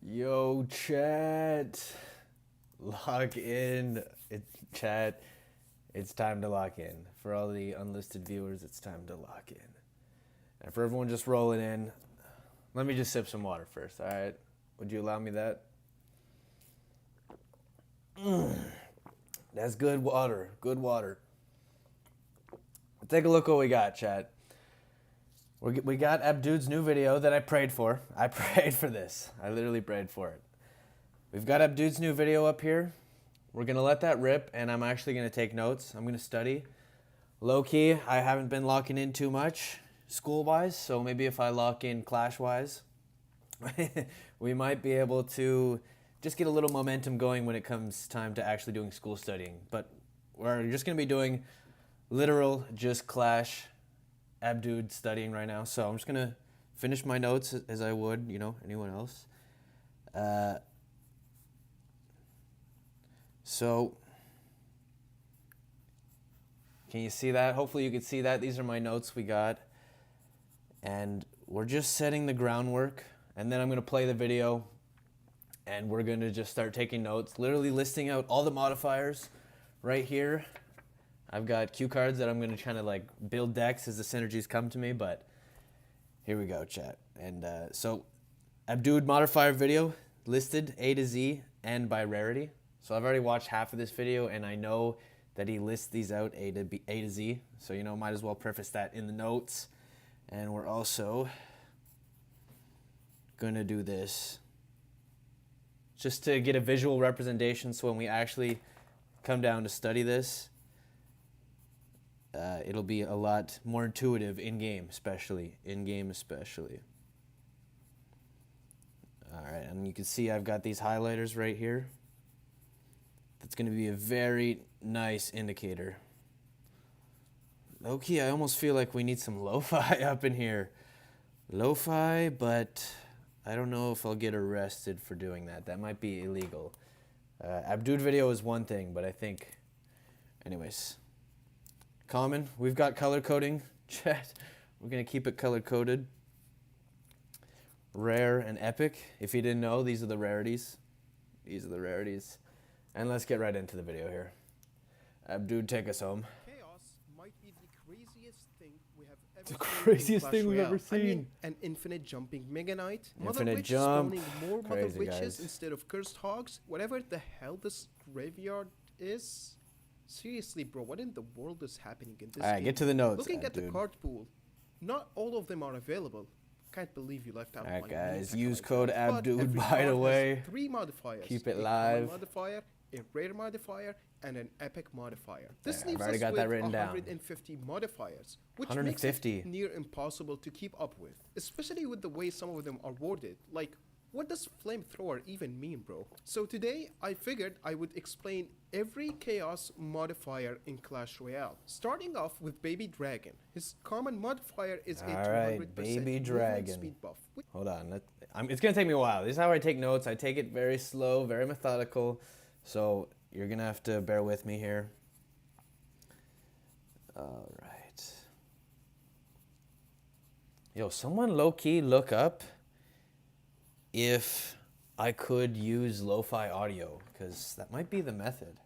Yo, chat. Lock in. Chat. It's time to lock in. For all the unlisted viewers, it's time to lock in. And for everyone just rolling in, let me just sip some water first, all right? Would you allow me that? That's good water. Good water. Take a look what we got, chat. We got Abdod's new video that I prayed for. I prayed for this. I literally prayed for it. We've got Abdod's new video up here. We're going to let that rip, and I'm actually going to take notes. I'm going to study. Low-key, I haven't been locking in too much school-wise, so maybe if I lock in clash-wise, we might be able to just get a little momentum going when it comes time to actually doing school studying. But we're just going to be doing literal just clash Abdod studying right now. So I'm just going to finish my notes as I would, anyone else. So can you see that? Hopefully you can see that. These are my notes we got. And we're just setting the groundwork. And then I'm going to play the video. And we're going to just start taking notes. Literally listing out all the modifiers right here. I've got cue cards that I'm going to kind of like build decks as the synergies come to me. But here we go, chat. And so Abdod modifier video listed A to Z and by rarity. So I've already watched half of this video, and I know that he lists these out A to Z. So, might as well preface that in the notes. And we're also going to do this just to get a visual representation. So when we actually come down to study this, it'll be a lot more intuitive in-game, especially. In-game, especially. All right, and you can see I've got these highlighters right here. That's going to be a very nice indicator. Low-key, I almost feel like we need some lo-fi up in here. Lo-fi, but I don't know if I'll get arrested for doing that. That might be illegal. Abdod video is one thing, but I think... Anyways. Common, we've got color coding. Chat, we're going to keep it color-coded. Rare and epic. If you didn't know, these are the rarities. These are the rarities. And let's get right into the video here. Abdod, take us home. C.H.A.O.S might be the craziest thing we have ever The seen. craziest thing we've ever seen. I mean, an infinite jumping Mega Knight, Mother Infinite Witch jump. spawning more Mother Crazy, Witches guys. instead of cursed hogs, whatever the hell this graveyard is. Seriously, bro, what in the world is happening in this Alright, game? get to the notes, Looking at the Abdod. card pool, not all of them are available. Can't believe you left out Alright, one. guys, Mega use Knight. code But Abdod, every by card the has way. 3 modifiers. Keep it a live. common modifier, a rare modifier, and an epic modifier. This I've leaves already us got with that written down. 150 modifiers, which 150. makes it near impossible to keep up with, especially with the way some of them are worded. Like, what does flamethrower even mean, bro? So today, I figured I would explain every Chaos modifier in Clash Royale. Starting off with Baby Dragon. His common modifier is a 200% Baby movement Dragon. speed buff. Hold on. It's going to take me a while. This is how I take notes. I take it very slow, very methodical. So you're going to have to bear with me here. All right. Yo, someone low-key look up if I could use lo-fi audio, because that might be the method.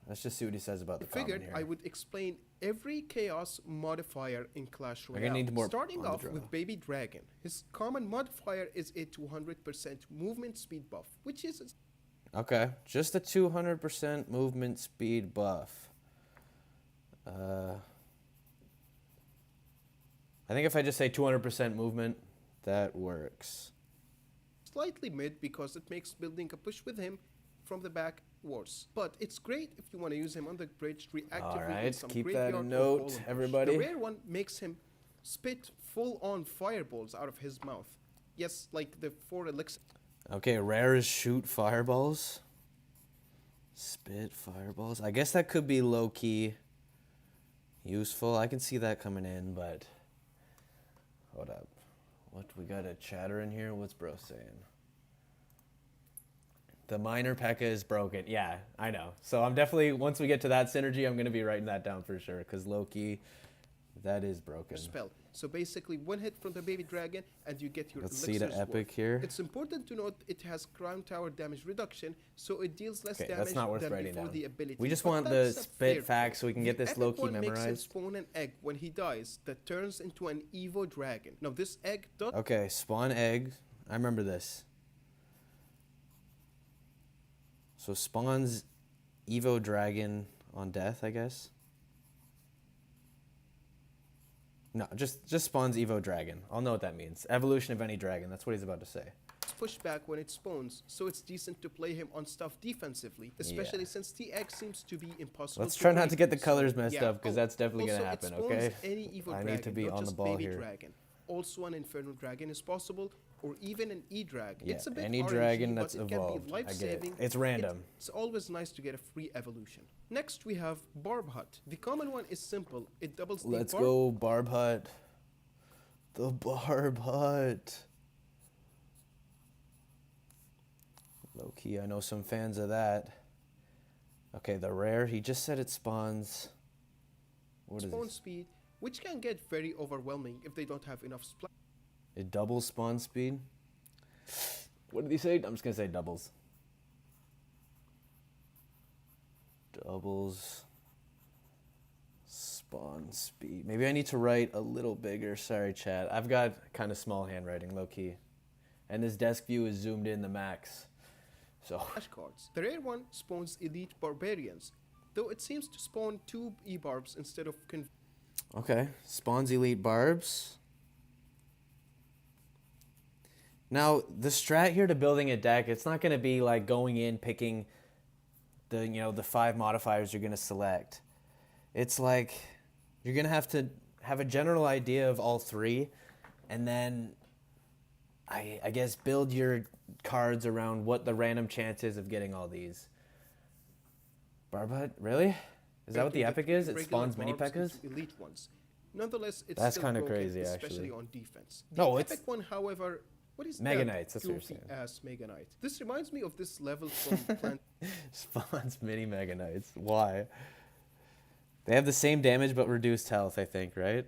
Let's just see what he says about the I figured comment here. I would explain every Chaos modifier in Clash gonna Royale. need more Starting on the off draw. with Baby Dragon. His common modifier is a 200% movement speed buff, which is Okay, just a 200% movement speed buff. I think if I just say 200% movement, that works. slightly mid because it makes building a push with him from the back worse. But it's great if you want to use him on the bridge reactively All with right, some keep that graveyard or in note, golem push. everybody. The rare one makes him spit full-on fireballs out of his mouth. Yes, like the 4 elixir. Okay, rare is shoot fireballs. Spit fireballs. I guess that could be low-key useful. I can see that coming in, but... Hold up. What, we got a chatter in here? What's bro saying? The minor P.E.K.K.A is broken. Yeah, I know. So I'm definitely, once we get to that synergy, I'm going to be writing that down for sure, because low-key, That is broken. spell. So basically, one hit from the baby dragon, and you get your Let's see elixir's the epic worth. here. It's important to note it has crown tower damage reduction, so it deals less Okay, damage that's not worth than writing before down. the ability. We just But want the that's a fair spit facts so we can get The this epic low-key one makes him memorized. spawn an egg when he dies that turns into an Evo dragon. Now this egg does Okay, spawn egg. I remember this. So spawns Evo dragon on death, I guess. No, just spawns Evo dragon. I'll know what that means. Evolution of any dragon. That's what he's about to say. push back when it spawns, so it's decent to play him on stuff defensively, especially since the egg seems to be impossible. Let's try not to break. get the colors messed Yeah. up, because that's definitely going to Also, it happen, spawns okay? Any Evo I dragon, need to be not on the just ball baby here. dragon. Also, an Inferno dragon is possible, or even an E-drag. Yeah, It's a bit any RNG, dragon but that's it evolved. Can be I get it. life-saving. It's random. It's always nice to get a free evolution. Next, we have Barb Hut. The common one is simple. It doubles the Let's barb go Barb Hut. The Barb Hut. Low key, I know some fans of that. Okay, the rare. He just said it spawns. What is spawn this? speed, which can get very overwhelming if they don't have enough splash. It doubles spawn speed. What did he say? I'm just gonna say doubles. Doubles spawn speed. Maybe I need to write a little bigger. Sorry, chat. I've got kind of small handwriting, low key, and this desk view is zoomed in the max. So Cards. The rare one spawns elite barbarians, though it seems to spawn 2 E-barbs instead of okay, spawns elite barbs. Now the strat here to building a deck, it's not gonna be like going in picking the the 5 modifiers you're gonna select. It's like you're gonna have to have a general idea of all 3, and then I guess build your cards around what the random chance is of getting all these. Barbut, really? Is that what the epic is? It regular spawns mini barbs pekkas? into elite ones. Nonetheless, it's That's still kinda broken, crazy, especially actually. on defense. The No, it's- epic one, however, what is Mega that Knights, that's what you're goofy saying. ass Mega Knight? This reminds me of this level from Plant. Spawns mini Mega Knights. Why? They have the same damage but reduced health, I think, right?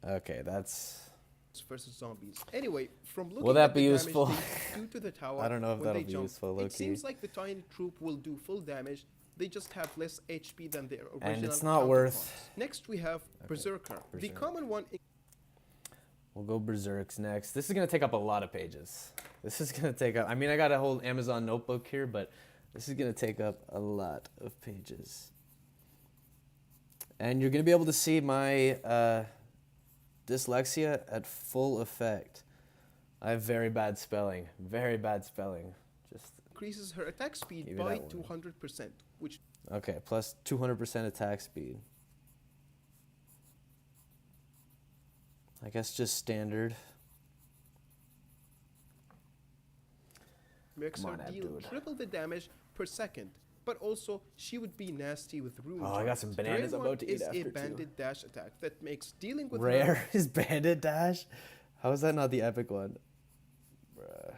Okay, that's... versus zombies. Anyway, from looking Will that at be the damage useful? they do to the tower I don't know if when that'll they be jump, useful, it low-key. seems like the tiny troop will do full damage. They just have less HP than their original And it's not worth- counterparts. Next, we have Berserker. The Berserk. common one. We'll go Berserks next. This is going to take up a lot of pages. This is going to take up... I mean, I got a whole Amazon notebook here, but this is going to take up a lot of pages. And you're going to be able to see my dyslexia at full effect. I have very bad spelling. Very bad spelling. Just... Increases her attack speed Give me by that one. 200%, which Okay, plus 200% attack speed. I guess just standard. makes Come her on, deal Abdod. triple the damage per second. But also, she would be nasty with rune. Oh, I got some bananas I'm about to eat is after, a too. banded dash attack that makes dealing with her Rare is Bandit Dash? How is that not the epic one? Bruh.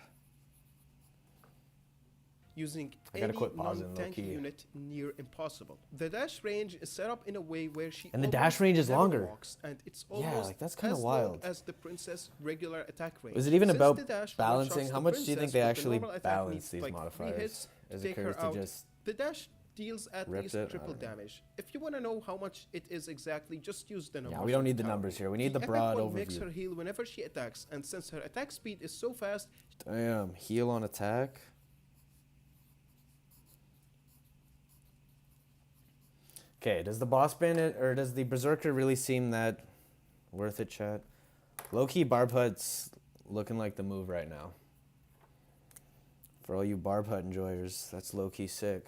using I gotta any quit pausing, non-tanky low-key. unit near impossible. The dash range is set up in a way where she And the almost dash range is never longer. walks, and it's Yeah, almost like, that's kinda as wild. long as the princess regular attack range. Was it even Since about the dash balancing? one-shots How the much do you think princess, they but the actually normal attack balance needs, these like, 3 modifiers hits as to take opposed her to out. just The dash deals at ripped least it? I triple don't know. damage. If you want to know how much it is exactly, just use the numbers. we don't on need the tower. numbers here. We need the epic broad one makes overview. her heal whenever she attacks, and since her attack speed is so fast, damn heal on attack. Okay, does the boss bandit or does the berserker really seem that worth it, chat? Low-key Barb Hut's looking like the move right now. For all you Barb Hut enjoyers, that's low-key sick.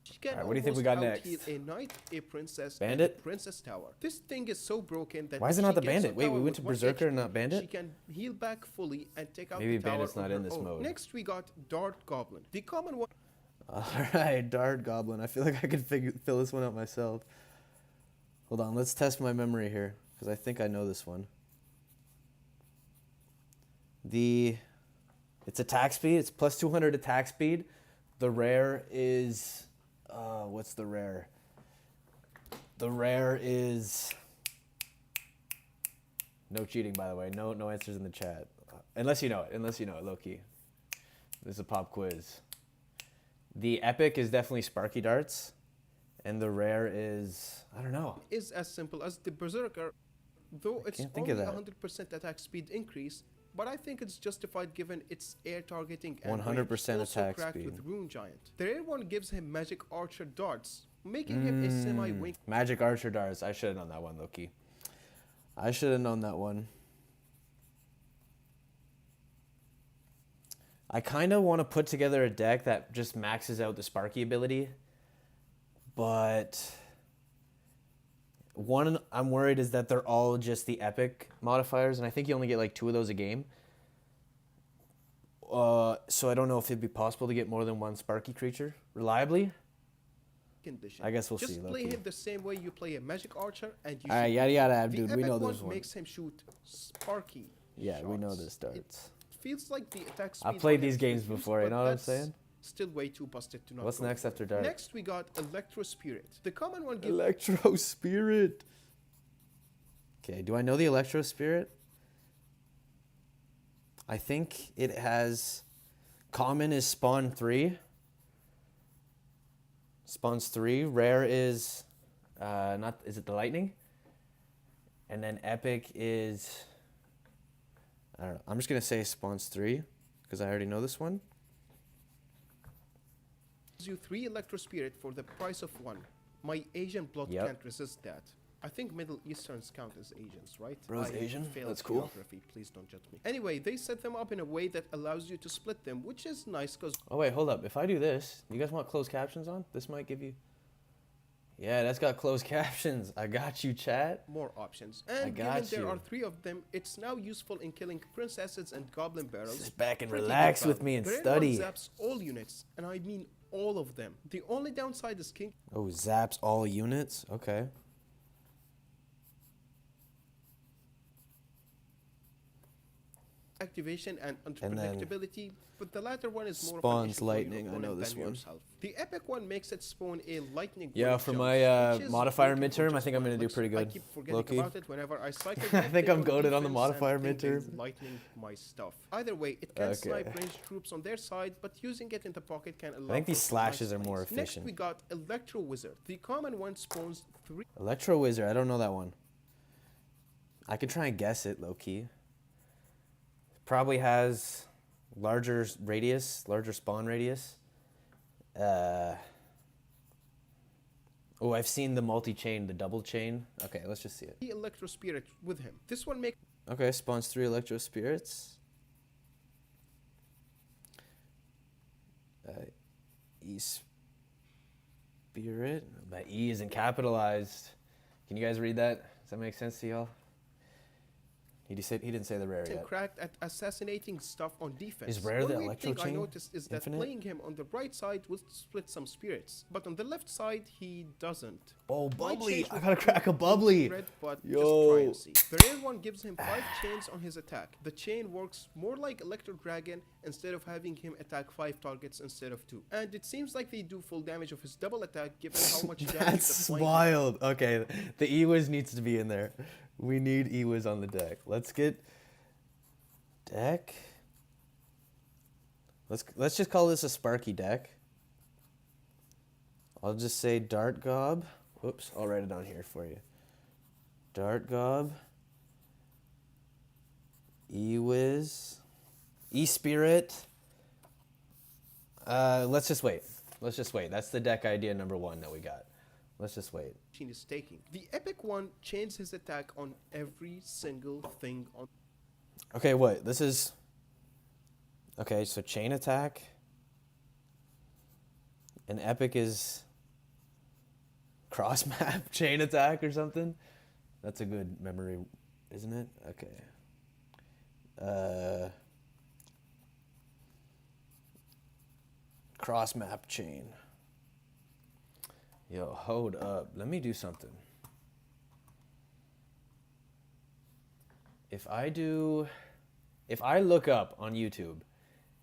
she can Alright, what do you think we almost got out-heal next? a knight, a princess, Bandit? and a princess tower. This thing is so broken that Why is if it not she the gets bandit? a Wait, we tower went to with 1 berserker and HP, not bandit? She can heal back fully and take out Maybe the tower bandit's not on in her this own. mode. Next, we got Dart Goblin. The common one. Alright, Dart Goblin. I feel like I could fill this one out myself. Hold on, let's test my memory here, because I think I know this one. It's attack speed. It's plus 200 attack speed, The rare is, what's the rare? The rare is, no cheating, by the way. No answers in the chat. Unless you know it, low key. This is a pop quiz. The epic is definitely Sparky Darts, and the rare is, I don't know. Is as simple as the Berserker, though it's can't think only of that. 100% attack speed increase, but I think it's justified given its air targeting and 100% range, also attack cracked speed. with Rune Giant. The rare one gives him Magic Archer Darts, making him a semi-wing. Magic Archer Darts. I should have known that one, Loki. I should have known that one. I kind of want to put together a deck that just maxes out the Sparky ability, but one I'm worried is that they're all just the epic modifiers, and I think you only get like 2 of those a game. So I don't know if it'd be possible to get more than one Sparky creature reliably. Condition. I guess we'll Just see. play Low-key. him the same way you play a Magic Archer, and you All right, shoot. yada yada, The dude. We epic know one this one. makes him shoot Sparky. Yeah, we know shots. this darts. It feels like the attack speed. I've played on these him games is reduced, before, you but know what I'm that's saying? Still way too busted to not. What's go next for after it. dart? Next we got Electro Spirit. The common one gives Electro Spirit. Okay, do I know the Electro Spirit? I think it has... Common is Spawn 3. Spawns 3. Rare is... not... Is it the Lightning? And then Epic is... I don't know. I'm just going to say Spawns 3, because I already know this one. you 3 Electro Spirit for the price of 1. My Asian blood Yep. can't resist that. I think Middle Easterns count as Asians, right? Bro's I Asian? failed That's cool. geography. Please don't judge me. Anyway, they set them up in a way that allows you to split them, which is nice because Oh, wait, hold up. If I do this, you guys want closed captions on? This might give you... Yeah, that's got closed captions. I got you, chat. more options. And given got there you. are 3 of them, it's now useful in killing princesses and goblin barrels. Sit back and Pretty relax good with me value. and The red study. one zaps all units, and I mean all of them. The only downside is king Oh, zaps all units? Okay. activation and And then unpredictability, but the latter one is more spawns of an issue lightning, for I your know opponent this than one. yourself. The epic one makes it spawn a lightning. Yeah, bolt for jump, my which is modifier broken for midterm, I just think I'm one gonna do click. pretty I good. keep forgetting Low-key. about it whenever I cycle. I that think day I'm on goated on the defense modifier and thinking midterm. lightning my stuff. Either way, it can Okay. snipe ranged troops on their side, but using it in the pocket can allow. I think these for some nice slashes are more plays. Next, efficient. we got Electro Wizard. The common one spawns 3 Electro Wizard, I don't know that one. I could try and guess it, low-key. Probably has larger radius, larger spawn radius. Oh, I've seen the multi-chain, the double chain. Okay, let's just see it. Electro Spirit with him. This one makes Okay, spawns 3 Electro Spirits. E-Spirit. That E isn't capitalized. Can you guys read that? Does that make sense to y'all? He didn't say the rare him yet. cracked at assassinating stuff on defense. Is rare One the weird electro thing I chain noticed is that infinite? playing him on the right side will split some spirits, but on the left side he doesn't. Oh, Might bubbly! change I with gotta crack a bubbly. red, but Yo. just try and see. The rare one gives him 5 chains on his attack. The chain works more like Electro Dragon instead of having him attack 5 targets instead of 2. And it seems like they do full damage of his double attack given how much damage the That's flying wild. Okay, the Ewiz needs to be in there. We need Ewiz on the deck. Let's get deck. Let's just call this a Sparky deck. I'll just say Dart Gob. Whoops, I'll write it down here for you. Dart Gob. Ewiz. E-Spirit. Let's just wait. Let's just wait. That's the deck idea number 1 that we got. Let's just wait. machine is taking. The epic one chains his attack on every single thing on. Okay, what? This is... Okay, so chain attack. And epic is... Cross map chain attack or something? That's a good memory, isn't it? Okay. Cross map chain. Yo, hold up. Let me do something. If I look up on YouTube,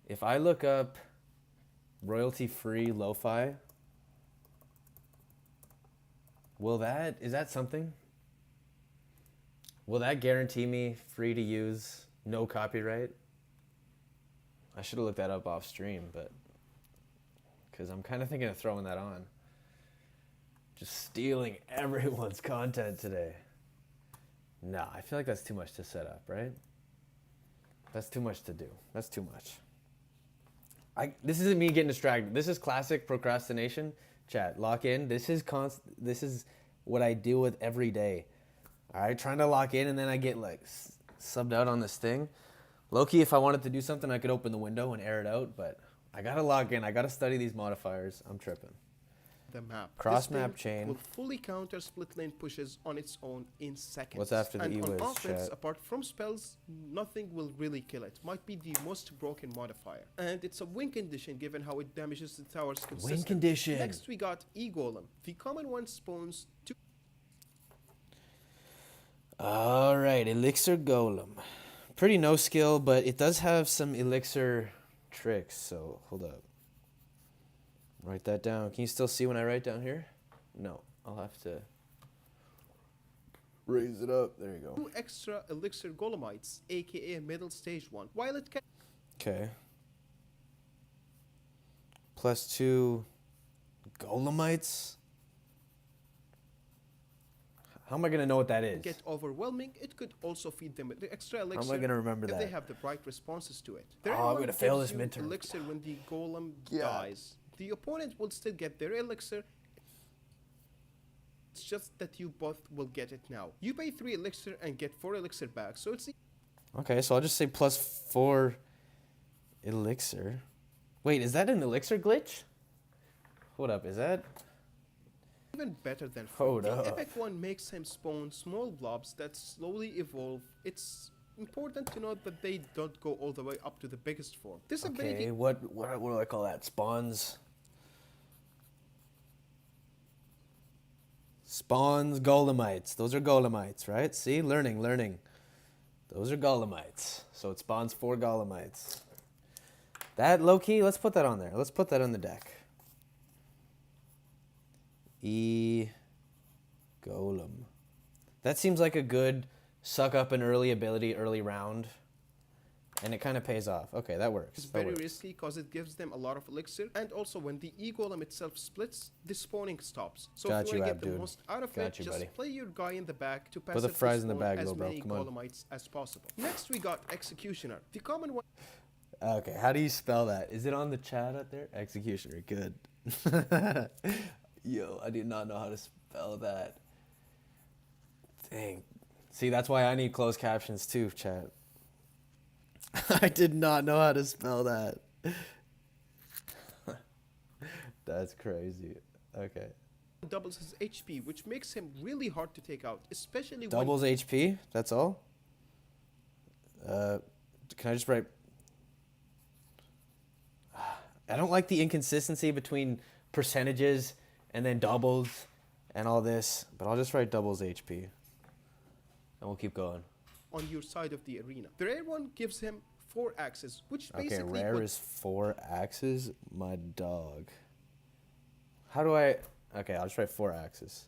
if I look up Royalty-free lo-fi. Is that something? Will that guarantee me free to use, no copyright? I should have looked that up off stream, but because I'm kind of thinking of throwing that on. Just stealing everyone's content today. Nah, I feel like that's too much to set up, right? That's too much to do. That's too much. This isn't me getting distracted. This is classic procrastination. Chat, lock in. This is what I deal with every day. All right, trying to lock in, and then I get like subbed out on this thing. Low-key, if I wanted to do something, I could open the window and air it out, but I gotta log in. I gotta study these modifiers. I'm tripping. The map. Cross This map thing chain. will fully counter split lane pushes on its own in seconds. What's after the and on E-Wiz, offense, chat? apart from spells, nothing will really kill it. Might be the most broken modifier. And it's a win condition given how it damages the towers consistently. Win condition. Next we got E-Golem. The common one spawns 2. All right, Elixir Golem. Pretty no skill, but it does have some Elixir tricks, so hold up. Write that down. Can you still see when I write down here? No, I'll have to raise it up. There you go. 2 extra Elixir Golemites, aka middle stage one, while it can Okay. +2 Golemites? How am I going to know what that is? get overwhelming, it could also feed them with the extra How elixir am I going to remember if that? they have the right responses to it. Oh, I'm one gonna fail gives this you midterm. elixir when the golem Yeah. dies. The opponent will still get their elixir. It's just that you both will get it now. You pay 3 elixir and get 4 elixir back, so it's Okay, so I'll just say +4 Elixir. Wait, is that an Elixir glitch? Hold up, is that? even better than Hold the up. epic one makes him spawn small blobs that slowly evolve. It's important to note that they don't go all the way up to the biggest form. This ability Okay, what do I call that? Spawns Golemites. Those are Golemites, right? See? Learning. Those are Golemites. So it spawns 4 Golemites. That low-key, let's put that on there. Let's put that on the deck. Golem. That seems like a good suck up an early ability, early round. And it kind of pays off. Okay, that works. is That very works. risky because it gives them a lot of elixir, and also when the e-golem itself splits, the spawning stops. So Got if you you, want to get the Abdod. most out of Got it, you, just buddy. play your guy in the back to the passively fries in the spawn bag, as little bro. many Come on. golemites as possible. Next we got Executioner. The common one Okay, how do you spell that? Is it on the chat out there? Executioner, good. Yo, I do not know how to spell that. Dang. See, that's why I need closed captions too, chat. I did not know how to spell that. That's crazy. Okay. doubles his HP, which makes him really hard to take out, especially Doubles HP, that's all? Can I just write... I don't like the inconsistency between percentages and then doubles and all this, but I'll just write doubles HP. And we'll keep going. on your side of the arena. The rare one gives him 4 axes, which Okay, basically rare is 4 axes. My dog. How do I... Okay, I'll just write 4 axes.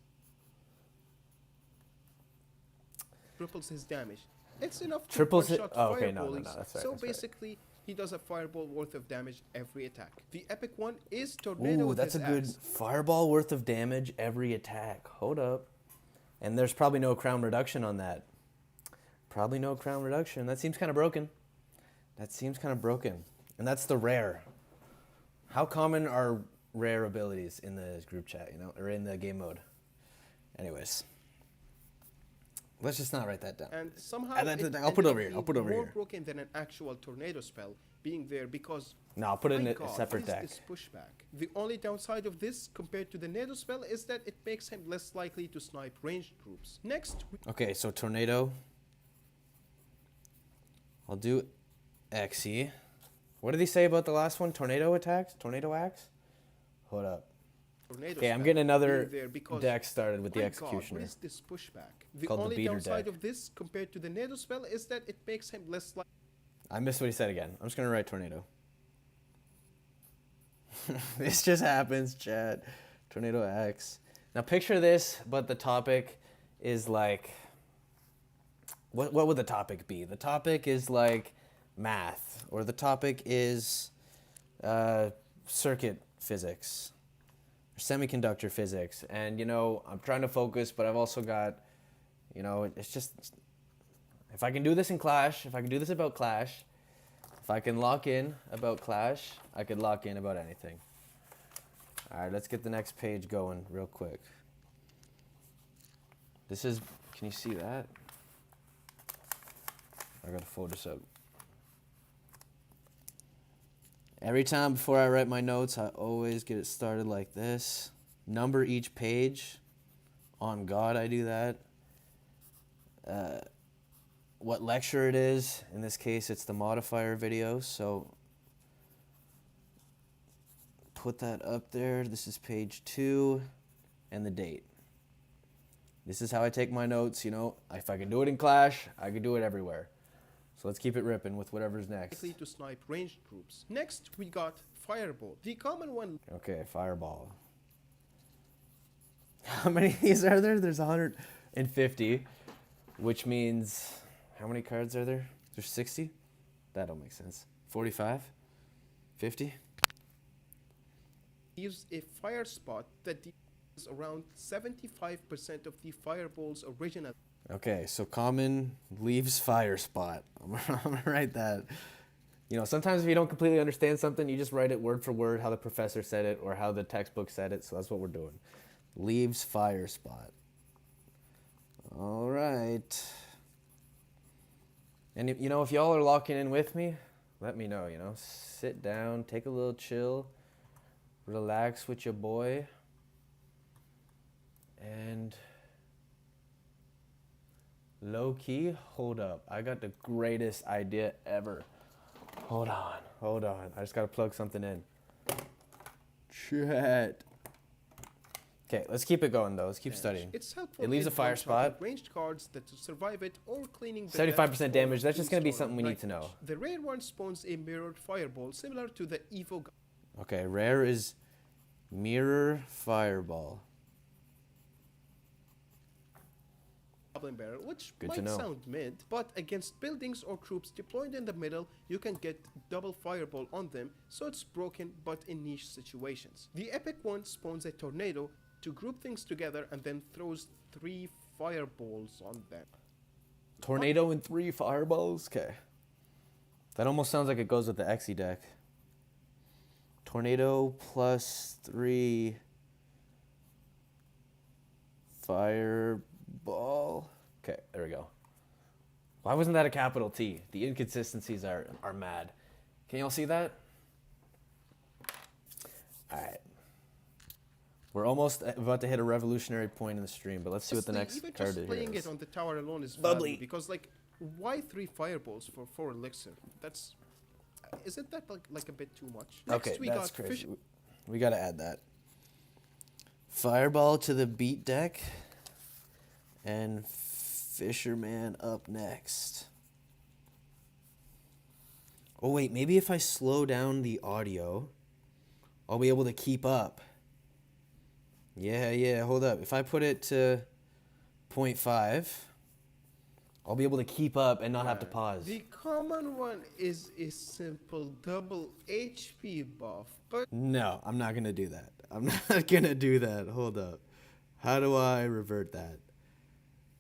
triples his damage. It's enough to Triples it- one-shot oh, okay, no, fireballs, that's right, so that's right. basically, he does a fireball worth of damage every attack. The epic one is Tornado Ooh, with that's a his good axe. fireball worth of damage every attack. Hold up. And there's probably no crown reduction on that. Probably no crown reduction. That seems kind of broken. And that's the rare. How common are rare abilities in the group chat, you know, or in the game mode? Anyways. Let's just not write that down. And somehow I'll put it ended over up here. I'll being put it over more here. broken than an actual tornado spell being there because No, I'll put it in my a God, separate what is deck. this pushback? The only downside of this compared to the Nado spell is that it makes him less likely to snipe ranged troops. Next, Okay, so tornado. I'll do XE. What did he say about the last one? Tornado attacks? Tornado axe? Hold up. tornado Okay, I'm spell getting another being there because deck started with the my Executioner. God, what is this pushback? The Called the only beater downside deck. of this compared to the Nado spell is that it makes him less likely. I missed what he said again. I'm just going to write tornado. This just happens, chat. Tornado X. Now picture this, but the topic is like, what would the topic be? The topic is like math, or the topic is circuit physics, or semiconductor physics. And, you know, I'm trying to focus, but I've also got, you know, it's just, if I can do this in Clash, if I can do this about Clash, if I can lock in about Clash, I could lock in about anything. All right, let's get the next page going real quick. This is, can you see that? I gotta fold this up. Every time before I write my notes, I always get it started like this. Number each page. On God, I do that. What lecture it is. In this case, it's the modifier video. So put that up there. This is page 2 and the date. This is how I take my notes. You know, if I can do it in Clash, I can do it everywhere. So let's keep it ripping with whatever's next. Likely to snipe ranged troops. Next, we got Fireball. The common one. Okay, Fireball. How many of these are there? There's 150, which means, how many cards are there? There's 60? That don't make sense. 45? 50? Leaves a fire spot that is around 75% of the Fireball's original. Okay, so common leaves fire spot. I'm gonna write that. You know, sometimes if you don't completely understand something, you just write it word for word how the professor said it or how the textbook said it. So that's what we're doing. Leaves fire spot. All right. And if, you know, if y'all are locking in with me, let me know, you know. Sit down, take a little chill, relax with your boy. And low key, hold up. I got the greatest idea ever. Hold on. I just gotta plug something in. Chat. Okay, let's keep it going though. Let's keep studying. It's helpful. It leaves a fire spot. Ranged cards that survive it or cleaning. 75% damage. That's just gonna be something we need to know. The rare one spawns a mirrored fireball similar to the Evo. Okay, rare is mirror fireball. Goblin Barrel, which Good to might know. sound mid, but against buildings or troops deployed in the middle, you can get double fireball on them, so it's broken but in niche situations. The epic one spawns a tornado to group things together and then throws 3 fireballs on them. Tornado and 3 fireballs? Okay. That almost sounds like it goes with the Xe deck. Tornado plus 3 fireball. Okay, there we go. Why wasn't that a capital T? The inconsistencies are mad. Can y'all see that? All right. We're almost about to hit a revolutionary point in the stream, but let's see what the next even card just is. playing it on the tower alone is Bubbly. value, because like, why 3 fireballs for 4 elixir? That's, isn't that like a bit too much? Okay, Next, we that's got crazy. We got to add that. Fireball to the beat deck, and Fisherman up next. Oh wait, maybe if I slow down the audio, I'll be able to keep up. Yeah, hold up. If I put it to 0.5, I'll be able to keep up and not have to pause. The common one is a simple double HP buff, but No, I'm not going to do that. I'm not going to do that. Hold up. How do I revert that?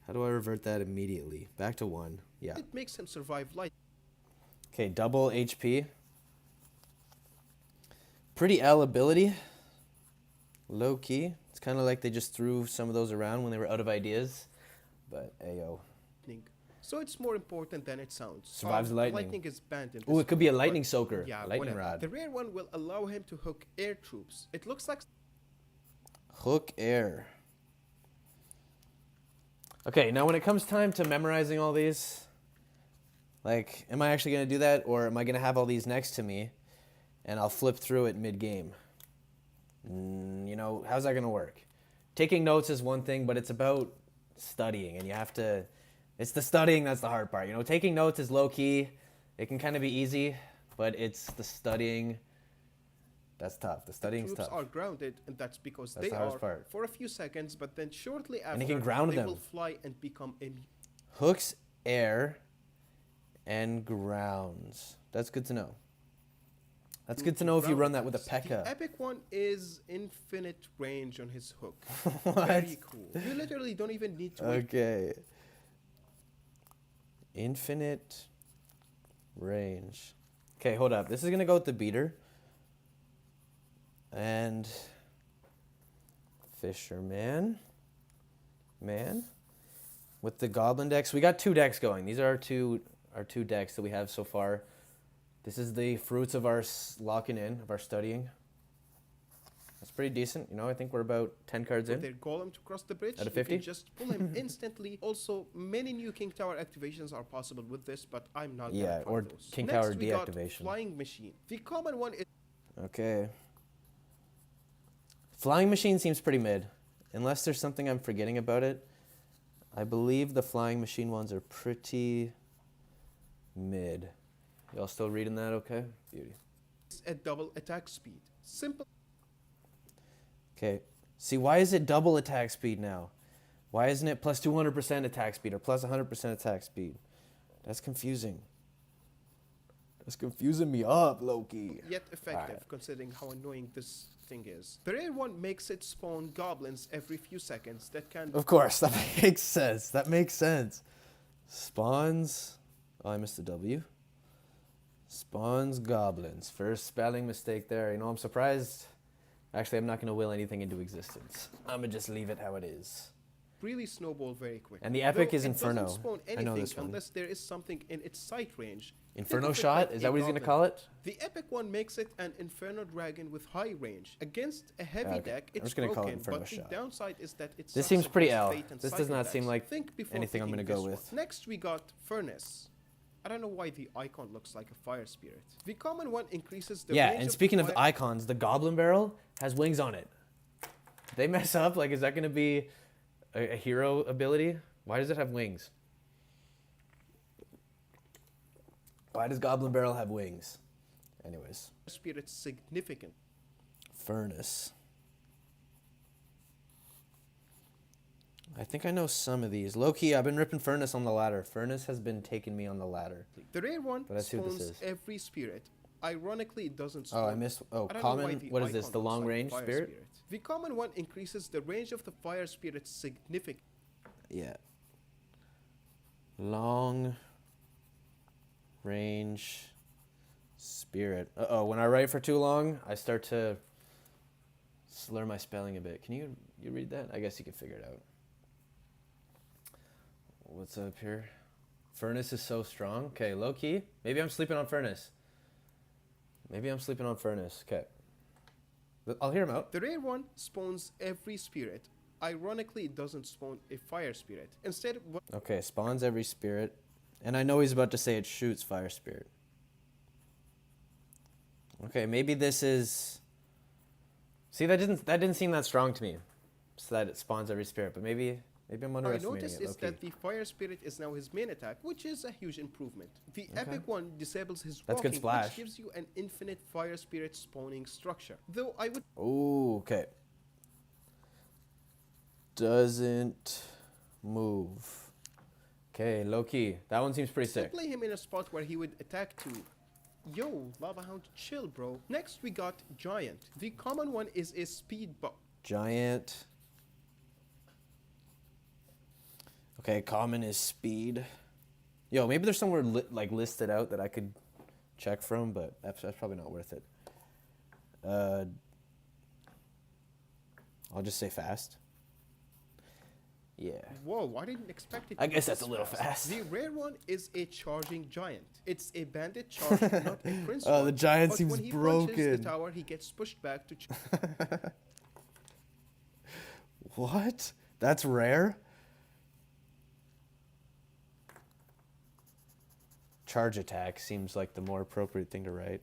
How do I revert that immediately? Back to 1. Yeah. it makes him survive light. Okay, double HP. Pretty L ability. Low key. It's kind of like they just threw some of those around when they were out of ideas. But, ayo. So it's more important than it sounds. Survives lightning. Lightning is banned in this. Oh, it could be a one, lightning but soaker. Yeah, a lightning whatever. rod. The rare one will allow him to hook air troops. It looks like Hook air. Okay, now when it comes time to memorizing all these, like, am I actually going to do that, or am I going to have all these next to me, and I'll flip through it mid-game? You know, how's that going to work? Taking notes is one thing, but it's about studying, and you have to, it's the studying that's the hard part. You know, taking notes is low-key. It can kind of be easy, but it's the studying That's tough. The studying's Troops tough. are grounded, and that's because That's they the hardest are part. for a few seconds, but then shortly after And he can ground they them. will fly and become immune. Hooks, air, and grounds. That's good to know. That's good to know if you run that with a The P.E.K.K.A. epic one is infinite range on his hook. What? Very cool. You literally don't even need to wait. Okay. Infinite range. Okay, hold up. This is going to go with the beater. And Fisherman. Man. With the Goblin decks. We got 2 decks going. These are our two decks that we have so far. This is the fruits of our locking in, of our studying. That's pretty decent. You know, I think we're about 10 cards in. Their golem to cross the bridge. Out of You 50? can just pull him instantly. Also, many new King Tower activations are possible with this, but I'm not gonna Yeah, try or those. King Next, Tower we got deactivation. Flying Machine. The common one is Okay. Flying Machine seems pretty mid. Unless there's something I'm forgetting about it. I believe the Flying Machine ones are pretty mid. Y'all still reading that okay? Beauty. at double attack speed. Simple. Okay. See, why is it double attack speed now? Why isn't it plus 200% attack speed or plus 100% attack speed? That's confusing. That's confusing me up, Loki. Yet effective, Alright. considering how annoying this thing is. The rare one makes it spawn goblins every few seconds that can... Of course, that makes sense. That makes sense. Spawns... Oh, I missed the W. Spawns goblins. First spelling mistake there. You know, I'm surprised. Actually, I'm not going to will anything into existence. I'm going to just leave it how it is. really snowball very quickly. And the epic Though is it Inferno. doesn't spawn I know anything this one. unless there is something in its sight range. Inferno Think of it shot? like Is a that what he's going to goblin. call it? The epic one makes it an Inferno dragon with high range. Against a heavy Okay. deck, I'm it's just gonna call it broken, Inferno but shot. the downside is that it's This seems pretty L. This does not seem like anything I'm gonna go with. Next we got Furnace. I don't know why the icon looks like a fire spirit. The common one increases the Yeah, range and of speaking the of fire- icons, the Goblin Barrel has wings on it. They mess up? Like, is that going to be a hero ability? Why does it have wings? Why does Goblin Barrel have wings? Anyways. spirit significant. Furnace. I think I know some of these. Low-key, I've been ripping Furnace on the ladder. Furnace has been taking me on the ladder. The rare one But I see what this spawns is. every spirit. Ironically, it doesn't Oh, spawn. I missed... Oh, I don't know why common? the What is this? icon The looks like a long-range fire spirit? The common one increases the range of the fire spirit significantly. Yeah. Long range spirit. Uh-oh, when I write for too long, I start to slur my spelling a bit. Can you read that? I guess you can figure it out. What's up here? Furnace is so strong. Okay, low key. Maybe I'm sleeping on Furnace. Maybe I'm sleeping on Furnace. Okay. I'll hear him out. The rare one spawns every spirit. Ironically, it doesn't spawn a fire spirit. Instead, what Okay, spawns every spirit. And I know he's about to say it shoots fire spirit. Okay, maybe this is... See, that didn't seem that strong to me. So that it spawns every spirit, but maybe I'm I underestimating noticed it. is Okay. that the fire spirit is now his main attack, which is a huge improvement. The Okay. epic one disables his That's good walking, splash. which gives you an infinite fire spirit spawning structure. Though I would Ooh, okay. Doesn't move. Okay, low key. That one seems pretty sick. play him in a spot where he would attack too. Yo, Lava Hound, chill, bro. Next, we got Giant. The common one is a speed buff. Giant. Okay, common is speed. Yo, maybe there's somewhere listed out that I could check from, but that's probably not worth it. I'll just say fast. Yeah. Whoa, I didn't expect it. I to be guess that's this a little fast. The rare one is a charging giant. It's a bandit charge, not a prince Oh, one. the giant but seems when he broken. punches the tower, he gets pushed back to. What? That's rare? Charge attack seems like the more appropriate thing to write.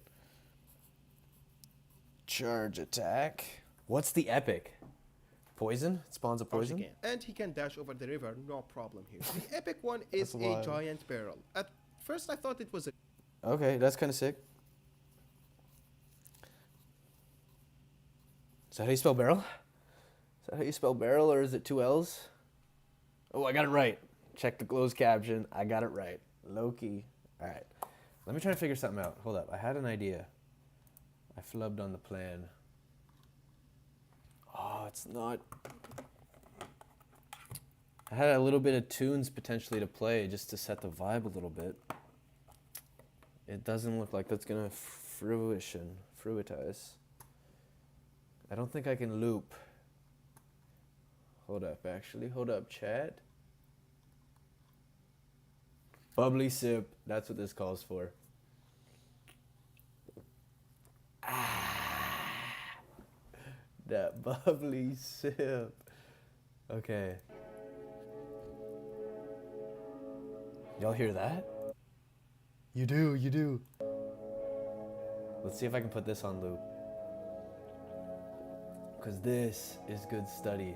Charge attack. What's the epic? Poison? It spawns a poison? Again. And he can dash over the river, no problem here. The epic one is That's a wild. giant barrel. At first, I thought it was a. Okay, that's kind of sick. Is that how you spell barrel? Is that how you spell barrel, or is it 2 L's? Oh, I got it right. Check the closed caption. I got it right. Low-key. All right. Let me try to figure something out. Hold up. I had an idea. I flubbed on the plan. Oh, it's not. I had a little bit of tunes potentially to play just to set the vibe a little bit. It doesn't look like that's going to fruitize. I don't think I can loop. Hold up, actually. Hold up, chat. Bubbly sip. That's what this calls for. That bubbly sip. Okay. Y'all hear that? You do, you do. Let's see if I can put this on loop. Because this is good study.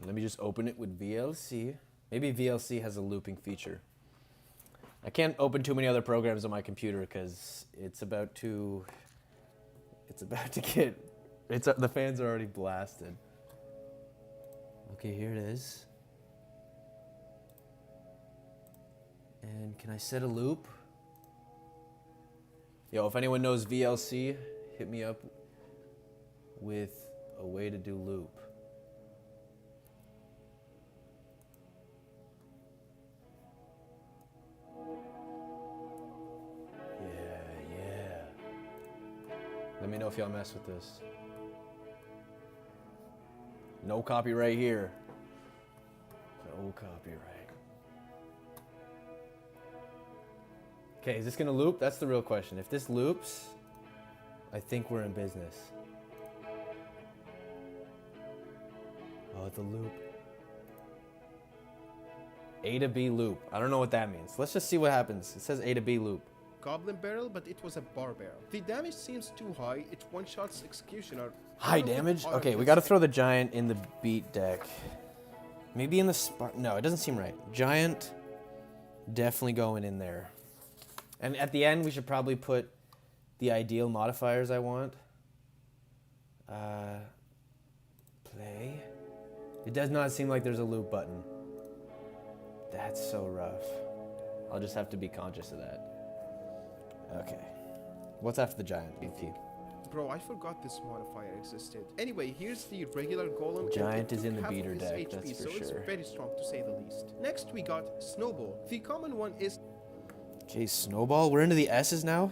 Let me just open it with VLC. Maybe VLC has a looping feature. I can't open too many other programs on my computer because it's about to get, the fans are already blasted. Okay, here it is. And can I set a loop? Yo, if anyone knows VLC, hit me up with a way to do loop. Yeah. Let me know if y'all mess with this. No copyright here. No copyright. Okay, is this gonna loop? That's the real question. If this loops, I think we're in business. Oh, the loop. A to B loop. I don't know what that means. Let's just see what happens. It says A to B loop. Goblin barrel, but it was a bar barrel. The damage seems too high. It one-shots executioner. High damage? Okay, we gotta throw the giant in the beat deck. Maybe in the spark. No, it doesn't seem right. Giant, definitely going in there. And at the end, we should probably put the ideal modifiers I want. Play. It does not seem like there's a loop button. That's so rough. I'll just have to be conscious of that. Okay. What's after the giant, BP? Bro, I forgot this modifier existed. Anyway, here's the regular golem. Giant is in the beater deck, that's for so sure. It's very strong to say the least. Next, we got Snowball. The common one is... Okay, Snowball. We're into the S's now?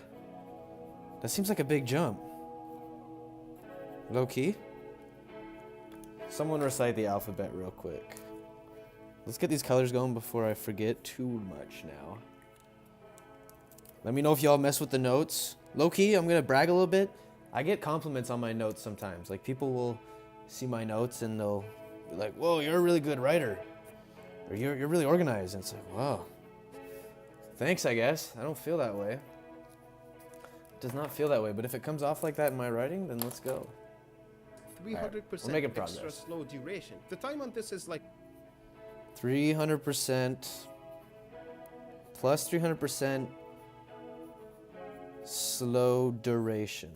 That seems like a big jump. Low key? Someone recite the alphabet real quick. Let's get these colors going before I forget too much now. Let me know if y'all mess with the notes. Low key, I'm gonna brag a little bit. I get compliments on my notes sometimes. Like, people will see my notes and they'll be like, whoa, you're a really good writer. Or you're really organized. And it's like, wow. Thanks, I guess. I don't feel that way. It does not feel that way, but if it comes off like that in my writing, then let's go. 300% we're making extra progress. slow duration. The time on this is like 300% plus 300% slow duration.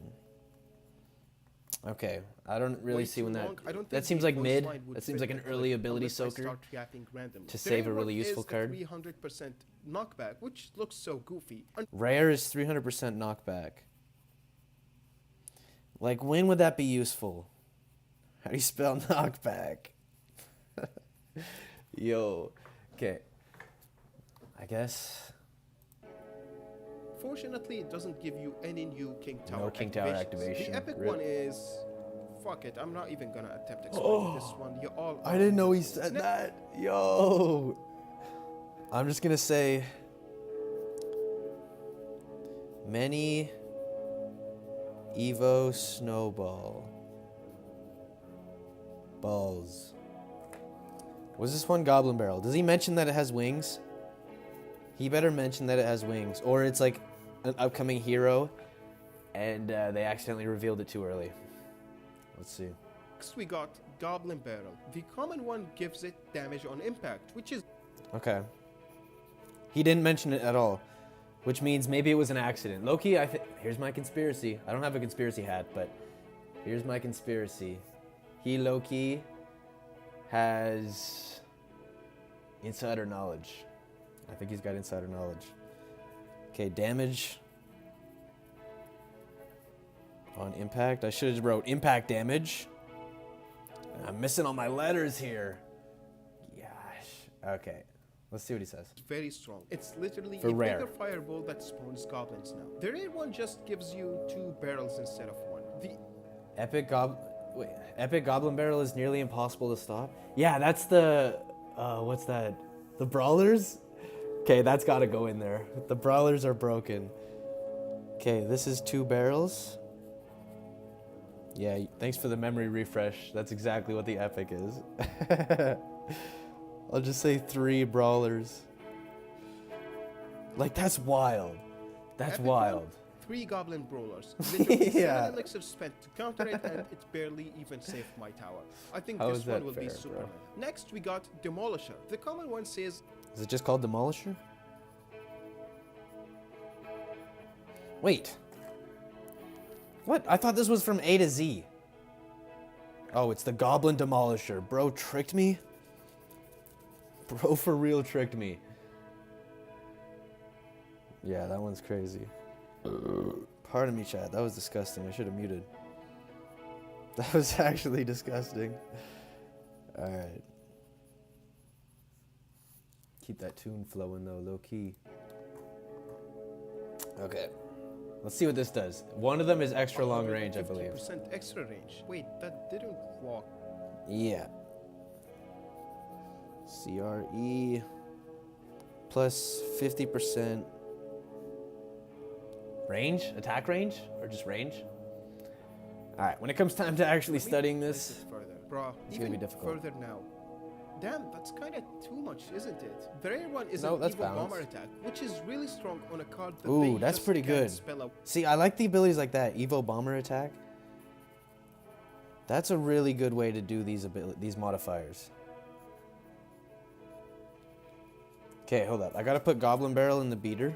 Okay, I don't really see when that. That seems like mid. That seems like an early ability soaker to save a really useful card. 300% knockback, which looks so goofy. Rare is 300% knockback. Like, when would that be useful? How do you spell knockback? Yo, okay. I guess. Fortunately, it doesn't give you any new King Tower. No King Tower activation. The epic Rip. one is. Fuck it, I'm not even gonna attempt to explain this one. You all. I didn't know he said that. Yo. I'm just gonna say. Many Evo Snowball. Balls. Was this one Goblin Barrel? Does he mention that it has wings? He better mention that it has wings. Or it's like an upcoming hero and they accidentally revealed it too early. Let's see. Next, we got Goblin Barrel. The common one gives it damage on impact, which is. Okay. He didn't mention it at all. which means maybe it was an accident. Loki, here's my conspiracy. I don't have a conspiracy hat, but here's my conspiracy. He, Loki, has insider knowledge. I think he's got insider knowledge. Okay, damage on impact. I should have wrote impact damage. I'm missing all my letters here. Gosh. Okay. Let's see what he says. It's very strong. It's literally For a rare. bigger fireball that spawns goblins now. The rare one just gives you 2 barrels instead of 1. The Epic Goblin Barrel is nearly impossible to stop. Yeah, that's the what's that? The brawlers? Okay, that's got to go in there. The brawlers are broken. Okay, this is 2 barrels. Yeah, thanks for the memory refresh. That's exactly what the epic is. I'll just say 3 brawlers. Like, that's wild. That's epic wild. one, 3 goblin brawlers. Literally Yeah. 7 elixirs spent to counter it, and it barely even saved my tower. I think How this is one that will be fair, super. bro? Next, we got Demolisher. The common one says Is it just called Demolisher? Wait. What? I thought this was from A to Z. Oh, it's the Goblin Demolisher. Bro tricked me? Bro for real tricked me. Yeah, that one's crazy. Pardon me, chat. That was disgusting. I should have muted. That was actually disgusting. Alright. Keep that tune flowing though, low key. Okay. Let's see what this does. One of them is extra long range, I believe. 50% extra range. Wait, that didn't walk. Yeah. CRE plus 50% range? Attack range? Or just range? Alright, when it comes time to actually studying Place this, it further. Bruh, it's gonna even be difficult. further now. Damn, that's kind of too much, isn't it? The rare one is No, an that's evil balanced. bomber attack, which is really strong on a card that Ooh, they that's just pretty can't good. spell out. see, I like the abilities like that. Evo Bomber Attack. That's a really good way to do these modifiers. Okay, hold up. I gotta put Goblin Barrel in the beater.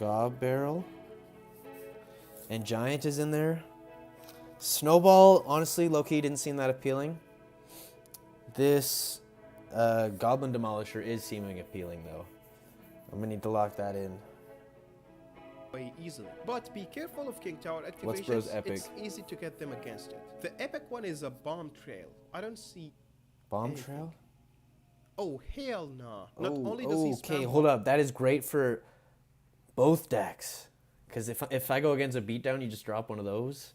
Gob Barrel. And Giant is in there. Snowball, honestly, low-key didn't seem that appealing. This Goblin Demolisher is seeming appealing, though. I'm gonna need to lock that in. Way easily. But be careful of King Tower What's activations. bro's epic? It's easy to get them against it. The epic one is a bomb trail. I don't see. Bomb anything. Trail? Oh hell nah! Not only does he spam okay, hold up. That is great for both decks. Because if I go against a beatdown, you just drop one of those.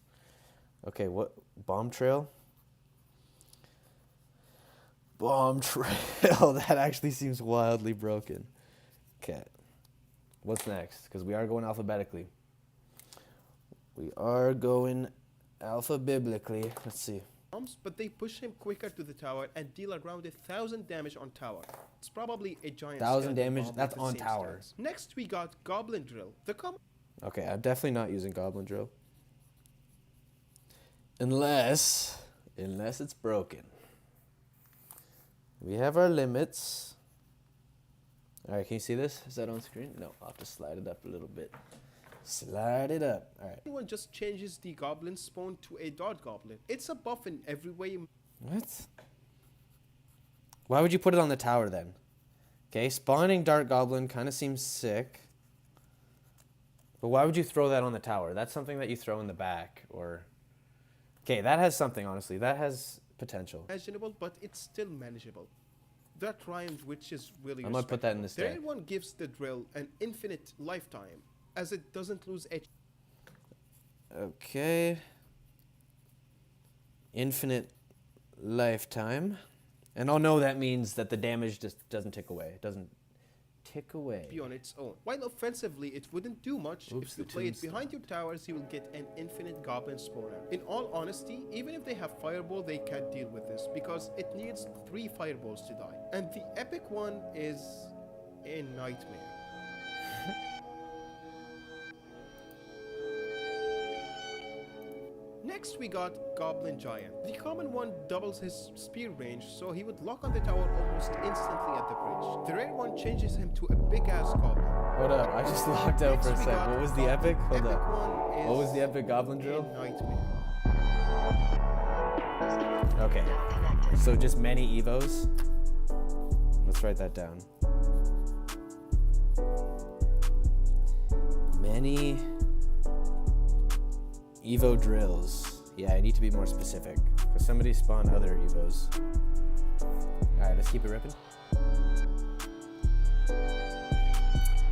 Okay, what? Bomb Trail? Bomb Trail. That actually seems wildly broken. Okay. What's next? Because we are going alphabetically. We are going alphabiblically. Let's see. bombs, but they push him quicker to the tower and deal around 1,000 damage on tower. It's probably a giant 1,000 skeleton damage? bomb That's with the on same tower. stats. Next we got Goblin Drill. The Okay, I'm definitely not using Goblin Drill. Unless it's broken. We have our limits. Alright, can you see this? Is that on screen? No, I'll have to slide it up a little bit. Slide it up. Alright. one just changes the goblin spawn to a dot goblin. It's a buff in every way. What? Why would you put it on the tower then? Okay, spawning Dart Goblin kind of seems sick. But why would you throw that on the tower? That's something that you throw in the back, or... Okay, that has something, honestly. That has potential. Imaginable, but it's still manageable. That rhymed, which is really I'm gonna put that in this The deck. other one gives the drill an infinite lifetime, as it doesn't lose HP. Okay. Infinite lifetime. And I'll know that means that the damage just doesn't tick away. It doesn't tick away. On its own. While offensively, it wouldn't do much. Oops, If you the play it tombstone. behind your towers, you will get an infinite goblin spawner. In all honesty, even if they have fireball, they can't deal with this because it needs 3 fireballs to die. And the epic one is a nightmare. Next we got Goblin Giant. The common one doubles his spear range, so he would lock on the tower almost instantly at the bridge. The rare one changes him to a big-ass goblin. Hold up, I just locked out for a Next we sec. got What was the epic? Hold epic up. one What was is the epic goblin a drill? nightmare. Okay, so just many evos. Let's write that down. Many evo drills. Yeah, I need to be more specific because somebody spawned other evos. Alright, let's keep it ripping.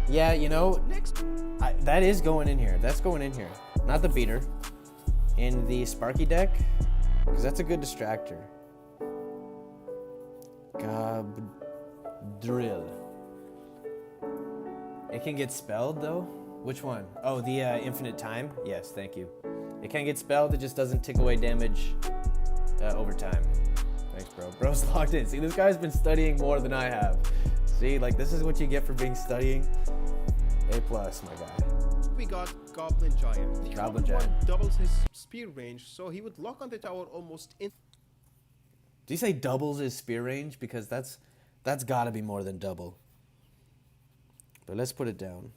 Yeah, you know, Next, that is going in here. That's going in here. Not the beater. In the Sparky deck, because that's a good distractor. Gob drill. It can get spelled though. Which one? Oh, the infinite time. Yes, thank you. It can get spelled. It just doesn't take away damage over time. Thanks, bro. Bro's logged in. See, this guy's been studying more than I have. See, like this is what you get for being studying. A plus, my guy. we got Goblin Giant. The Goblin common Giant. one doubles his spear range, so he would lock on the tower almost in. Do you say doubles his spear range? Because that's gotta be more than double. But let's put it down.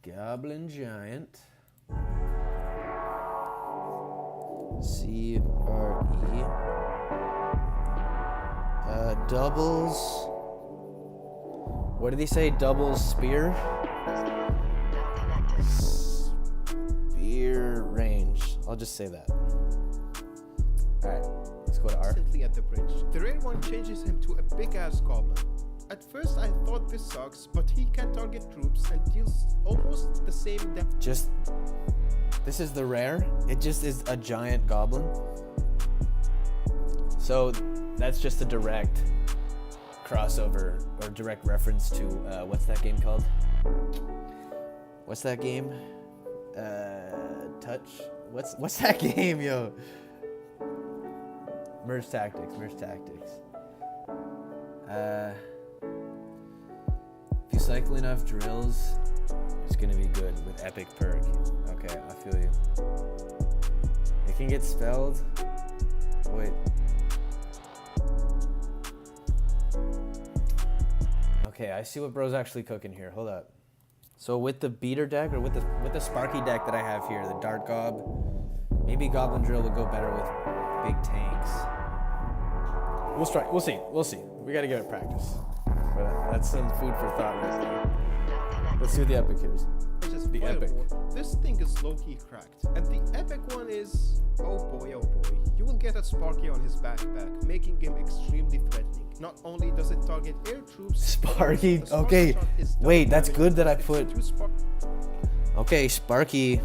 Goblin Giant. C-R-E. Doubles. What did he say? Doubles spear? Spear range. I'll just say that. Alright, let's go to R. Instantly at the bridge. The rare one changes him to a big-ass goblin. At first I thought this sucks, but he can target troops and deals almost the same damage. Just, this is the rare. It just is a giant goblin. So that's just a direct crossover or direct reference to what's that game called? What's that game? Touch. What's that game, yo? Merge Tactics. If you cycle enough drills, it's gonna be good with epic perk. Okay, I feel you. It can get spelled. Wait. Okay, I see what bro's actually cooking here. Hold up. So with the beater deck or with the Sparky deck that I have here, the Dart Gob, maybe Goblin Drill would go better with big tanks. We'll see. We gotta give it practice. But that's some food for thought right there. Let's see what the epic is. Just The epic. This thing is low-key cracked. And the epic one is, oh boy, you will get a Sparky on his backpack, making him extremely threatening. Not only does it target air troops, Sparky, the Sparky okay. shot is double Wait, that's damage good that I because put. it's two Okay, Sparky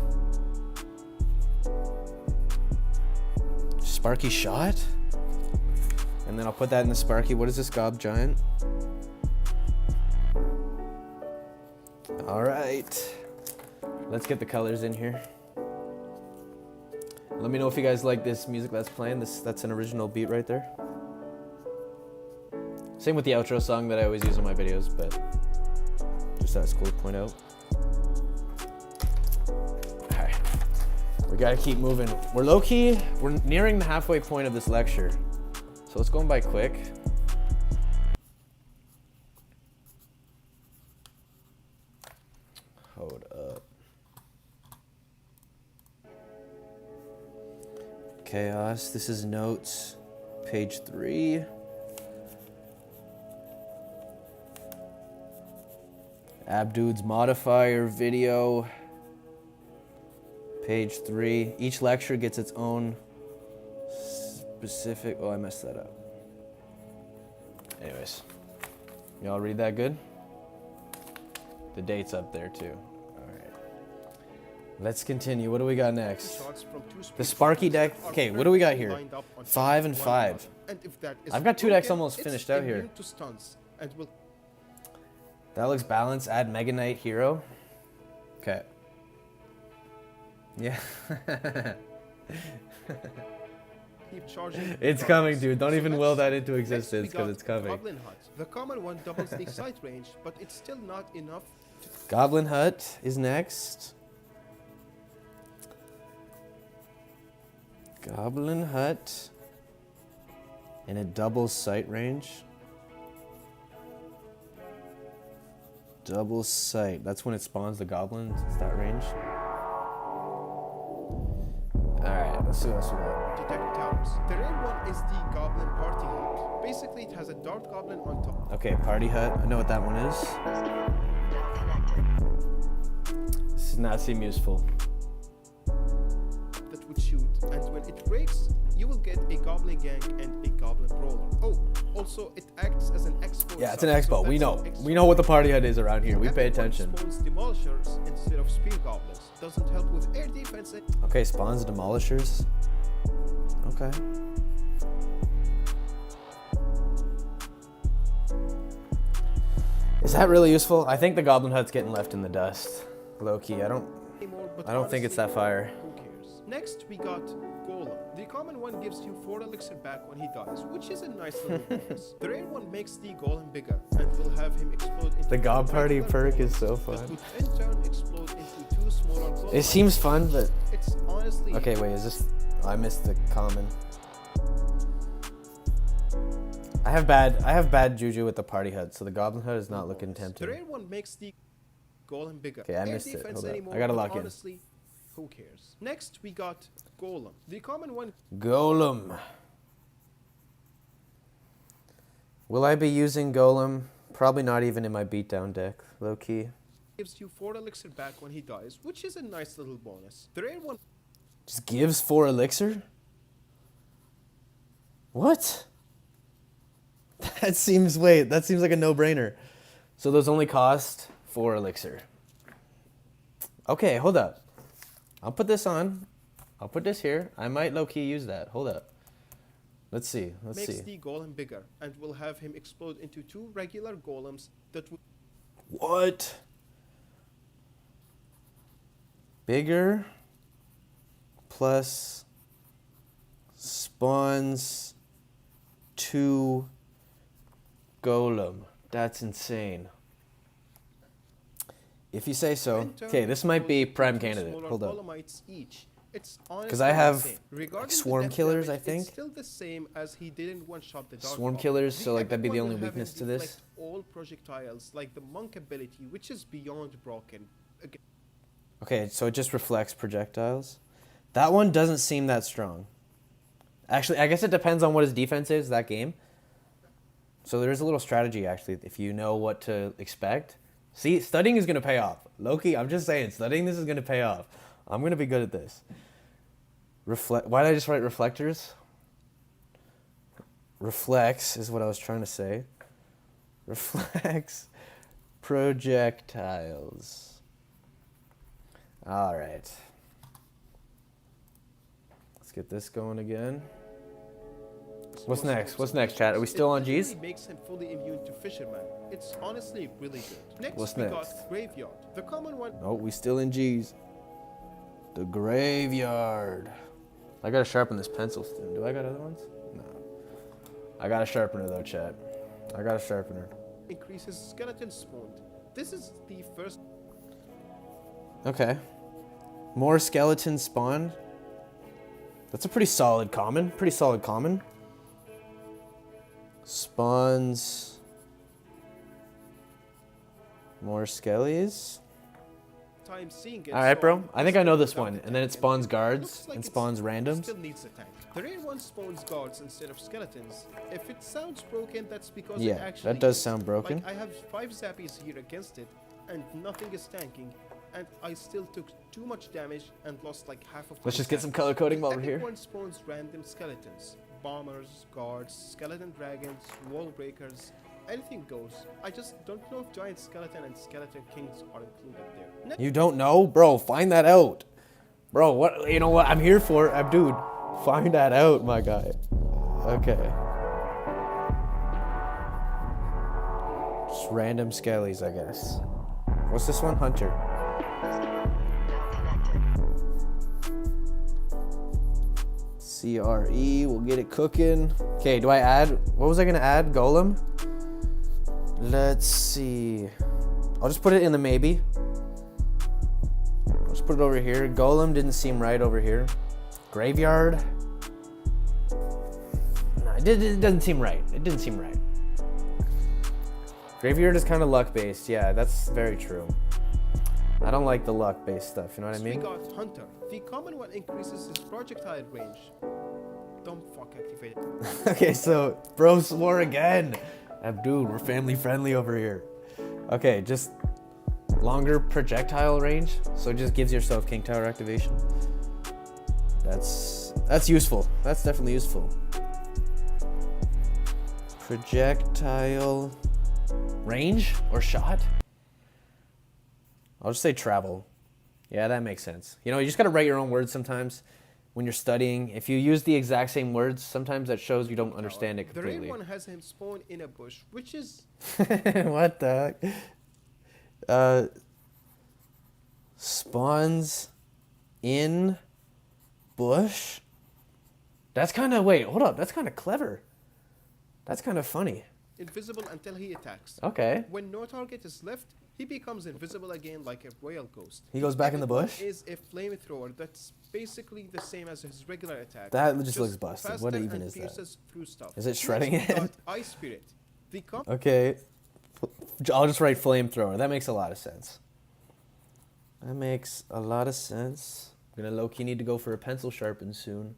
shot? And then I'll put that in the Sparky. What is this, Gob Giant? Alright. Let's get the colors in here. Let me know if you guys like this music that's playing. That's an original beat right there. Same with the outro song that I always use in my videos, but just that's cool to point out. Alright. We gotta keep moving. We're low-key, we're nearing the halfway point of this lecture. So it's going by quick. Hold up. C.H.A.O.S. This is notes, page 3. Abdod's modifier video, page 3. Each lecture gets its own specific. Oh, I messed that up. Anyways, y'all read that good? The date's up there too. All right. Let's continue. What do we got next? The Sparky deck. Okay, what do we got here? 5 and 5. I've got 2 decks almost finished out here. That looks balanced. Add Mega Knight Hero. Okay. Yeah. It's coming, dude. Don't even will that into existence because it's coming. Goblin Hut. The common one doubles the sight range, but it's still not enough. Goblin Hut is next. Goblin hut. And it doubles sight range. Double sight. That's when it spawns the goblins. It's that range. Alright, let's see what else we got. Detect towers. The rare one is the Goblin Party Hut. Basically, it has a Dart Goblin on top. Okay, party hut. I know what that one is. This does not seem useful. That would shoot, and when it breaks, you will get a Goblin Gang and a Goblin Brawler. Oh, also, it acts as an expo. Yeah, it's an sub, so expo. We that's know. an expo. We know what the party hut is around here. We pay Everyone attention. spawns Demolishers instead of Spear Goblins. Doesn't help with air defense. Okay, spawns demolishers. Okay. Is that really useful? I think the goblin hut's getting left in the dust. Low key. I don't think it's that fire. Who cares? Next, we got Golem. The common one gives you 4 elixir back when he dies, which is a nice little bonus. The rare one makes the Golem bigger and will have him explode into The God Party regular perk is golems so that fun. would in turn explode into 2 smaller golems. It seems fun, but It's honestly okay. Wait, is this? Oh, I missed the common. I have bad juju with the party hut, so the goblin hut is not looking The tempting. rare one makes the Golem bigger. Okay, I Air missed it. defense Hold up. anymore, I gotta but lock in. honestly, who cares? Next, we got Golem. The common one Golem. Will I be using Golem? Probably not even in my beatdown deck. Low key. gives you 4 elixir back when he dies, which is a nice little bonus. The rare one Just gives 4 elixir? What? That seems like a no-brainer. So those only cost 4 elixir. Okay, hold up. I'll put this on. I'll put this here. I might low-key use that. Hold up. Let's see. makes the golem bigger and will have him explode into 2 regular golems that would What? Bigger plus spawns 2 golem. That's insane. If you say so. Okay, this might be prime candidate. Hold up. Golemites each. It's 'Cause I have, insane. Regarding like, the swarm death killers, damage, I think. It's still the same as he didn't one-shot the dark Swarm Goblin. killers, so, like, that'd be the epic only one will have weakness him to this. deflect all projectiles, like the monk ability, which is beyond broken. Again, Okay, so it just reflects projectiles. That one doesn't seem that strong. Actually, I guess it depends on what his defense is that game. So there is a little strategy, actually, if you know what to expect. See, studying is going to pay off. Loki, I'm just saying, studying this is going to pay off. I'm going to be good at this. Why did I just write reflectors? Reflects is what I was trying to say. Reflects projectiles. All right. Let's get this going again. What's next? What's next, chat? Are we still on it G's? literally makes him fully immune to fisherman. It's honestly really good. Next, What's we next? got graveyard. The common one. Oh, we still in G's. The graveyard. I gotta sharpen this pencil still. Do I got other ones? No. I got a sharpener though, chat. I got a sharpener. Increases skeleton spawned. This is the first. Okay. More skeletons spawn. That's a pretty solid common. Pretty solid common. Spawns more skellies. Time seeing it. All right, so bro. I'm I think I know this without one. the And then it tank, spawns it guards looks like and it's spawns randoms. Still needs a tank. The rare one spawns guards instead of skeletons. If it sounds broken, that's because it Yeah, actually that does is. sound broken. Like I have 5 zappies here against it, and nothing is tanking, and I still took too much damage and lost like half of. Let's my just get some zappies. color coding The while we're epic here. one spawns random skeletons, bombers, guards, skeleton dragons, wall breakers. Anything goes. I just don't know if giant skeleton and skeleton kings are included there. You don't know? Bro, find that out. Bro, what? You know what I'm here for? Abdod, find that out, my guy. Okay. Just random skellies, I guess. What's this one? Hunter. CRE, we'll get it cooking. Okay, do I add? What was I gonna add? Golem? Let's see. I'll just put it in the maybe. Let's put it over here. Golem didn't seem right over here. Graveyard. It doesn't seem right. It didn't seem right. Graveyard is kind of luck-based. Yeah, that's very true. I don't like the luck-based stuff, you know what I mean? We got Hunter. The common one increases his projectile range. Dumb fuck activated. Okay, so bro swore again. Abdod, we're family friendly over here. Okay, just longer projectile range, so it just gives yourself King Tower activation. That's useful. That's definitely useful. Projectile range or shot? I'll just say travel. Yeah, that makes sense. You know, you just gotta write your own words sometimes when you're studying. If you use the exact same words, sometimes that shows you don't understand it completely. The rare one has him spawn in a bush, which is... What the heck? Spawns in bush? That's kind of, wait, hold up. That's kind of clever. That's kind of funny. Invisible until he attacks. Okay. When no target is left, he becomes invisible again like a royal ghost. He goes back in the bush? Is a flamethrower that's basically the same as his regular attack. That just looks busted. What even is that? Through stuff. Is it shredding it? Ice Spirit. Okay. I'll just write flamethrower. That makes a lot of sense. That makes a lot of sense. I'm gonna low-key need to go for a pencil sharpen soon.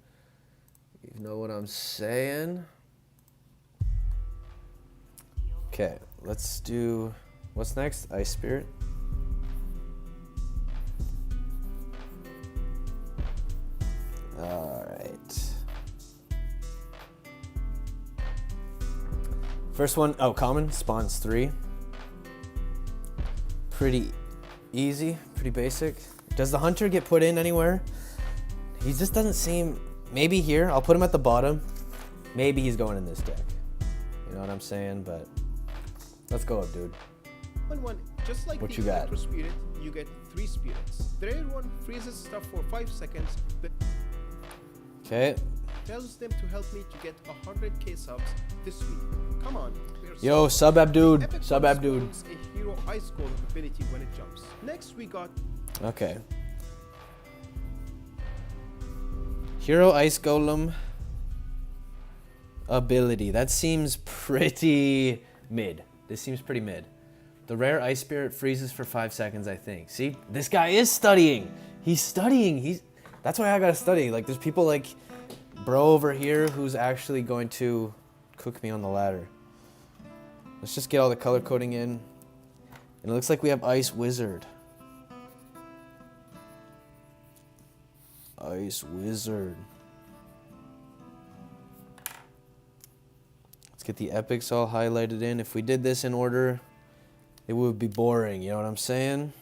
You know what I'm saying? Okay, let's do... What's next? Ice Spirit. Alright. First one, oh, common. Spawns 3. Pretty easy, pretty basic. Does the hunter get put in anywhere? He just doesn't seem... Maybe here. I'll put him at the bottom. Maybe he's going in this deck. You know what I'm saying? But let's go, dude. One, just like what the you got? Electro Spirit, you get 3 spirits. The rare one freezes stuff for 5 seconds. Okay. Tells them to help me to get 100k subs this week. Come on. Yo, sub Abdod. Sub Abdod. A hero ice golem ability when it jumps. Next we got... Okay. Hero ice golem ability. That seems pretty mid. This seems pretty mid. The rare ice spirit freezes for 5 seconds, I think. See, this guy is studying. He's studying. That's why I gotta study. Like, there's people like bro over here who's actually going to cook me on the ladder. Let's just get all the color coding in. And it looks like we have Ice Wizard. Ice Wizard. Let's get the epics all highlighted in. If we did this in order, it would be boring, you know what I'm saying?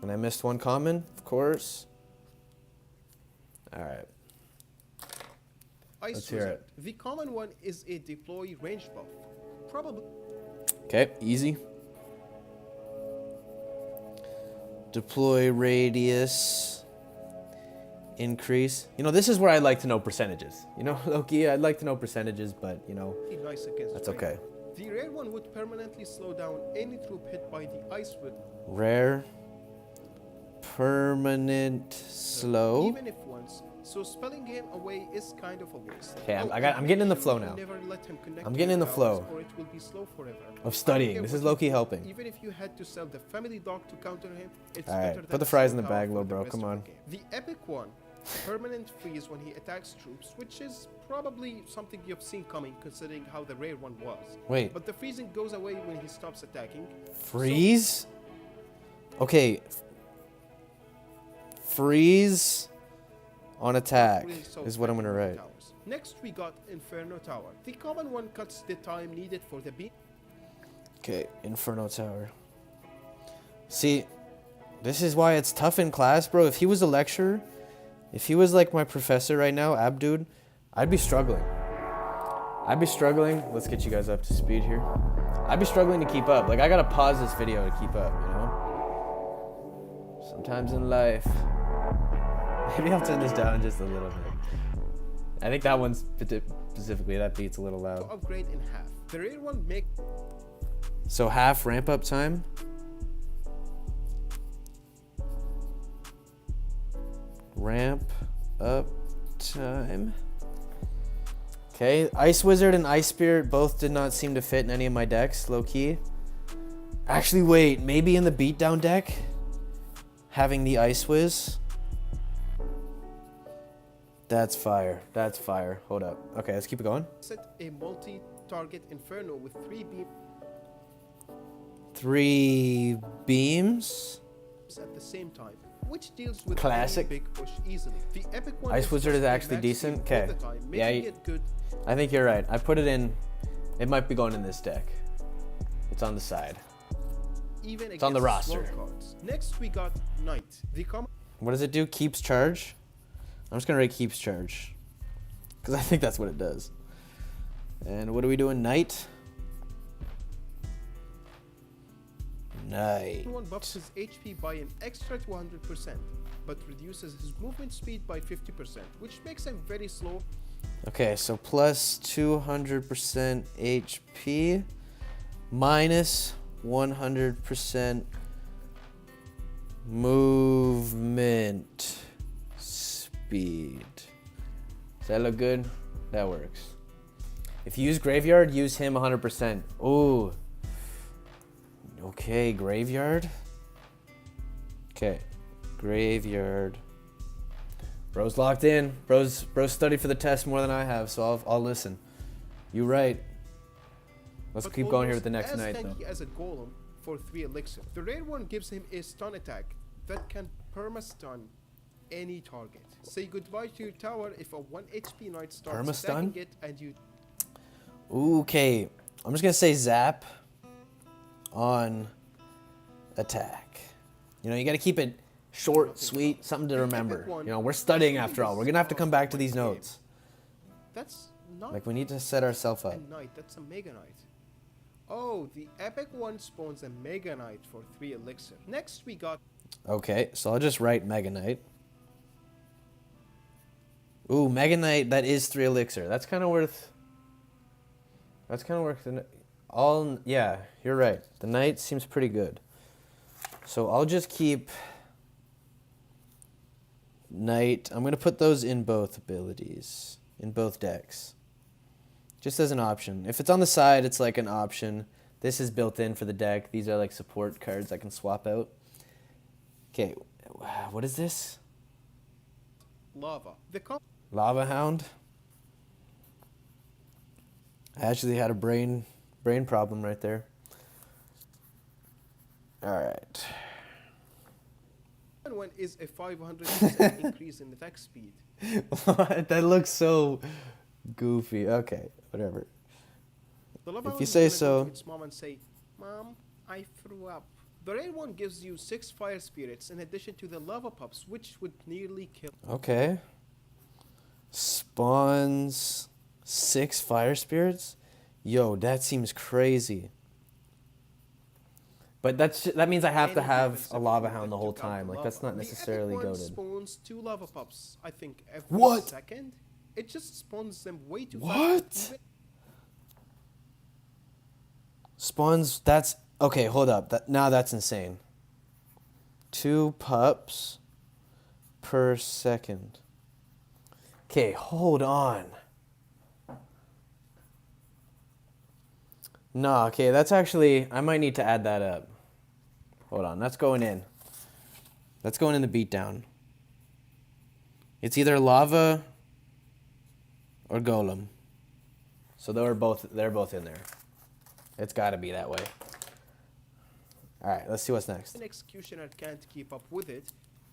And I missed one common, of course. Alright. Let's hear it. The common one is a deploy range buff. Probably. Okay, easy. Deploy radius. Increase. You know, this is where I like to know percentages. You know, Loki, I'd like to know percentages, but, you know, nice against that's okay. The rare one would permanently slow down any troop hit by the ice whip. Rare. Permanent slow. Even if once. So spelling him away is kind of a waste. Okay, I'm getting in the flow now. Never let him connect I'm getting in the flow or it will be slow forever. of studying. This is low-key helping. Even if you had to sell the family dog to counter him, it's All right, better put the fries in the bag, little bro. Come on. The epic one, permanent freeze when he attacks troops, which is probably something you've seen coming considering how the rare one was. Wait. But the freezing goes away when he stops attacking. Freeze? Okay. Freeze on attack is what I'm gonna write. Next we got Inferno Tower. The common one cuts the time needed for the beat. Okay, Inferno Tower. See, this is why it's tough in class, bro. If he was a lecturer, if he was like my professor right now, Abdod, I'd be struggling. I'd be struggling. Let's get you guys up to speed here. I'd be struggling to keep up. Like, I gotta pause this video to keep up, you know? Sometimes in life. Maybe I'll turn this down just a little bit. I think that one's specifically, that beat's a little loud. Upgrade in half. The rare one make... So half ramp up time? Ramp up time. Okay, Ice Wizard and Ice Spirit both did not seem to fit in any of my decks, low key. Actually, wait, maybe in the beatdown deck, having the Ice Wiz. That's fire. That's fire. Hold up. Okay, let's keep it going. Set a multi-target Inferno with 3 beams 3 beams. at the same time, which deals with Classic. any big push easily. The epic one Ice Wizard just is a actually max decent. speed all Okay. the time, Yeah, making it good. I think you're right. I put it in. It might be going in this deck. It's on the side. Even It's on the against roster. slow cards. Next we got Knight. The common What does it do? Keeps charge? I'm just going to write keeps charge. Because I think that's what it does. And what are we doing? Knight? Knight. one buffs his HP by an extra 200%, but reduces his movement speed by 50%, which makes him very slow. Okay, so plus 200% HP minus 100% movement speed. Does that look good? That works. If you use Graveyard, use him 100%. Ooh. Okay, Graveyard. Okay, Graveyard. Bro's locked in. Bro's studied for the test more than I have, so I'll listen. You right. Let's but keep going here with the almost next as night, though. tanky as a golem for 3 elixir. The rare one gives him a stun attack that can perma-stun any target. Say goodbye to your tower if a 1 HP knight starts Perma-stun? stacking it and you... Okay, I'm just gonna say zap on attack. You know, you gotta keep it short, sweet, something to remember. You know, we're studying after all. We're gonna have to come back to these notes. That's not Like, we need to set ourselves a up. knight, that's a mega knight. Oh, the epic one spawns a mega knight for 3 elixir. Next we got... Okay, so I'll just write Mega Knight. Ooh, Mega Knight, that is 3 elixir. That's kind of worth... That's kind of worth... All... Yeah, you're right. The Knight seems pretty good. So I'll just keep... Knight. I'm going to put those in both abilities. In both decks. Just as an option. If it's on the side, it's like an option. This is built in for the deck. These are like support cards I can swap out. Okay, what is this? Lava. The Lava Hound? I actually had a brain problem right there. Alright. one is a 500% increase in attack speed. That looks so goofy. Okay, whatever. The lava If one you is say gonna so. go to its mom and say, "Mom, I threw up." The rare one gives you 6 fire spirits in addition to the lava pups, which would nearly kill. Okay. Spawns 6 fire spirits? Yo, that seems crazy. But that means I have to Any have defensive a lava move hound that the whole took out time. the Like, that's lava. not necessarily The epic one goated. spawns 2 lava pups, I think, every What? second. It just spawns them way too What? fast. Spawns, that's... Okay, hold up. Now that's insane. 2 pups per second. Okay, hold on. No, okay, that's actually... I might need to add that up. Hold on, that's going in. That's going in the beatdown. It's either lava or golem. So they're both in there. It's got to be that way. All right, let's see what's next. An executioner can't keep up with it,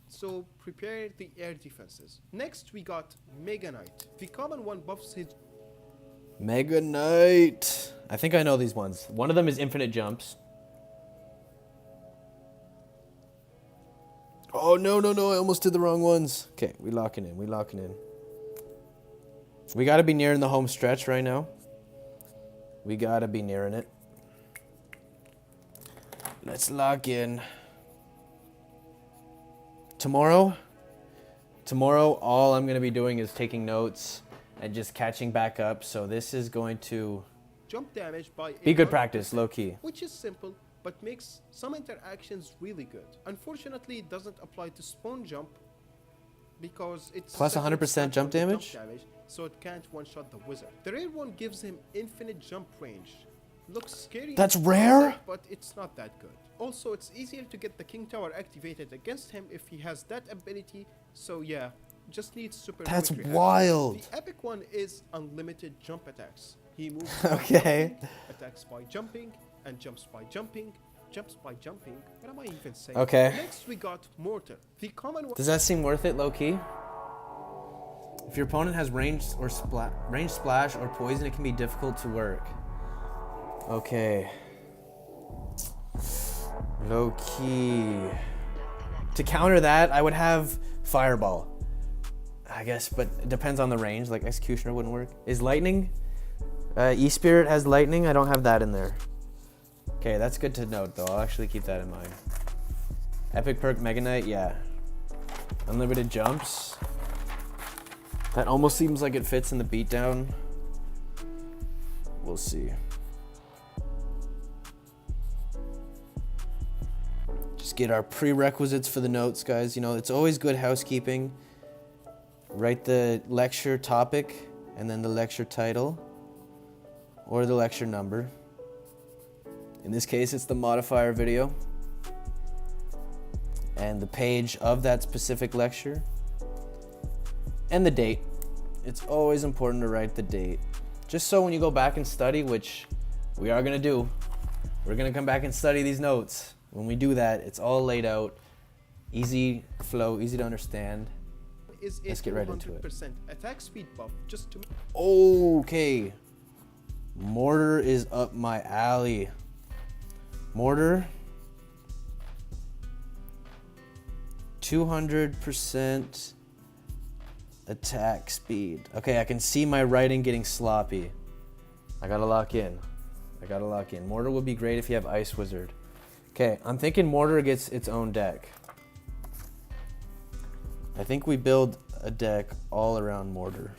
so prepare the air defenses. Next we got Mega Knight. The common one buffs his... Mega Knight. I think I know these ones. One of them is infinite jumps. Oh, no, I almost did the wrong ones. Okay, we locking in. We got to be nearing the home stretch right now. We got to be nearing it. Let's lock in. Tomorrow, all I'm going to be doing is taking notes and just catching back up. So this is going to jump damage by be good 100%, practice, low key. which is simple but makes some interactions really good. Unfortunately, it doesn't apply to spawn jump because it's Plus separate 100% stat jump from the damage? so it can't one-shot the wizard. The rare one gives him infinite jump range. Looks scary. That's rare? But it's not that good. Also, it's easier to get the King Tower activated against him if he has that ability, so yeah, just needs super That's quick reaction. wild. The epic one is unlimited jump attacks. He moves Okay. by jumping, attacks by jumping, and jumps by jumping, jumps by jumping. What am I even saying? Okay. Next we got Mortar. The common one. Does that seem worth it, low-key? If your opponent has range splash or poison, it can be difficult to work. Okay. Low-key. To counter that, I would have Fireball. I guess, but it depends on the range. Like Executioner wouldn't work. Is Lightning? E-Spirit has Lightning. I don't have that in there. Okay, that's good to note, though. I'll actually keep that in mind. Epic perk Mega Knight, yeah. Unlimited jumps. That almost seems like it fits in the beatdown. We'll see. Just get our prerequisites for the notes, guys. You know, it's always good housekeeping. Write the lecture topic and then the lecture title or the lecture number. In this case, it's the modifier video and the page of that specific lecture and the date. It's always important to write the date. Just so when you go back and study, which we are gonna do, we're gonna come back and study these notes. When we do that, it's all laid out, easy flow, easy to understand. Let's get right into it. 100% attack speed buff just to. Okay. Mortar is up my alley. Mortar. 200% attack speed. Okay, I can see my writing getting sloppy. I gotta lock in. Mortar would be great if you have Ice Wizard. Okay, I'm thinking Mortar gets its own deck. I think we build a deck all around Mortar.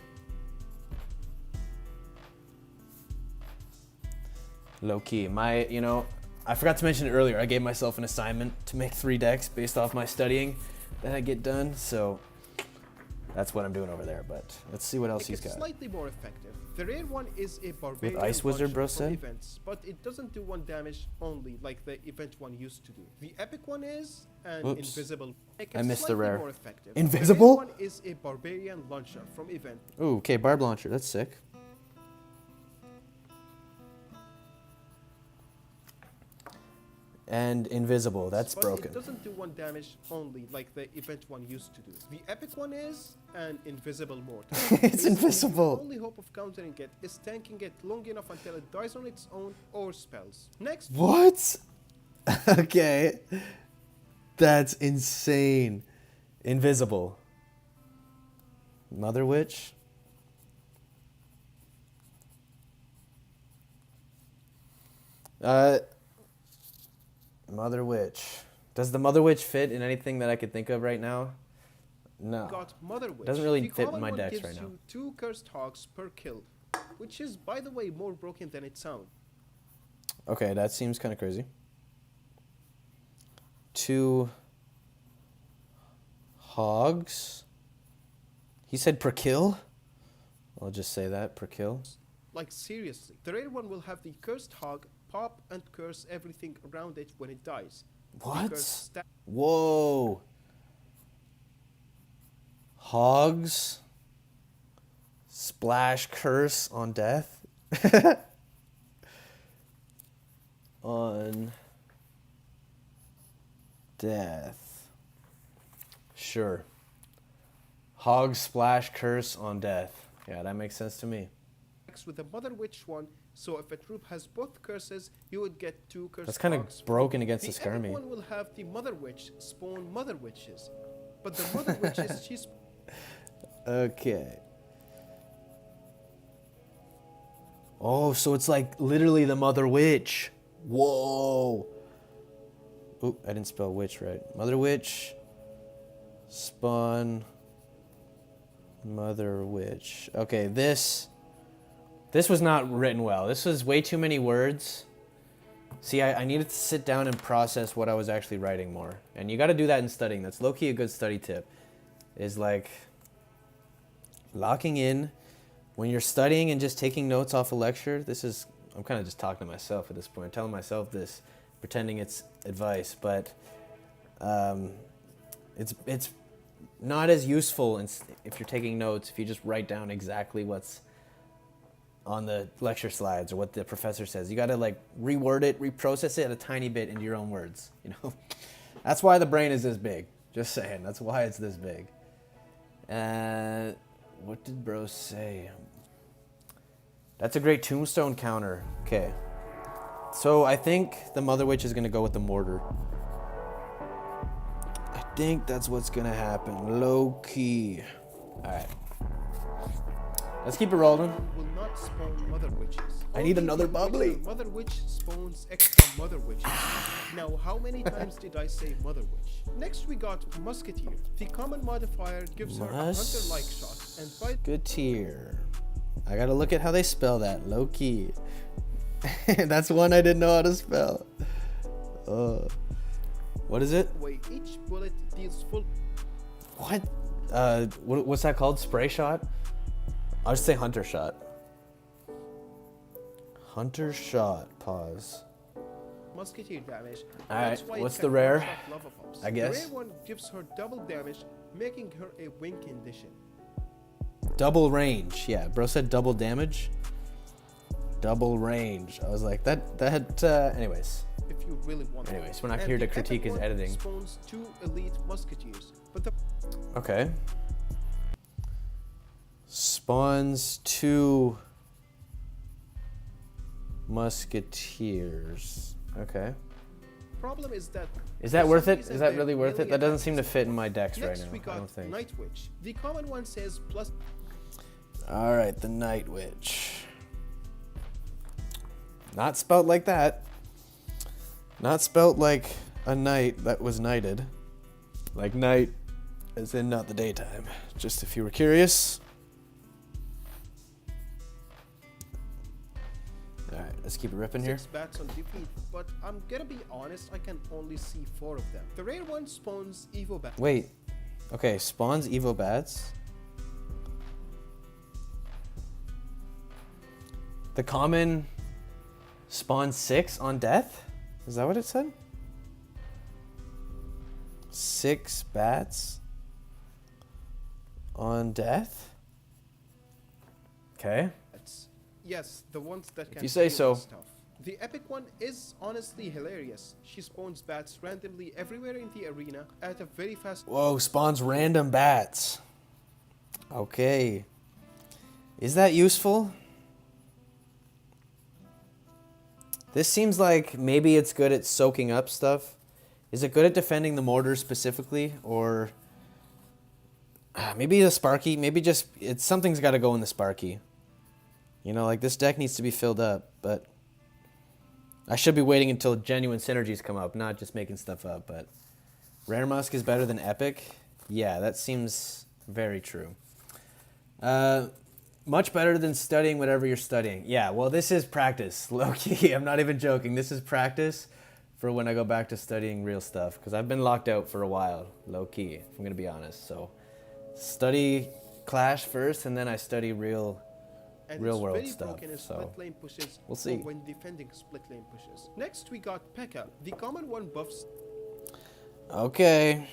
Low key. I forgot to mention it earlier. I gave myself an assignment to make 3 decks based off my studying that I get done. So that's what I'm doing over there. But let's see what else he's got. Slightly more effective. The rare one is a barbarian with Ice Wizard, bro launcher for said? events, but it doesn't do 1 damage only like the event one used to do. The epic one is an Oops. invisible. I missed the rare. More effective. Invisible? The rare one is a barbarian launcher from event. Ooh, okay, Barb Launcher. That's sick. And invisible. That's but broken. It doesn't do 1 damage only like the event one used to do. The epic one is an invisible mortar. It's Basically, invisible. The only hope of countering it is tanking it long enough until it dies on its own or spells. Next. What? Okay. That's insane. Invisible. Mother Witch. Mother Witch. Does the Mother Witch fit in anything that I could think of right now? No. Got Mother Witch. Doesn't really The fit common my one decks gives right now. you 2 cursed hogs per kill, which is, by the way, more broken than it sounds. Okay, that seems kind of crazy. 2 hogs. He said per kill? I'll just say that, per kill. Like seriously. The rare one will have the cursed hog pop and curse everything around it when it dies. The What? cursed Whoa. Hogs. Splash curse on death. On death. Sure. Hog splash curse on death. Yeah, that makes sense to me. with the Mother Witch one, so if a troop has both curses, you would get 2 cursed That's kind of hogs. broken against the The Skirmy. epic one will have the Mother Witch spawn Mother Witches. But the Mother Witches, she's... Okay. Oh, so it's like literally the Mother Witch. Whoa. Oop, I didn't spell witch right. Mother Witch. Spawn. Mother Witch. Okay, this was not written well. This was way too many words. See, I needed to sit down and process what I was actually writing more. And you got to do that in studying. That's low-key a good study tip. Is like locking in when you're studying and just taking notes off a lecture, I'm kind of just talking to myself at this point, telling myself this, pretending it's advice, but it's not as useful if you're taking notes if you just write down exactly what's on the lecture slides or what the professor says. You got to like reword it, reprocess it a tiny bit into your own words, you know. That's why the brain is this big. Just saying, that's why it's this big. What did bro say? That's a great tombstone counter. Okay. So I think the Mother Witch is going to go with the mortar. I think that's what's going to happen. Low key. All right. Let's keep it rolling. Will not spawn mother witches. I need another bubbly. Mother witch spawns extra mother witches. Now, how many times did I say mother witch? Next, we got musketeer. The common modifier gives her a hunter-like shot and by Musketeer. I gotta look at how they spell that. Low key. That's one I didn't know how to spell. What is it? way each bullet deals full. What? What's that called? Spray shot? I'll just say hunter shot. Hunter shot. Pause. Musketeer damage. Alright, what's the rare? I guess. The rare one gives her double damage, making her a win condition. Double range. Yeah, bro said double damage. Double range. I was like, anyways. If you really want. Anyways, we're not here to critique his editing. Spawns 2 elite musketeers, but the Okay. Spawns 2 musketeers. Okay. problem is that. Is that worth it? Is that really worth it? That doesn't seem to fit in my decks right now. We got I don't think. Night Witch. The common one says plus. All right, the Night Witch. Not spelt like that. Not spelt like a knight that was knighted. Like night, as in not the daytime. Just if you were curious. Alright, let's keep it ripping here. 6 bats on defeat, but I'm gonna be honest, I can only see 4 of them. The rare one spawns Evo bats. Wait. Okay, spawns Evo bats. The common spawns 6 on death? Is that what it said? 6 bats on death? Okay. Yes, the ones that can If you say heal so. Stuff. The epic one is honestly hilarious. She spawns bats randomly everywhere in the arena at a very fast. Whoa, spawns random bats. Okay. Is that useful? This seems like maybe it's good at soaking up stuff. Is it good at defending the mortar specifically? Or maybe the Sparky? Maybe just something's got to go in the Sparky. You know, like this deck needs to be filled up, but I should be waiting until genuine synergies come up, not just making stuff up. But Rare Musk is better than Epic? Yeah, that seems very true. Much better than studying whatever you're studying. Yeah, well, this is practice, low-key. I'm not even joking. This is practice for when I go back to studying real stuff, because I've been locked out for a while, low-key, if I'm going to be honest. So study Clash first, and then I study real world stuff. So pushes we'll see. When defending split lane pushes. Next, we got P.E.K.K.A. The common one buffs. Okay.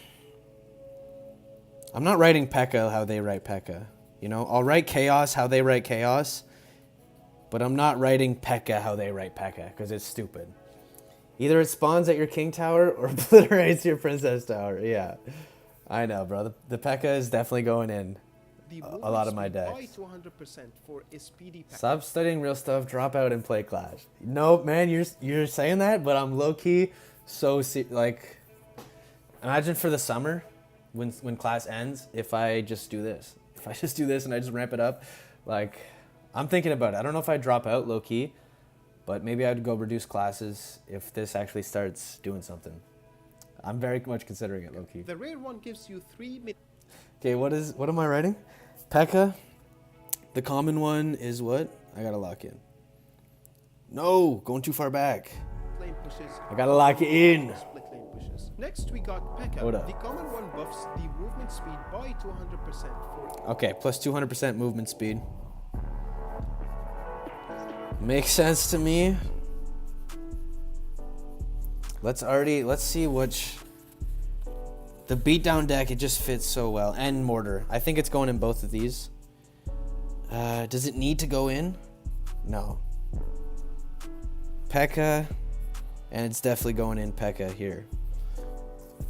I'm not writing P.E.K.K.A. how they write P.E.K.K.A. You know, I'll write Chaos how they write Chaos, but I'm not writing P.E.K.K.A. how they write P.E.K.K.A. because it's stupid. Either it spawns at your king tower or obliterates your princess tower. Yeah, I know, bro. The P.E.K.K.A. is definitely going in a lot of my decks. To 100% for a speedy P.E.K.K.A. Stop studying real stuff. Drop out and play Clash. No, man, you're saying that, but I'm low key like. Imagine for the summer, when class ends, if I just do this. If I just do this and I just ramp it up, like, I'm thinking about it. I don't know if I'd drop out low-key, but maybe I'd go reduce classes if this actually starts doing something. I'm very much considering it low-key. The rare one gives you 3 mid. Okay, what am I writing? P.E.K.K.A. The common one is what? I gotta lock in. No, going too far back. Lane pushes. I gotta lock it in. Split lane pushes. Next, we got P.E.K.K.A. The common one buffs the movement speed by 200% for. Okay, plus 200% movement speed. Makes sense to me. Let's see which. The beatdown deck, it just fits so well. And mortar. I think it's going in both of these. Does it need to go in? No. P.E.K.K.A. And it's definitely going in P.E.K.K.A. here.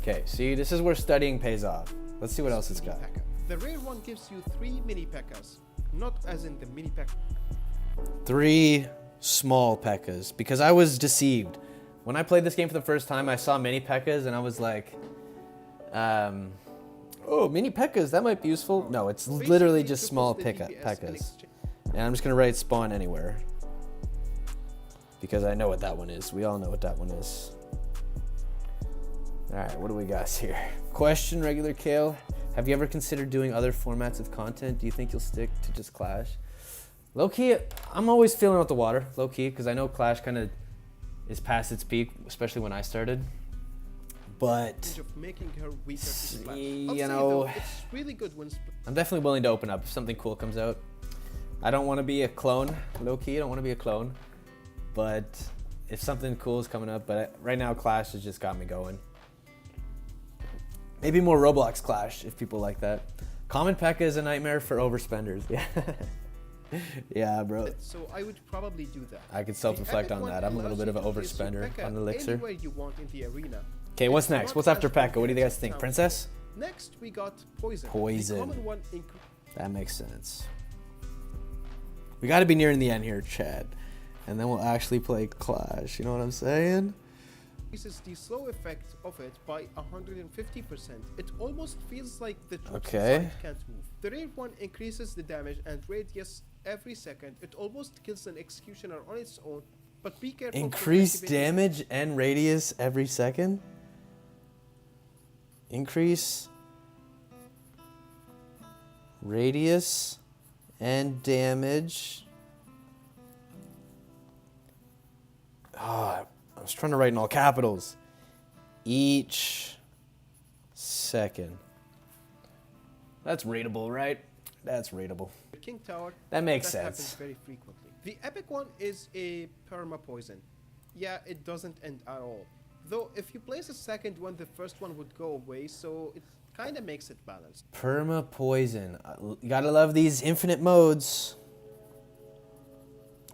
Okay, see, this is where studying pays off. Let's see what else it's got. P.E.K.K.A. The rare one gives you 3 mini P.E.K.K.A.s. Not as in the mini P.E.K.K.A. 3 small P.E.K.K.A.s. Because I was deceived. When I played this game for the first time, I saw mini P.E.K.K.A.s and I was like, oh, mini P.E.K.K.A.s, that might be useful. No, it's literally just small P.E.K.K.A.s. And I'm just going to write spawn anywhere. Because I know what that one is. We all know what that one is. Alright, what do we got here? Question, regular Kale. Have you ever considered doing other formats of content? Do you think you'll stick to just Clash? Low-key, I'm always feeling out the water, low-key, because I know Clash kind of is past its peak, especially when I started. But, Of making her weaker to splash. you know, it's really good when I'm definitely willing to open up if something cool comes out. I don't want to be a clone, low-key, I don't want to be a clone. But if something cool is coming up, but right now Clash has just got me going. Maybe more Roblox Clash if people like that. Common P.E.K.K.A. is a nightmare for overspenders. Yeah. Yeah, bro. So I would probably do that. I could self-reflect on that. I'm a little bit of an overspender on Elixir. Anywhere you want in the arena. Okay, what's next? What's after P.E.K.K.A.? What do you guys think? Princess? Next, we got Poison. Poison. The common one That makes sense. We got to be nearing the end here, Chad. And then we'll actually play Clash. You know what I'm saying? increases the slow effect of it by 150%. It almost feels like the troops Okay. inside can't move. The rare one increases the damage and radius every second. It almost kills an executioner on its own, but be careful. Increase damage and radius every second? Increase radius and damage. I was trying to write in all capitals. Each second. That's readable, right? That's readable. The King Tower. That makes happens sense. very frequently. The epic one is a perma poison. Yeah, it doesn't end at all. Though if you place a second one, the first one would go away, so it kind of makes it balanced. Perma poison. You gotta love these infinite modes.